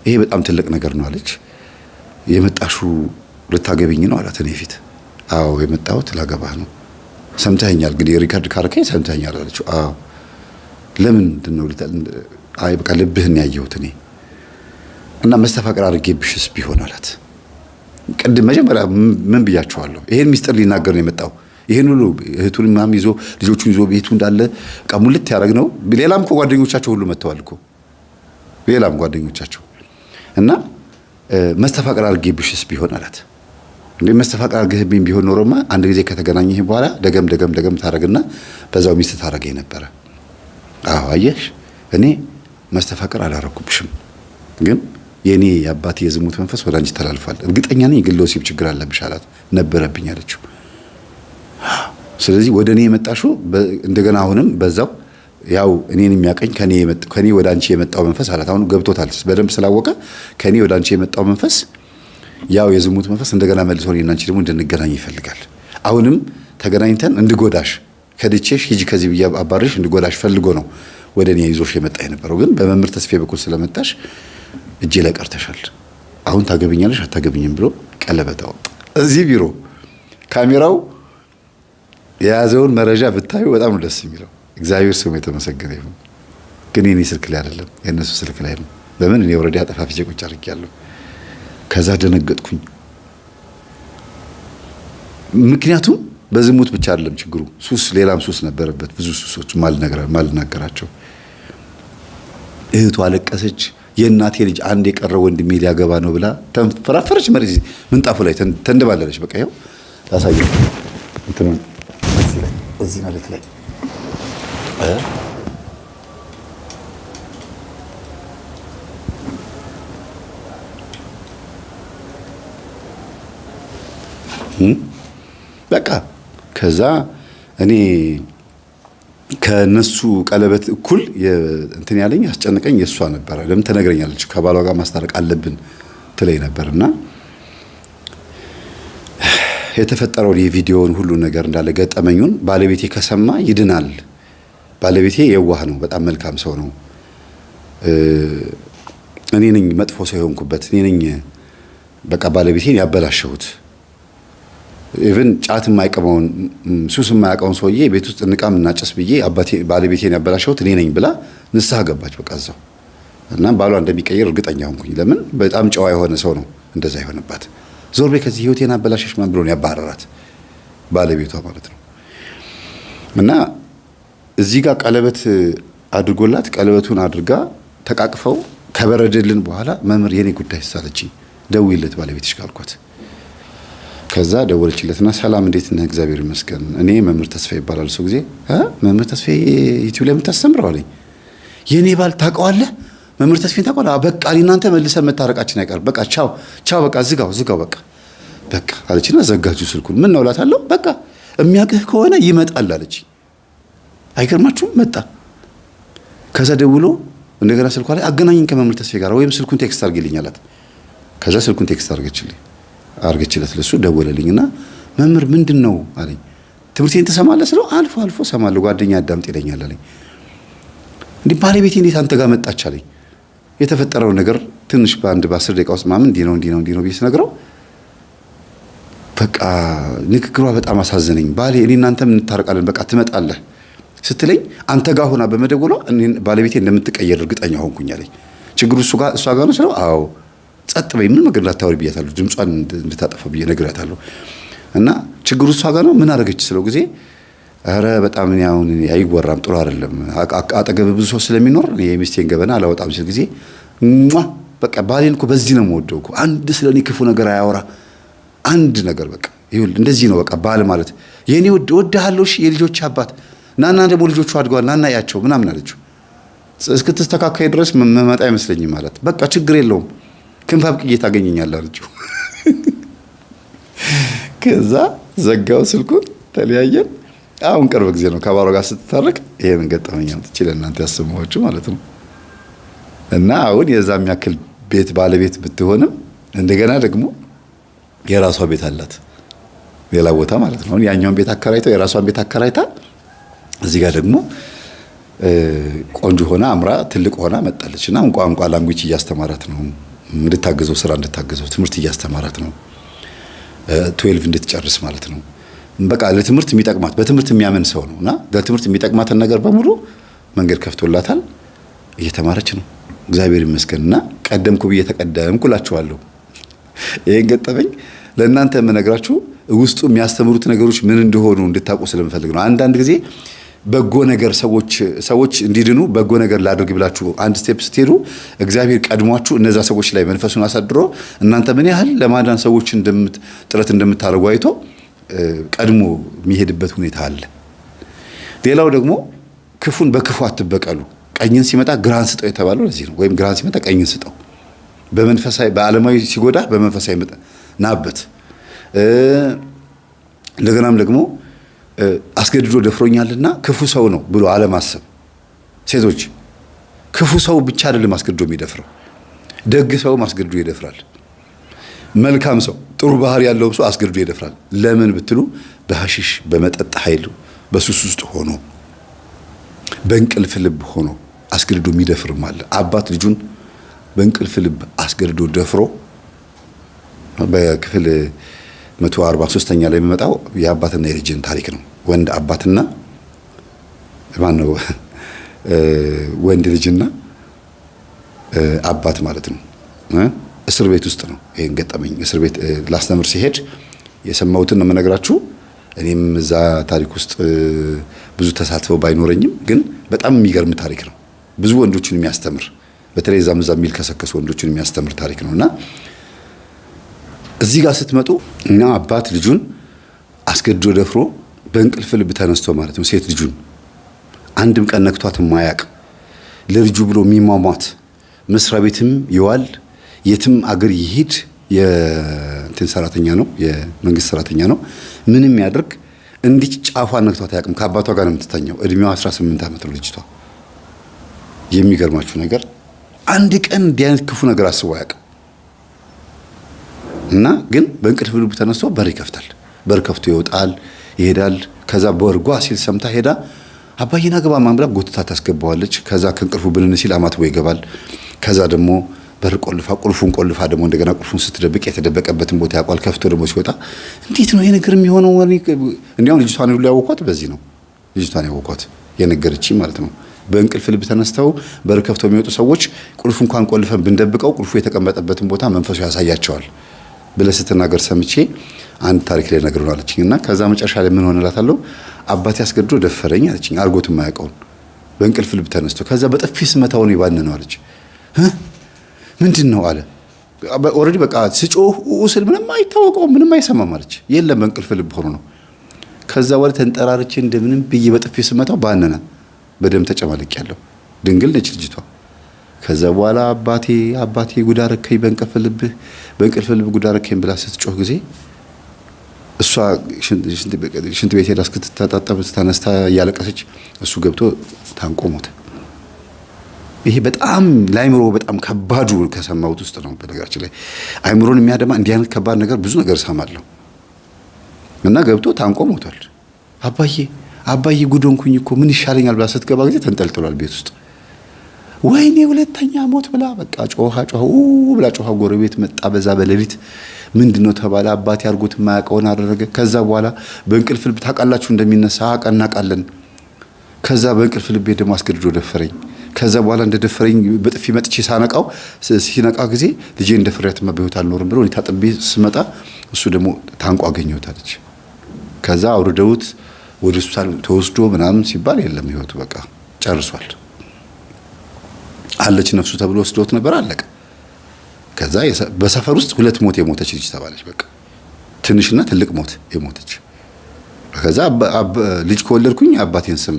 ይሄ በጣም ትልቅ ነገር ነው አለች። የመጣሹ ልታገቢኝ ነው አላት እኔ ፊት። አዎ የመጣሁት ላገባህ ነው። ሰምተኸኛል እንግዲህ ሪካርድ ካረከኝ ሰምተኸኛል አለችው። አዎ ለምንድን ነው? አይ በቃ ልብህን ያየሁት እኔ እና መስተፋቅር አድርጌብሽስ ቢሆን አላት። ቅድም መጀመሪያ ምን ብያቸዋለሁ? ይሄን ሚስጥር ሊናገር ነው የመጣው። ይሄን ሁሉ እህቱን ማም ይዞ ልጆቹን ይዞ ቤቱ እንዳለ በቃ ሙልት ያደረግ ነው። ሌላም እኮ ጓደኞቻቸው ሁሉ መጥተዋል እኮ ሌላም ጓደኞቻቸው እና መስተፋቅር አድርጌብሽስ ቢሆን አላት። እንዴ መስተፋቅር አድርገህብኝ ቢሆን ኖሮማ አንድ ጊዜ ከተገናኘህ በኋላ ደገም ታረግና በዛው ሚስት ታረገኝ ነበረ። አዎ አየሽ እኔ መስተፋቅር አላረኩብሽም፣ ግን የኔ የአባቴ የዝሙት መንፈስ ወደ አንቺ ተላልፏል። እርግጠኛ ነኝ የግል ወሲብ ችግር አለብሽ አላት። ነበረብኝ አለችው። ስለዚህ ወደ እኔ የመጣሽው እንደገና አሁንም በዛው ያው እኔን የሚያቀኝ ከኔ ወደ አንቺ የመጣው መንፈስ አላት። አሁን ገብቶታል በደንብ ስላወቀ ከኔ ወደ አንቺ የመጣው መንፈስ ያው የዝሙት መንፈስ እንደገና መልሶ እኔና አንቺ ደግሞ እንድንገናኝ ይፈልጋል። አሁንም ተገናኝተን እንድጎዳሽ ከድቼሽ ሂጂ ከዚህ ብዬ አባርሽ እንድጎዳሽ ፈልጎ ነው ወደ እኔ ይዞሽ የመጣ የነበረው። ግን በመምህር ተስፋዬ በኩል ስለመጣሽ እጄ ላይ ቀርተሻል። አሁን ታገብኛለሽ አታገብኝም ብሎ ቀለበት አወጣ። እዚህ ቢሮ ካሜራው የያዘውን መረጃ ብታዩ በጣም ነው ደስ የሚለው። እግዚአብሔር ስሙ የተመሰገነ ይሁን። ግን የኔ ስልክ ላይ አይደለም የእነሱ ስልክ ላይ ነው። ለምን እኔ ኦልሬዲ አጠፋፍቼ ቁጭ አድርጌያለሁ። ከዛ ደነገጥኩኝ። ምክንያቱም በዝሙት ብቻ አይደለም ችግሩ፣ ሱስ ሌላም ሱስ ነበረበት። ብዙ ሱሶች ማልናገራቸው። እህቱ አለቀሰች። የእናቴ ልጅ አንድ የቀረ ወንድሜ ሊያገባ ነው ብላ ተንፈራፈረች። መሬት ምንጣፉ ላይ ተንደባለለች። በቃ ይኸው ታሳየው እንትኑ እዚህ መሬት ላይ በቃ ከዛ እኔ ከነሱ ቀለበት እኩል እንትን ያለኝ አስጨንቀኝ የሷ ነበረ። ለምን ተነግረኛለች ከባሏ ጋር ማስታረቅ አለብን ትለኝ ነበርና የተፈጠረው የቪዲዮውን ሁሉ ነገር እንዳለ ገጠመኙን ባለቤቴ ከሰማ ይድናል። ባለቤቴ የዋህ ነው፣ በጣም መልካም ሰው ነው። እኔ ነኝ መጥፎ ሰው የሆንኩበት፣ እኔ ነኝ በቃ ባለቤቴን ያበላሸሁት። ኢቭን ጫት የማይቀመውን ሱስ የማያውቀውን ሰውዬ ቤት ውስጥ እንቃም እናጨስ ብዬ ባለቤቴን ያበላሸሁት እኔ ነኝ ብላ ንስሐ ገባች። በቃ እዛው እና ባሏ እንደሚቀየር እርግጠኛ ሆንኩኝ። ለምን በጣም ጨዋ የሆነ ሰው ነው እንደዛ የሆነባት። ዞር ቤ ከዚህ ህይወቴን አበላሸሽ ማን ብሎ ነው ያባረራት? ባለቤቷ ማለት ነው። እና እዚህ ጋር ቀለበት አድርጎላት ቀለበቱን አድርጋ ተቃቅፈው ከበረደልን በኋላ መምህር የኔ ጉዳይ ሳለችኝ ደውይለት ባለቤትሽ ካልኳት፣ ከዛ ደወለችለትና ሰላም እንዴት ነህ? እግዚአብሔር ይመስገን እኔ መምህር ተስፋዬ ይባላል። ሰው ጊዜ መምህር ተስፋዬ ዩቲዩብ ላይ የምታስተምረው አለኝ። የኔ ባል ታውቀዋለህ? መምህር ተስፋዬን ታውቃለህ? በቃ እናንተ መልሰን መታረቃችን አይቀርም። በቃ ቻው ቻው፣ በቃ ዝጋው በቃ አለችና ዘጋችሁ ስልኩን። ምን ነው እላታለሁ። በቃ የሚያውቅህ ከሆነ ይመጣል አለች። አይገርማችሁም? መጣ። ከዛ ደውሎ እንደገና ስልኳ ላይ አገናኝን ከመምህር ተስፋዬ ጋር ወይም ስልኩን ቴክስት አድርጊልኝ አላት። ከዛ ስልኩን ቴክስት አድርገችለት ለሱ ደወለልኝና መምህር ምንድነው አለኝ። ትምህርቴን ትሰማለህ ስለው አልፎ አልፎ ሰማለሁ፣ ጓደኛ አዳምጥ ይለኛል አለኝ። እንዲህ ባለቤቴ እንዴት አንተ ጋር መጣች አለኝ። የተፈጠረው ነገር ትንሽ በ10 ደቂቃ ውስጥ ማምን እንዲህ ነው ብዬ ስነግረው በቃ ንግግሯ በጣም አሳዘነኝ። ባሌ እኔ እናንተም እንታረቃለን በቃ ትመጣለህ ስትለኝ አንተ ጋር ሆና በመደወሏ ባለቤቴ እንደምትቀየር እርግጠኛ ሆንኩኝ አለኝ። ችግሩ እሷ ጋር ነው ስለው አዎ ጸጥ በይ ምን ነገር ላታወሪ ብያታለሁ፣ ድምጿን እንድታጠፋ ብዬ ነግሬያታለሁ። እና ችግሩ እሷ ጋር ነው ምን አደረገች ስለው ጊዜ ኧረ በጣም እኔ አሁን አይወራም ጥሩ አይደለም፣ አጠገብ ብዙ ሰው ስለሚኖር የሚስቴን ገበና አላወጣም ሲል ጊዜ በቃ ባሌን እኮ በዚህ ነው የምወደው እኮ አንድ ስለኔ ክፉ ነገር አያወራ አንድ ነገር በቃ ይኸውልህ እንደዚህ ነው በቃ ባል ማለት የኔ ወድሃለሁ እሺ የልጆች አባት ናና ደግሞ ልጆቹ አድገዋል ናና ያቸው ምናምን አለችው። እስክትስተካከይ ድረስ መመጣ አይመስለኝም ማለት በቃ ችግር የለውም ክንፍ አብቅዬ ታገኘኛለህ አለችው። ከዛ ዘጋው ስልኩን ተለያየን። አሁን ቅርብ ጊዜ ነው ከባሏ ጋር ስትታረቅ ይሄን ገጠመኝ አምጥቼ ለእናንተ ያሰማኋችሁ ማለት ነው። እና አሁን የዛ የሚያክል ቤት ባለቤት ብትሆንም እንደገና ደግሞ የራሷ ቤት አላት ሌላ ቦታ ማለት ነው። ያኛውን ቤት አከራይታ የራሷን ቤት አከራይታ እዚህ ጋር ደግሞ ቆንጆ ሆና አምራ ትልቅ ሆና መጣለች። እና ቋንቋ ላንጉዌጅ እያስተማራት ነው እንድታገዘው ስራ እንድታገዘው ትምህርት እያስተማራት ነው 12 እንድትጨርስ ማለት ነው። በቃ ለትምህርት የሚጠቅማት በትምህርት የሚያምን ሰው ነውና ለትምህርት የሚጠቅማትን ነገር በሙሉ መንገድ ከፍቶላታል። እየተማረች ነው እግዚአብሔር ይመስገንና ቀደምኩ ብዬ ተቀደምኩ እላችኋለሁ። ይሄን ገጠመኝ ለእናንተ የምነግራችሁ ውስጡ የሚያስተምሩት ነገሮች ምን እንደሆኑ እንድታውቁ ስለምፈልግ ነው። አንዳንድ ጊዜ በጎ ነገር ሰዎች እንዲድኑ በጎ ነገር ላድርግ ብላችሁ አንድ ስቴፕ ስትሄዱ እግዚአብሔር ቀድሟችሁ እነዛ ሰዎች ላይ መንፈሱን አሳድሮ እናንተ ምን ያህል ለማዳን ሰዎች ጥረት እንደምታደርጉ አይቶ ቀድሞ የሚሄድበት ሁኔታ አለ። ሌላው ደግሞ ክፉን በክፉ አትበቀሉ፣ ቀኝን ሲመጣ ግራን ስጠው የተባለው ለዚህ ነው። ወይም ግራን ሲመጣ ቀኝን ስጠው። በመንፈሳዊ በዓለማዊ ሲጎዳ በመንፈሳዊ ናበት። እንደገናም ደግሞ አስገድዶ ደፍሮኛልና ክፉ ሰው ነው ብሎ አለማሰብ። ሴቶች ክፉ ሰው ብቻ አይደለም አስገድዶ የሚደፍረው፣ ደግ ሰው አስገድዶ ይደፍራል። መልካም ሰው ጥሩ ባህሪ ያለው ሰው አስገድዶ ይደፍራል። ለምን ብትሉ በሐሺሽ በመጠጥ ኃይል በሱስ ውስጥ ሆኖ በእንቅልፍ ልብ ሆኖ አስገድዶ የሚደፍርም አለ። አባት ልጁን በእንቅልፍ ልብ አስገድዶ ደፍሮ በክፍል 143ኛ ላይ የሚመጣው የአባትና የልጅን ታሪክ ነው። ወንድ አባትና ማነው ወንድ ልጅና አባት ማለት ነው። እስር ቤት ውስጥ ነው ይሄን ገጠመኝ። እስር ቤት ላስተምር ሲሄድ የሰማሁትን ነው የምነግራችሁ። እኔም እዛ ታሪክ ውስጥ ብዙ ተሳትፎ ባይኖረኝም ግን በጣም የሚገርም ታሪክ ነው። ብዙ ወንዶችን የሚያስተምር በተለይ እዛም የሚል ከሰከሱ ወንዶችን የሚያስተምር ታሪክ ነውና እዚህ ጋር ስትመጡ እና አባት ልጁን አስገድዶ ደፍሮ በእንቅልፍ ልብ ተነስቶ ማለት ነው ሴት ልጁን አንድም ቀን ነክቷት የማያውቅ ለልጁ ብሎ የሚሟሟት መስሪያ ቤትም ይዋል የትም አገር ይሄድ የእንትን ሰራተኛ ነው የመንግስት ሰራተኛ ነው። ምንም ያድርግ እንዲህ ጫፏን ነክቷት አያውቅም። ከአባቷ ጋር ነው የምትተኛው። እድሜዋ 18 ዓመት ነው ልጅቷ። የሚገርማችሁ ነገር አንድ ቀን እንዲህ አይነት ክፉ ነገር አስቦ አያውቅም። እና ግን በእንቅልፍ ልቡ ተነስቶ በር ይከፍታል። በር ከፍቶ ይወጣል ይሄዳል። ከዛ በርጓ ሲል ሰምታ ሄዳ አባዬና ገባ ማምብላ ጎትታ ታስገባዋለች። ከዛ ከእንቅልፉ ብንን ሲል አማትቦ ይገባል። ከዛ ደግሞ በር ቆልፋ ቁልፉን ቆልፋ ደግሞ እንደገና ቁልፉን ስትደብቅ የተደበቀበትን ቦታ ያውቃል። ከፍቶ ደግሞ ሲወጣ እንዴት ነው ይሄ ነገር የሚሆነው? እንዲያውም ልጅቷን ሁሉ ያወቋት በዚህ ነው። ልጅቷን ያወቋት የነገረችኝ ማለት ነው። በእንቅልፍ ልብ ተነስተው በር ከፍተው የሚወጡ ሰዎች ቁልፍ እንኳን ቆልፈን ብንደብቀው ቁልፉ የተቀመጠበትን ቦታ መንፈሱ ያሳያቸዋል ብለህ ስትናገር ሰምቼ አንድ ታሪክ ላይ ነገር ነው አለችኝና ከዛ መጨረሻ ላይ ምን ሆነላታለሁ? አባቴ አስገድዶ ደፈረኝ አለችኝ። አርጎት የማያውቀውን በእንቅልፍ ልብ ተነስቶ ከዛ በጥፊ ስመታው ነው የባነነው አለች። ምንድን ነው አለ። ኦልሬዲ በቃ ስጮህ ስል ምንም አይታወቀው ምንም አይሰማም አለች። የለም በእንቅልፍ ልብ ሆኖ ነው። ከዛ ወደ ተንጠራርቼ እንደምንም ብዬ በጥፊ ስመታው ባነነ። በደም ተጨማልቅ ያለው ድንግል ነች ልጅቷ። ከዛ በኋላ አባቴ ጉድ አረከኝ በእንቅልፍ ልብ ጉድ አረከኝ ብላ ስትጮህ ጊዜ እሷ ሽንት ቤት ሄዳ እስክትታጠብ ተነስታ እያለቀሰች እሱ ገብቶ ታንቆ ሞተ። ይሄ በጣም ለአይምሮ በጣም ከባዱ ከሰማሁት ውስጥ ነው። በነገራችን ላይ አይምሮን የሚያደማ እንዲህ አይነት ከባድ ነገር ብዙ ነገር ሰማለሁ። እና ገብቶ ታንቆ ሞቷል። አባዬ ጉድ ሆንኩኝ እኮ ምን ይሻለኛል ብላ ስትገባ ጊዜ ተንጠልጥሏል ቤት ውስጥ። ወይኔ ሁለተኛ ሞት ብላ በቃ ጮሃ ብላ ጎረቤት መጣ። በዛ በሌሊት ምንድነው ተባለ። አባቴ አድርጎት የማያውቀውን አደረገ። ከዛ በኋላ በእንቅልፍ ልብ ታውቃላችሁ እንደሚነሳ እናውቃለን። ከዛ በእንቅልፍ ልቤ ደግሞ አስገድዶ ደፈረኝ። ከዛ በኋላ እንደደፈረኝ በጥፊ መጥቼ ሳነቃው ሲነቃ ጊዜ ልጄ እንደፈረያትማ በህይወት አልኖርም ብሎ ታጥቤ ስመጣ እሱ ደግሞ ታንቆ አገኘሁት አለች። ከዛ አውርደውት ወደ ሆስፒታል ተወስዶ ምናምን ሲባል የለም ህይወቱ በቃ ጨርሷል። አለች ነፍሱ ተብሎ ወስዶት ነበር አለቀ። ከዛ በሰፈር ውስጥ 2 ሞት የሞተች ልጅ ተባለች። በቃ ትንሽና ትልቅ ሞት የሞተች። ከዛ ልጅ ከወለድኩኝ አባቴን ስም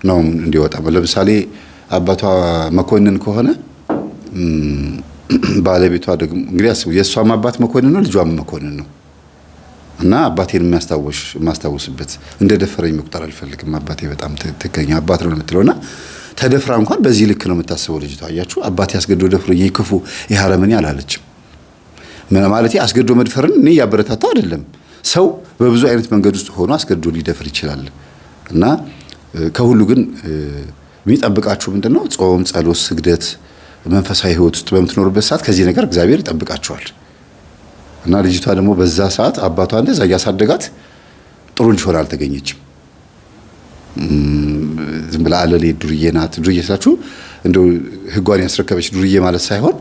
ነው እንዲወጣ። ለምሳሌ አባቷ መኮንን ከሆነ ባለቤቷ ደግሞ እንግዲህ አስቡ የሷም አባት መኮንን ነው ልጇም መኮንን ነው። እና አባቴን ማስታወስበት እንደደፈረኝ መቁጠር አልፈልግም። አባቴ በጣም ትክክለኛ አባት ነው የምትለውና ተደፍራ እንኳን በዚህ ልክ ነው የምታስበው ልጅቷ። አያችሁ አባቴ አስገድዶ ደፍሮ ይክፉ ይሃረመኝ አላለችም። ማለት አስገድዶ መድፈርን እኔ ያበረታታው አይደለም። ሰው በብዙ አይነት መንገድ ውስጥ ሆኖ አስገድዶ ሊደፍር ይችላል። እና ከሁሉ ግን የሚጠብቃችሁ ምንድነው? ጾም፣ ጸሎት፣ ስግደት፣ መንፈሳዊ ህይወት ውስጥ በምትኖርበት ሰዓት ከዚህ ነገር እግዚአብሔር ይጠብቃችኋል። እና ልጅቷ ደግሞ በዛ ሰዓት አባቷ እንደዛ ያሳደጋት ጥሩ ልጅ ሆና አልተገኘችም። ዝም ብላ አለሌ ዱርዬ ናት። ዱርዬ ስላችሁ እንደው ህጓን ያስረከበች ዱርዬ ማለት ሳይሆን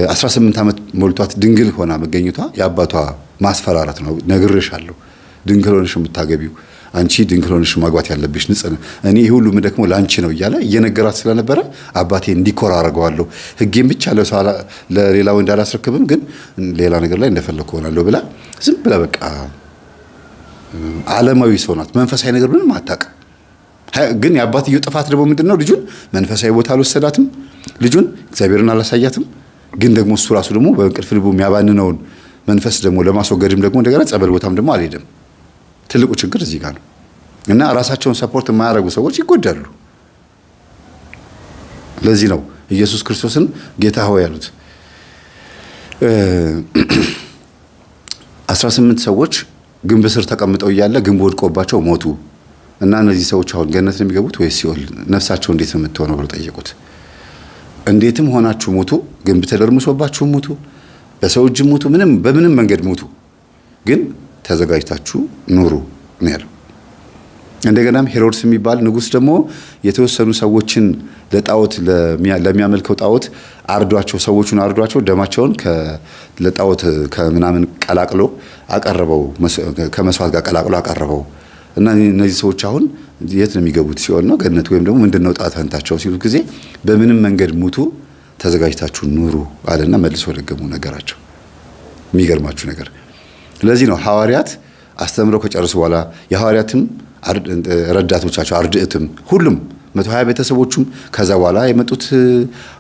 18 ዓመት ሞልቷት ድንግል ሆና መገኘቷ የአባቷ ማስፈራራት ነው። ነግሬሻለሁ፣ ድንግል ሆነሽ የምታገቢው አንቺ ድንግል ሆነሽ ማግባት ያለብሽ ንጽህ እኔ ይሄ ሁሉ ደግሞ ላንቺ ነው እያለ እየነገራት ስለነበረ አባቴ እንዲኮራ አደርገዋለሁ፣ ህጌን ብቻ ለሌላው እንዳላስረክብም ግን ሌላ ነገር ላይ እንደፈለኩ ሆናለሁ ብላ ዝም ብላ በቃ ዓለማዊ ሰው ናት። መንፈሳዊ ነገር ምንም አታውቅም። ግን የአባትየው ጥፋት ደግሞ ምንድነው? ልጁን መንፈሳዊ ቦታ አልወሰዳትም። ልጁን እግዚአብሔርን አላሳያትም። ግን ደግሞ እሱ ራሱ ደግሞ በእንቅልፍ ልቡ የሚያባንነውን መንፈስ ደግሞ ለማስወገድም ደግሞ እንደገና ጸበል ቦታም ደግሞ አልሄደም። ትልቁ ችግር እዚህ ጋር ነው። እና ራሳቸውን ሰፖርት የማያደርጉ ሰዎች ይጎዳሉ። ለዚህ ነው ኢየሱስ ክርስቶስን ጌታ ሆይ ያሉት። 18 ሰዎች ግንብ ስር ተቀምጠው እያለ ግንብ ወድቆባቸው ሞቱ። እና እነዚህ ሰዎች አሁን ገነት ነው የሚገቡት ወይስ ሲኦል? ነፍሳቸው እንዴት ነው የምትሆነው ብለው ጠየቁት። እንዴትም ሆናችሁ ሞቱ፣ ግንብ ተደርምሶባችሁ ሞቱ፣ በሰው እጅ ሞቱ፣ በምንም መንገድ ሞቱ፣ ግን ተዘጋጅታችሁ ኑሩ ነው ያለው። እንደገናም ሄሮድስ የሚባል ንጉስ ደግሞ የተወሰኑ ሰዎችን ለጣዖት ለሚያመልከው ጣዖት ሰዎቹን አርዷቸው ደማቸውን ለጣዖት ከምናምን ቀላቅሎ አቀረበው፣ ከመስዋዕት ጋር ቀላቅሎ አቀረበው። እና እነዚህ ሰዎች አሁን የት ነው የሚገቡት? ሲኦል ነው ገነት ወይም ደግሞ ምንድነው ጣጣ ፈንታቸው ሲሉት ጊዜ በምንም መንገድ ሙቱ ተዘጋጅታችሁ ኑሩ አለና መልሶ ደገሙ ነገራቸው። የሚገርማችሁ ነገር ለዚህ ነው ሐዋርያት አስተምረው ከጨረሱ በኋላ የሐዋርያትም ረዳቶቻቸው አርድእትም ሁሉም 120 ቤተሰቦቹም ከዛ በኋላ የመጡት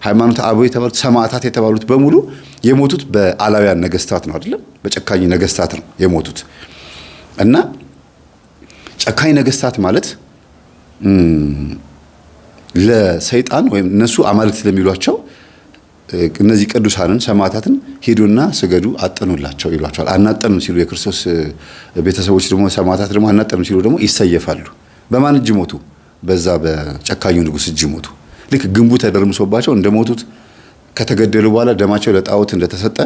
ሃይማኖት አበው የተባሉት ሰማዕታት የተባሉት በሙሉ የሞቱት በአላውያን ነገስታት ነው አይደለም? በጨካኝ ነገስታት ነው የሞቱት። እና ጨካኝ ነገስታት ማለት ለሰይጣን ወይም እነሱ አማልክት ለሚሏቸው እነዚህ ቅዱሳንን ሰማዕታትን ሄዱና ስገዱ አጥኑላቸው ይሏቸዋል። አናጠኑም ሲሉ የክርስቶስ ቤተሰቦች ደግሞ ሰማዕታት ደግሞ አናጠኑም ሲሉ ደግሞ ይሰየፋሉ። በማን እጅ ሞቱ? በዛ በጨካኙ ንጉስ እጅ ሞቱ። ልክ ግንቡ ተደርምሶባቸው እንደሞቱት ከተገደሉ በኋላ ደማቸው ለጣዖት እንደተሰጠ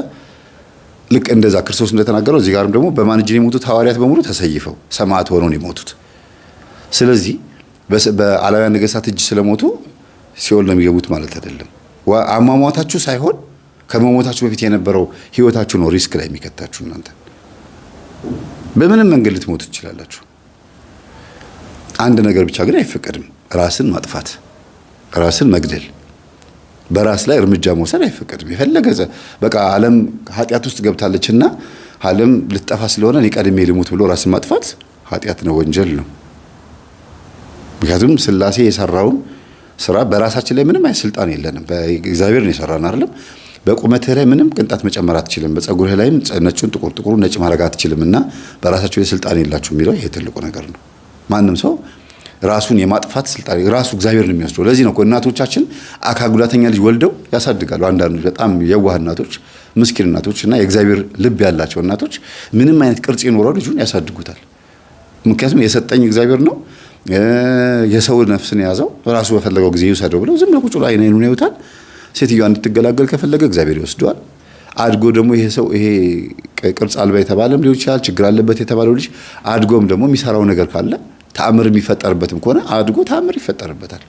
ልክ እንደዛ ክርስቶስ እንደተናገረው እዚህ ጋርም ደግሞ በማን እጅ የሞቱት? ሐዋርያት በሙሉ ተሰይፈው ሰማዕት ሆነው ነው የሞቱት። ስለዚህ በአላውያን ነገስታት እጅ ስለሞቱ ሲኦል ነው የሚገቡት ማለት አይደለም። አሟሟታችሁ ሳይሆን ከመሞታችሁ በፊት የነበረው ህይወታችሁ ነው ሪስክ ላይ የሚከታችሁ። እናንተ በምንም መንገድ ልትሞቱ ትችላላችሁ። አንድ ነገር ብቻ ግን አይፈቀድም፣ ራስን ማጥፋት፣ ራስን መግደል፣ በራስ ላይ እርምጃ መውሰድ አይፈቀድም። የፈለገ በቃ ዓለም ኃጢአት ውስጥ ገብታለችና ዓለም ልትጠፋ ስለሆነ እኔ ቀድሜ ልሙት ብሎ ራስን ማጥፋት ኃጢአት ነው፣ ወንጀል ነው። ምክንያቱም ስላሴ የሰራውን ስራ በራሳችን ላይ ምንም አይነት ስልጣን የለንም። በእግዚአብሔር ነው የሰራን አይደለም። በቁመትህ ላይ ምንም ቅንጣት መጨመር አትችልም። በፀጉርህ ላይም ነጩን ጥቁር ነጭ ማድረግ አትችልምና በራሳቸው ላይ ስልጣን የላችሁ የሚለው ይሄ ትልቁ ነገር ነው። ማንም ሰው ራሱን የማጥፋት ስልጣን ራሱ እግዚአብሔር ነው የሚወስደው። ለዚህ ነው እናቶቻችን አካል ጉዳተኛ ልጅ ወልደው ያሳድጋሉ። አንዳንዶች በጣም የዋህ እናቶች፣ ምስኪን እናቶች እና የእግዚአብሔር ልብ ያላቸው እናቶች ምንም አይነት ቅርጽ ይኖረው ልጁን ያሳድጉታል። ምክንያቱም የሰጠኝ እግዚአብሔር ነው፣ የሰው ነፍስን የያዘው ራሱ በፈለገው ጊዜ ይውሰደው ብለው ዝም ብለው ቁጭ ብለው አይኑን ያዩታል። ሴትዮዋ እንድትገላገል ከፈለገ እግዚአብሔር ይወስደዋል። አድጎ ደግሞ ይሄ ሰው ይሄ ቅርጽ አልባ የተባለም ሊሆን ይችላል፣ ችግር አለበት የተባለው ልጅ አድጎም ደግሞ የሚሰራው ነገር ካለ ተአምር የሚፈጠርበትም ከሆነ አድጎ ተአምር ይፈጠርበታል።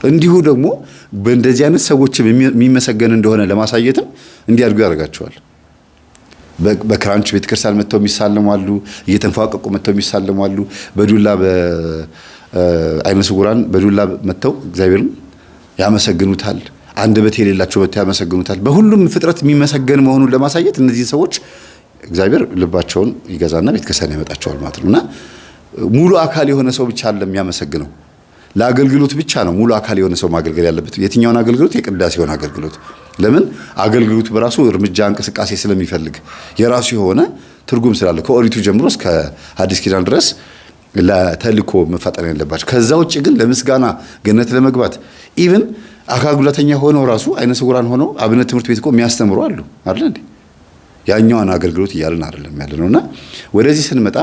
እንዲሁ ደግሞ በእንደዚህ አይነት ሰዎችም የሚመሰገን እንደሆነ ለማሳየትም እንዲያድጉ ያደርጋቸዋል። በክራንች ቤተክርስቲያን መጥተው የሚሳለሙ አሉ፣ እየተንፏቀቁ መጥተው የሚሳለሙ አሉ። በዱላ በአይነ ስውራን በዱላ መጥተው እግዚአብሔርን ያመሰግኑታል። አንደበት የሌላቸው መጥተው ያመሰግኑታል። በሁሉም ፍጥረት የሚመሰገን መሆኑን ለማሳየት እነዚህ ሰዎች እግዚአብሔር ልባቸውን ይገዛና ቤተክርስቲያን ያመጣቸዋል ማለት ነውና ሙሉ አካል የሆነ ሰው ብቻ አይደለም የሚያመሰግነው። ለአገልግሎት ብቻ ነው ሙሉ አካል የሆነ ሰው ማገልገል ያለበት። የትኛውን አገልግሎት? የቅዳሴውን አገልግሎት። ለምን? አገልግሎቱ በራሱ እርምጃ እንቅስቃሴ ስለሚፈልግ የራሱ የሆነ ትርጉም ስላለ ከኦሪቱ ጀምሮ እስከ ሐዲስ ኪዳን ድረስ ለተልእኮ መፈጠር ያለባቸው። ከዛ ውጭ ግን ለምስጋና ገነት ለመግባት ኢቭን አካል ጉዳተኛ ሆነው ራሱ አይነ ስውራን ሆነው አብነት ትምህርት ቤት እኮ የሚያስተምሩ አሉ አይደል እንዴ? ያኛውን አገልግሎት እያልን አይደለም ያለነውና ወደዚህ ስንመጣ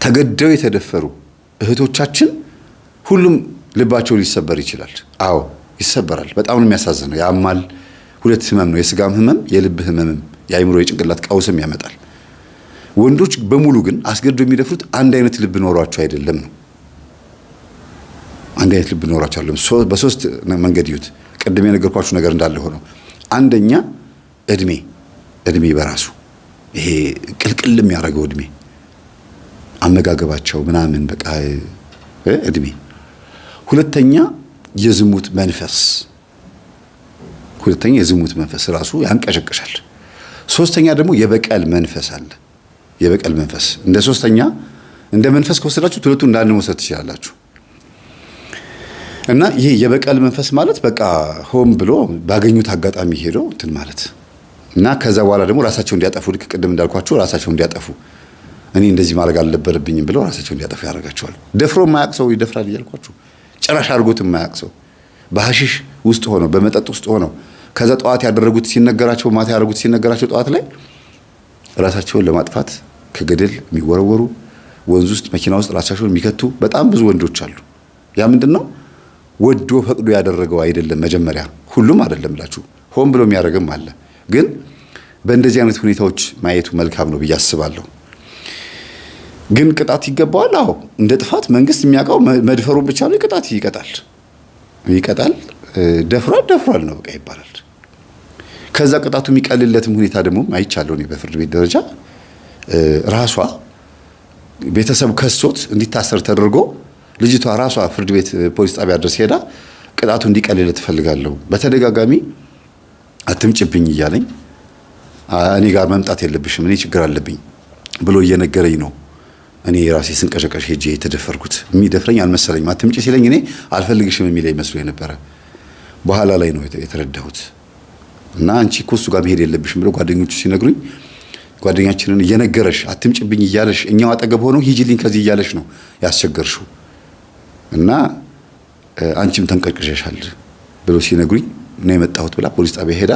ተገደው የተደፈሩ እህቶቻችን ሁሉም ልባቸው ሊሰበር ይችላል። አዎ ይሰበራል። በጣም ነው የሚያሳዝነው። ያማል። ሁለት ህመም ነው፣ የስጋም ህመም የልብ ህመምም የአይምሮ የጭንቅላት ቀውስም ያመጣል። ወንዶች በሙሉ ግን አስገድደው የሚደፍሩት አንድ አይነት ልብ ኖሯቸው አይደለም ነው። አንድ አይነት ልብ ኖሯቸው አይደለም። በሶስት መንገድ ይዩት። ቅድም የነገርኳችሁ ነገር እንዳለ ሆኖ አንደኛ እድሜ በራሱ ይሄ ቅልቅል የሚያደርገው እድሜ አመጋገባቸው ምናምን በቃ እድሜ። ሁለተኛ የዝሙት መንፈስ ራሱ ያንቀሸቅሻል። ሶስተኛ ደግሞ የበቀል መንፈስ አለ። የበቀል መንፈስ እንደ ሶስተኛ እንደ መንፈስ ከወሰዳችሁ ሁለቱ እንዳንድ መውሰድ ትችላላችሁ። እና ይሄ የበቀል መንፈስ ማለት በቃ ሆም ብሎ ባገኙት አጋጣሚ ሄዶ እንትን ማለት እና ከዛ በኋላ ደግሞ ራሳቸው እንዲያጠፉ ልክ ቅድም እንዳልኳችሁ ራሳቸው እንዲያጠፉ እኔ እንደዚህ ማድረግ አልነበረብኝም ብለው ራሳቸው እንዲያጠፉ ያደርጋቸዋል። ደፍሮ የማያውቅ ሰው ይደፍራል እያልኳችሁ ጭራሽ አድርጎት የማያውቅ ሰው በሐሺሽ ውስጥ ሆነው በመጠጥ ውስጥ ሆነው ከዛ ጠዋት ያደረጉት ሲነገራቸው ማታ ያደረጉት ሲነገራቸው ጠዋት ላይ ራሳቸውን ለማጥፋት ከገደል የሚወረወሩ ወንዝ ውስጥ መኪና ውስጥ ራሳቸውን የሚከቱ በጣም ብዙ ወንዶች አሉ። ያ ምንድነው? ወዶ ፈቅዶ ያደረገው አይደለም። መጀመሪያ ሁሉም አይደለም ብላችሁ ሆን ብሎ የሚያደርግም አለ። ግን በእንደዚህ አይነት ሁኔታዎች ማየቱ መልካም ነው ብዬ አስባለሁ። ግን ቅጣት ይገባዋል። አዎ እንደ ጥፋት መንግስት የሚያውቀው መድፈሩን ብቻ ነው። ቅጣት ይቀጣል። ደፍሯል ነው በቃ ይባላል። ከዛ ቅጣቱ የሚቀልለትም ሁኔታ ደግሞ አይቻለሁ እኔ በፍርድ ቤት ደረጃ ራሷ ቤተሰብ ከሶት እንዲታሰር ተደርጎ ልጅቷ ራሷ ፍርድ ቤት ፖሊስ ጣቢያ ድረስ ሄዳ ቅጣቱ እንዲቀልለት ትፈልጋለሁ፣ በተደጋጋሚ አትምጭብኝ እያለኝ እኔ ጋር መምጣት የለብሽም እኔ ችግር አለብኝ ብሎ እየነገረኝ ነው። እኔ ራሴ ስንቀሸቀሽ ሄጄ የተደፈርኩት የሚደፍረኝ አልመሰለኝም። አትምጪ ሲለኝ እኔ አልፈልግሽም የሚለኝ መስሎኝ ነበረ። በኋላ ላይ ነው የተረዳሁት። እና አንቺ እኮ እሱ ጋር መሄድ የለብሽም ብሎ ጓደኞቹ ሲነግሩኝ ጓደኛችንን እየነገረሽ አትምጭብኝ እያለሽ እኛው አጠገብ ሆኖ ሂጂልኝ ከዚህ እያለሽ ነው ያስቸገርሽው እና አንቺም ተንቀሽቀሻል ብሎ ሲነግሩኝ ነው የመጣሁት ብላ ፖሊስ ጣቢያ ሄዳ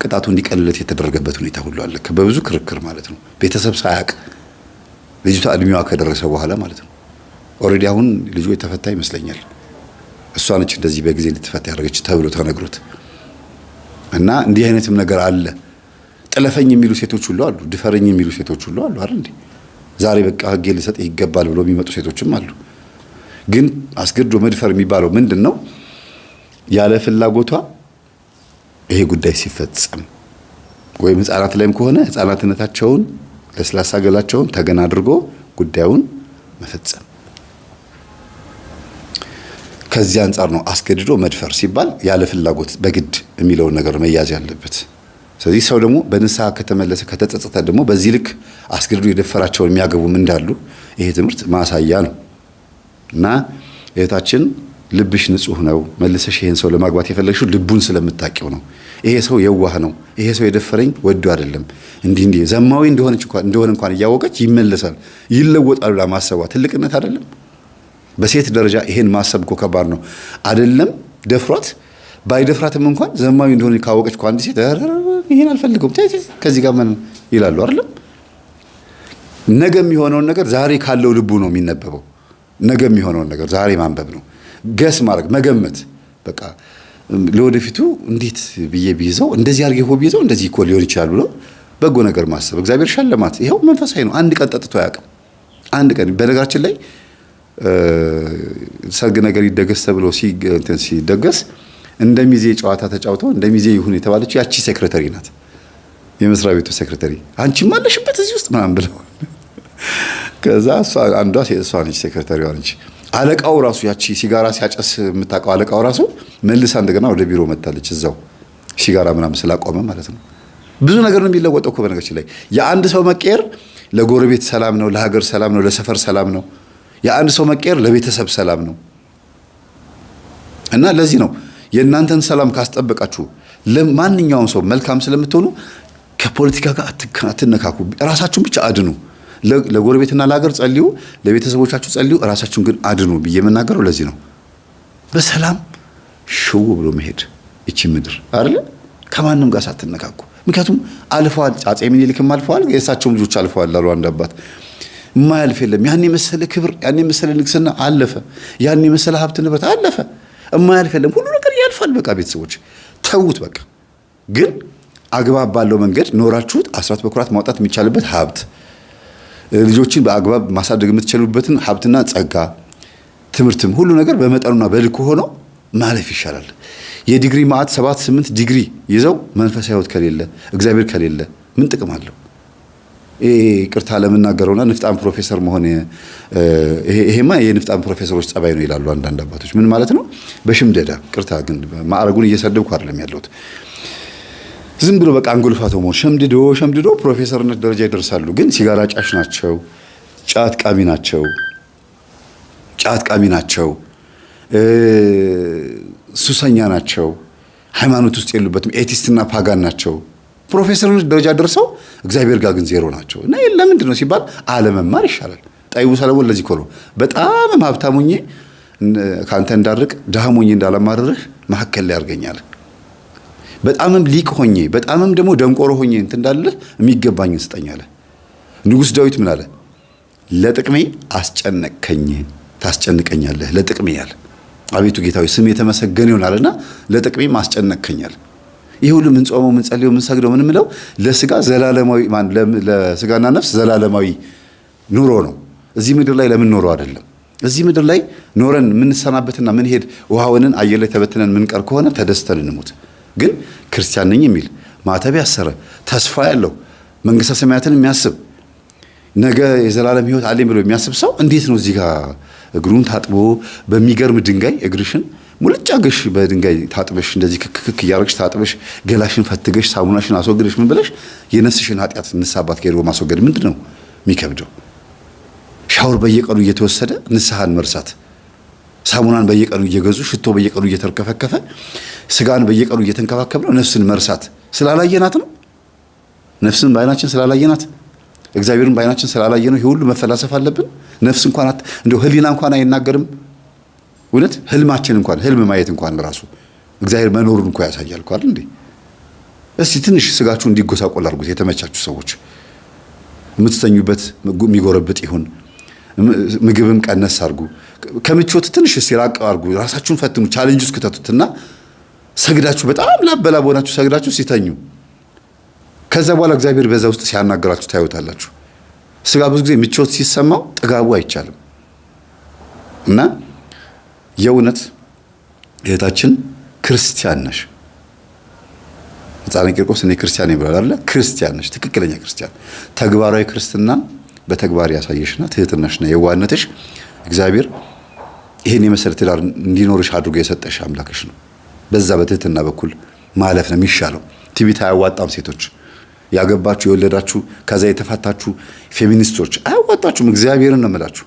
ቅጣቱ እንዲቀልለት የተደረገበት ሁኔታ ሁሉ አለ። በብዙ ክርክር ማለት ነው። ቤተሰብ ሳያውቅ ልጅቷ እድሜዋ ከደረሰ በኋላ ማለት ነው። ኦልሬዲ አሁን ልጁ የተፈታ ይመስለኛል። እሷ ነች እንደዚህ በጊዜ እንድትፈታ ያደረገች ተብሎ ተነግሮት እና እንዲህ አይነትም ነገር አለ። ጥለፈኝ የሚሉ ሴቶች ሁሉ አሉ። ድፈረኝ የሚሉ ሴቶች ሁሉ አሉ አይደል እንዴ? ዛሬ በቃ ህግ ሊሰጥ ይገባል ብሎ የሚመጡ ሴቶችም አሉ። ግን አስገድዶ መድፈር የሚባለው ምንድነው? ያለ ፍላጎቷ ይሄ ጉዳይ ሲፈጸም ወይም ህፃናት ላይም ከሆነ ህፃናትነታቸውን ለስላሳ ገላቸውን ተገና አድርጎ ጉዳዩን መፈጸም። ከዚህ አንፃር ነው አስገድዶ መድፈር ሲባል ያለ ፍላጎት በግድ የሚለውን ነገር መያዝ ያለበት። ስለዚህ ሰው ደግሞ በንስሐ ከተመለሰ ከተጸጸተ ደግሞ በዚህ ልክ አስገድዶ የደፈራቸውን የሚያገቡም እንዳሉ ይሄ ትምህርት ማሳያ ነው። እና እህታችን ልብሽ ንጹህ ነው። መልሰሽ ይሄን ሰው ለማግባት የፈለግሽው ልቡን ስለምታውቂው ነው። ይሄ ሰው የዋህ ነው። ይሄ ሰው የደፈረኝ ወዶ አይደለም። እንዲህ ዘማዊ እንደሆነ እንኳን እያወቀች ይመለሳል፣ ይለወጣል ብላ ማሰቧ ትልቅነት አይደለም? በሴት ደረጃ ይሄን ማሰብ እኮ ከባድ ነው አይደለም? ደፍሯት ባይደፍራትም እንኳን ዘማዊ እንደሆነ ካወቀች እኮ አንድ ሴት ይሄን አልፈልገውም ከዚህ ጋር ምን ይላሉ አይደለም? ነገ የሚሆነውን ነገር ዛሬ ካለው ልቡ ነው የሚነበበው። ነገ የሚሆነውን ነገር ዛሬ ማንበብ ነው፣ ገስ ማድረግ፣ መገመት። በቃ ለወደፊቱ እንዴት ብዬ ቢይዘው እንደዚህ አድርጌ ቢይዘው እንደዚህ እኮ ሊሆን ይችላል ብሎ በጎ ነገር ማሰብ። እግዚአብሔር ሸለማት። ይኸው መንፈሳዊ ነው። አንድ ቀን ጠጥቶ አያውቅም። አንድ ቀን በነገራችን ላይ ሰርግ ነገር ይደገስ ተብሎ ሲደገስ እንደሚዜ ጨዋታ ተጫውተው እንደሚዜ ይሁን የተባለችው ያቺ ሴክሬታሪ ናት፣ የመስሪያ ቤቱ ሴክሬታሪ። አንቺም አለሽበት እዚህ ውስጥ ምናምን ብለው ከዛ አንዷ እሷ ነች ሴክሬታሪዋ ነች። አለቃው ራሱ ያቺ ሲጋራ ሲያጨስ የምታውቀው አለቃው ራሱ መልሳ እንደገና ወደ ቢሮ መጣለች፣ እዛው ሲጋራ ምናምን ስላቆመ ማለት ነው። ብዙ ነገር ነው የሚለወጠው እኮ በነገራችን ላይ። የአንድ ሰው መቀየር ለጎረቤት ሰላም ነው፣ ለሀገር ሰላም ነው፣ ለሰፈር ሰላም ነው። የአንድ ሰው መቀየር ለቤተሰብ ሰላም ነው። እና ለዚህ ነው የእናንተን ሰላም ካስጠበቃችሁ ለማንኛውም ሰው መልካም ስለምትሆኑ ከፖለቲካ ጋር አትነካኩ። ራሳችሁን ብቻ አድኑ። ለጎረቤትና ለሀገር ጸልዩ፣ ለቤተሰቦቻችሁ ጸልዩ፣ ራሳችሁን ግን አድኑ ብዬ የምናገረው ለዚህ ነው። በሰላም ሽው ብሎ መሄድ እቺ ምድር አይደለ? ከማንም ጋር ሳትነካኩ። ምክንያቱም አልፈዋል፣ አፄ ምኒልክም አልፈዋል፣ የእሳቸውም ልጆች አልፈዋል አሉ አንድ አባት። የማያልፍ የለም። ያን የመሰለ ክብር፣ ያን የመሰለ ንግስና አለፈ። ያን የመሰለ ሀብት ንብረት አለፈ። የማያልፍ የለም። ሁሉ ነገር ያልፋል። በቃ ቤተሰቦች ተዉት። በቃ ግን አግባብ ባለው መንገድ ኖራችሁት አስራት በኩራት ማውጣት የሚቻልበት ሀብት፣ ልጆችን በአግባብ ማሳደግ የምትችሉበትን ሀብትና ጸጋ፣ ትምህርትም ሁሉ ነገር በመጠኑና በልኩ ሆኖ ማለፍ ይሻላል። የዲግሪ ማዕት 7-8 ዲግሪ ይዘው መንፈሳዊ ሕይወት ከሌለ እግዚአብሔር ከሌለ ምን ጥቅም አለው? ቅርታ ለምናገረውና ንፍጣም ፕሮፌሰር መሆን ይሄማ የንፍጣም ፕሮፌሰሮች ጸባይ ነው ይላሉ አንዳንድ አባቶች። ምን ማለት ነው? በሽምደዳ ቅርታ ግን ማዕረጉን እየሰደብኩ አይደለም ያለሁት። ዝም ብሎ በቃ አንጎልፋቶ መሆን ሸምድዶ ፕሮፌሰርነት ደረጃ ይደርሳሉ። ግን ሲጋራ ጫሽ ናቸው፣ ጫት ቃሚ ናቸው፣ ሱሰኛ ናቸው፣ ሃይማኖት ውስጥ የሉበትም፣ ኤቲስትና ፓጋን ናቸው። ፕሮፌሰርነት ደረጃ ደርሰው እግዚአብሔር ጋር ግን ዜሮ ናቸው። እና ለምንድን ነው ሲባል አለመማር ይሻላል። ጠቢቡ ሰለሞን ለዚህ እኮ ነው በጣምም ሀብታም ሆኜ ከአንተ እንዳርቅ ድሃም ሆኜ እንዳላማርርህ መካከል ላይ ያርገኛል። በጣምም ሊቅ ሆኜ በጣምም ደግሞ ደንቆሮ ሆኜ እንትን እንዳልልህ የሚገባኝን ስጠኝ አለ። ንጉሥ ዳዊት ምን አለ? ለጥቅሜ አስጨነቅከኝ፣ ታስጨንቀኛለህ ለጥቅሜ ያለ። አቤቱ ጌታዊ ስም የተመሰገነ ይሆናልና ለጥቅሜም አስጨነቅከኛል። ይህ ሁሉ ምን ጾመው ምን ጸልየው ምን ሰግደው ምን ምለው ለስጋ ዘላለማዊ ለስጋና ነፍስ ዘላለማዊ ኑሮ ነው። እዚህ ምድር ላይ ለምን ኖሮ አይደለም። እዚህ ምድር ላይ ኖረን ምንሰናበትና ምን ሄድ ውሃውንን አየር ላይ ተበትነን ምን ቀር ከሆነ ተደስተን እንሙት። ግን ክርስቲያን ነኝ የሚል ማተብ ያሰረ ተስፋ ያለው መንግስተ ሰማያትን የሚያስብ ነገ የዘላለም ሕይወት አለኝ ብሎ የሚያስብ ሰው እንዴት ነው እዚህ ጋር እግሩን ታጥቦ በሚገርም ድንጋይ እግርሽን ሙልጫ ገሽ በድንጋይ ታጥበሽ እንደዚህ ክክክ እያረግሽ ታጥበሽ ገላሽን ፈትገሽ ሳሙናሽን አስወግደሽ ምን ብለሽ የነፍስሽን ኃጢአት ንስሐባት ከሄዶ ማስወገድ ምንድን ነው የሚከብደው? ሻወር በየቀኑ እየተወሰደ ንስሐን መርሳት፣ ሳሙናን በየቀኑ እየገዙ ሽቶ በየቀኑ እየተርከፈከፈ ስጋን በየቀኑ እየተንከባከብነው ነፍስን መርሳት ስላላየናት ነው። ነፍስን በዓይናችን ስላላየናት እግዚአብሔርን በዓይናችን ስላላየነው ይሄ ሁሉ መፈላሰፍ አለብን። ነፍስ እንኳን እንደው ህሊና እንኳን አይናገርም። እውነት ህልማችን እንኳን ህልም ማየት እንኳን ራሱ እግዚአብሔር መኖሩን እንኳን ያሳያል እኮ አይደል እንዴ? እስቲ ትንሽ ስጋችሁ እንዲጎሳቆል አድርጉት። የተመቻችሁ ሰዎች የምትተኙበት የሚጎረብጥ ይሁን፣ ምግብም ቀነስ አድርጉ። ከምቾት ትንሽ ሲራቅ አድርጉ። ራሳችሁን ፈትኑ፣ ቻሌንጅ ውስጥ ክተቱትና ሰግዳችሁ በጣም ላበላ ሆናችሁ ሰግዳችሁ ሲተኙ ከዛ በኋላ እግዚአብሔር በዛ ውስጥ ሲያናገራችሁ ታዩታላችሁ። ስጋ ብዙ ጊዜ ምቾት ሲሰማው ጥጋቡ አይቻልም። እና የእውነት እህታችን ክርስቲያን ነሽ። ሕፃነ ቂርቆስ እኔ ክርስቲያን ይብላል አይደል? ክርስቲያን ነሽ፣ ትክክለኛ ክርስቲያን። ተግባራዊ ክርስትናን በተግባር ያሳየሽና ትህትናሽና የዋህነትሽ እግዚአብሔር ይሄን የመሰለ ትዳር እንዲኖርሽ አድርጎ የሰጠሽ አምላክሽ ነው። በዛ በትህትና በኩል ማለፍ ነው የሚሻለው። ትዕቢት አያዋጣም። ሴቶች ያገባችሁ የወለዳችሁ ከዛ የተፋታችሁ ፌሚኒስቶች አያዋጣችሁም። እግዚአብሔርን ነው የምላችሁ።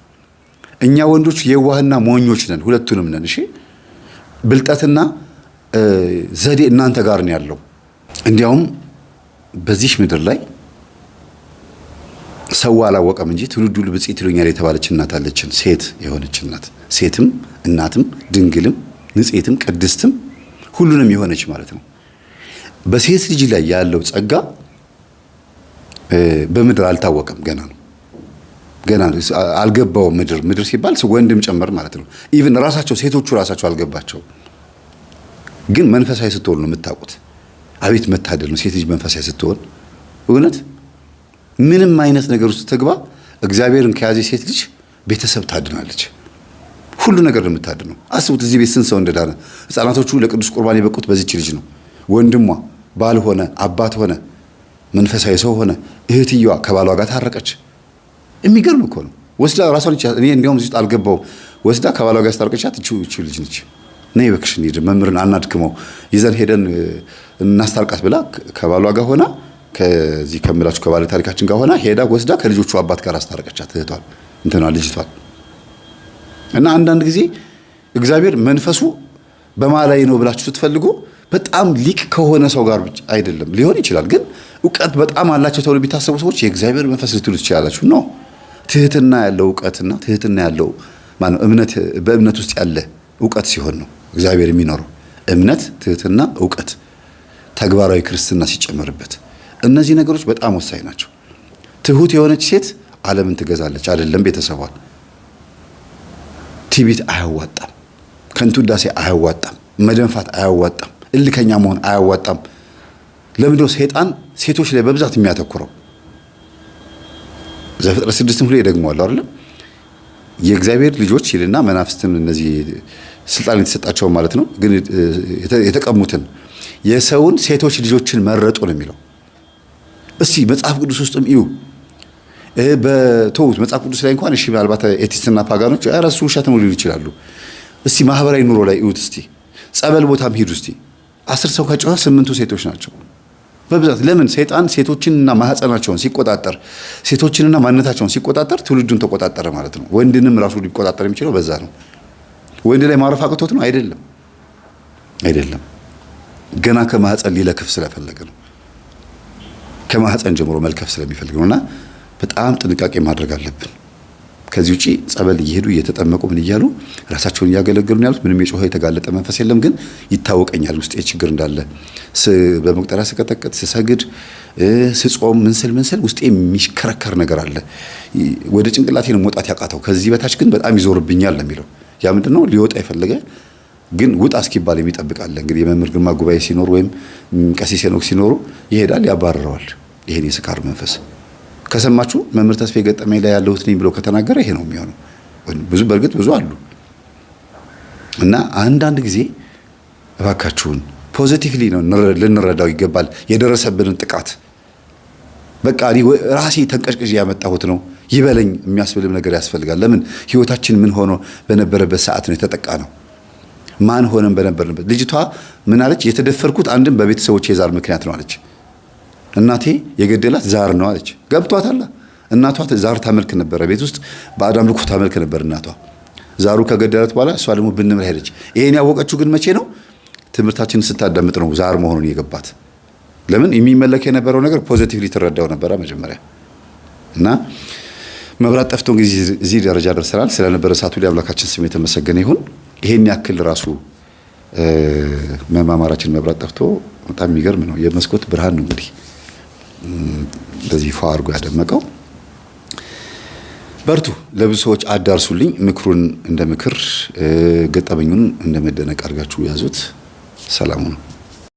እኛ ወንዶች የዋህና ሞኞች ነን፣ ሁለቱንም ነን። እሺ ብልጠትና ዘዴ እናንተ ጋር ነው ያለው። እንዲያውም በዚህ ምድር ላይ ሰው አላወቀም እንጂ ትውልዱ ሁሉ ብፅዕት ይሉኛል የተባለች እናት አለችን። ሴት የሆነች እናት፣ ሴትም እናትም ድንግልም ንጽሕትም ቅድስትም ሁሉንም የሆነች ማለት ነው። በሴት ልጅ ላይ ያለው ጸጋ በምድር አልታወቀም፣ ገና ነው። ገና አልገባውም። ምድር ሲባል ወንድም ጨመር ማለት ነው። ኢቭን ራሳቸው ሴቶቹ ራሳቸው አልገባቸው። ግን መንፈሳዊ ስትሆን ነው የምታውቁት። አቤት መታደል ነው ሴት ልጅ መንፈሳዊ ስትሆን። እውነት ምንም አይነት ነገር ውስጥ ተግባ እግዚአብሔርን ከያዘ ሴት ልጅ ቤተሰብ ታድናለች። ሁሉ ነገር የምታድነው። አስቡት እዚህ ቤት ስንት ሰው እንደዳነ። ሕፃናቶቹ ለቅዱስ ቁርባን የበቁት በዚች ልጅ ነው። ወንድሟ ባል ሆነ፣ አባት ሆነ፣ መንፈሳዊ ሰው ሆነ። እህትየዋ ከባሏ ጋር ታረቀች። የሚገርም እኮ ነው። ወስዳ ራሷን እኔ እንዲያውም እዚህ አልገባው ወስዳ ከባሏ ጋር ስታርቀቻት እቺ ልጅ ነች። ነይ እባክሽ እንሂድ፣ መምህርን አናድክመው፣ ይዘን ሄደን እናስታርቃት ብላ ከባሏ ጋር ሆና ከዚህ ከምላችሁ ከባለ ታሪካችን ጋር ሆና ሄዳ ወስዳ ከልጆቹ አባት ጋር አስታረቀቻት እህቷን ልጅቷን። እና አንዳንድ ጊዜ እግዚአብሔር መንፈሱ በማላይ ነው ብላችሁ ስትፈልጉ በጣም ሊቅ ከሆነ ሰው ጋር ብቻ አይደለም፣ ሊሆን ይችላል። ግን እውቀት በጣም አላቸው ተብሎ ቢታሰቡ ሰዎች የእግዚአብሔር መንፈስ ልትሉ ትችላላችሁ። ነው ትህትና ያለው እውቀትና ትህትና ያለው ማነው እምነት፣ በእምነት ውስጥ ያለ እውቀት ሲሆን ነው እግዚአብሔር የሚኖረው። እምነት፣ ትህትና፣ እውቀት፣ ተግባራዊ ክርስትና ሲጨመርበት እነዚህ ነገሮች በጣም ወሳኝ ናቸው። ትሁት የሆነች ሴት ዓለምን ትገዛለች፣ አይደለም ቤተሰቧን። ትዕቢት አያዋጣም፣ ከንቱ ውዳሴ አያዋጣም፣ መደንፋት አያዋጣም፣ እልከኛ መሆን አያዋጣም። ለምንድነው ሰይጣን ሴቶች ላይ በብዛት የሚያተኩረው? ዘፍጥረት 6 ሁሉ ይደግመዋል አይደል? የእግዚአብሔር ልጆች ይልና መናፍስትን እነዚህ ስልጣን የተሰጣቸው ማለት ነው፣ ግን የተቀሙትን የሰውን ሴቶች ልጆችን መረጡ ነው የሚለው። እስቲ መጽሐፍ ቅዱስ ውስጥም እዩ በተውት መጽሐፍ ቅዱስ ላይ እንኳን እሺ ምናልባት ኤቲስትና ፓጋኖች አራሱ ውሸት ነው ሊሉ ይችላሉ። እስቲ ማህበራዊ ኑሮ ላይ እዩት። እስቲ ጸበል ቦታም ሂዱ። እስቲ 10 ሰው ከጮኸ 8ቱ ሴቶች ናቸው በብዛት። ለምን? ሰይጣን ሴቶችንና ማህፀናቸውን ሲቆጣጠር፣ ሴቶችንና ማንነታቸውን ሲቆጣጠር ትውልዱን ተቆጣጠረ ማለት ነው። ወንድንም ራሱ ሊቆጣጠር የሚችለው በዛ ነው። ወንድ ላይ ማረፍ አቅቶት ነው? አይደለም። ገና ከማህፀን ሊለክፍ ስለፈለገ ነው። ከማህፀን ጀምሮ መልከፍ ስለሚፈልግ ነውና በጣም ጥንቃቄ ማድረግ አለብን። ከዚህ ውጪ ጸበል እየሄዱ እየተጠመቁ ምን እያሉ ራሳቸውን እያገለገሉ ነው ያሉት። ምንም የጮኸ የተጋለጠ መንፈስ የለም። ግን ይታወቀኛል ውስጤ ችግር እንዳለ። በመቁጠሪያ ስቀጠቅጥ፣ ስሰግድ፣ ስጾም ምን ስል ውስጤ የሚሽከረከር ነገር አለ። ወደ ጭንቅላቴ ነው መውጣት ያቃተው። ከዚህ በታች ግን በጣም ይዞርብኛል ነው የሚለው። ያ ምንድነው? ሊወጣ የፈለገ ግን ውጣ እስኪባል የሚጠብቃለ። እንግዲህ የመምህር ግርማ ጉባኤ ሲኖር ወይም ቀሲስ ሄኖክ ሲኖሩ ይሄዳል፣ ያባርረዋል ይሄን የስካር መንፈስ። ከሰማችሁ መምህር ተስፋ ገጠመኝ ላይ ያለሁት ነኝ ብሎ ከተናገረ ይሄ ነው የሚሆነው። በእርግጥ ብዙ አሉ። እና አንዳንድ ጊዜ እባካችሁን ፖዚቲቭሊ ነው ልንረዳው ይገባል። የደረሰብንን ጥቃት በቃ ራሴ ተንቀሽቅሽ ያመጣሁት ነው ይበለኝ የሚያስብልም ነገር ያስፈልጋል። ለምን ህይወታችን ምን ሆኖ በነበረበት ሰዓት ነው የተጠቃ ነው። ማን ሆነን በነበርንበት። ልጅቷ ምን አለች? የተደፈርኩት አንድም በቤተሰቦቼ የዛር ምክንያት ነው አለች። እናቴ የገደላት ዛር ነው አለች። ገብቷታል። እናቷ ዛር ታመልክ ነበረ፣ ቤት ውስጥ በአዳም ልኮ ታመልክ ነበር እናቷ። ዛሩ ከገደላት በኋላ እሷ ደግሞ ብንምር ሄደች። ይሄን ያወቀችው ግን መቼ ነው? ትምህርታችንን ስታዳምጥ ነው ዛር መሆኑን የገባት። ለምን የሚመለክ የነበረው ነገር ፖዚቲቭሊ ትረዳው ነበረ መጀመሪያ። እና መብራት ጠፍቶ እንግዲህ እዚህ ደረጃ ደርሰናል። ስለነበረ ሰዓቱ ላይ አምላካችን ስም የተመሰገነ ይሁን። ይሄን ያክል ራሱ መማማራችን መብራት ጠፍቶ በጣም የሚገርም ነው። የመስኮት ብርሃን ነው እንግዲህ እንደዚህ ፏ አድርጎ ያደመቀው። በርቱ፣ ለብዙ ሰዎች አዳርሱልኝ። ምክሩን እንደ ምክር፣ ገጠመኙን እንደ መደነቅ አድርጋችሁ ያዙት። ሰላሙ ነው።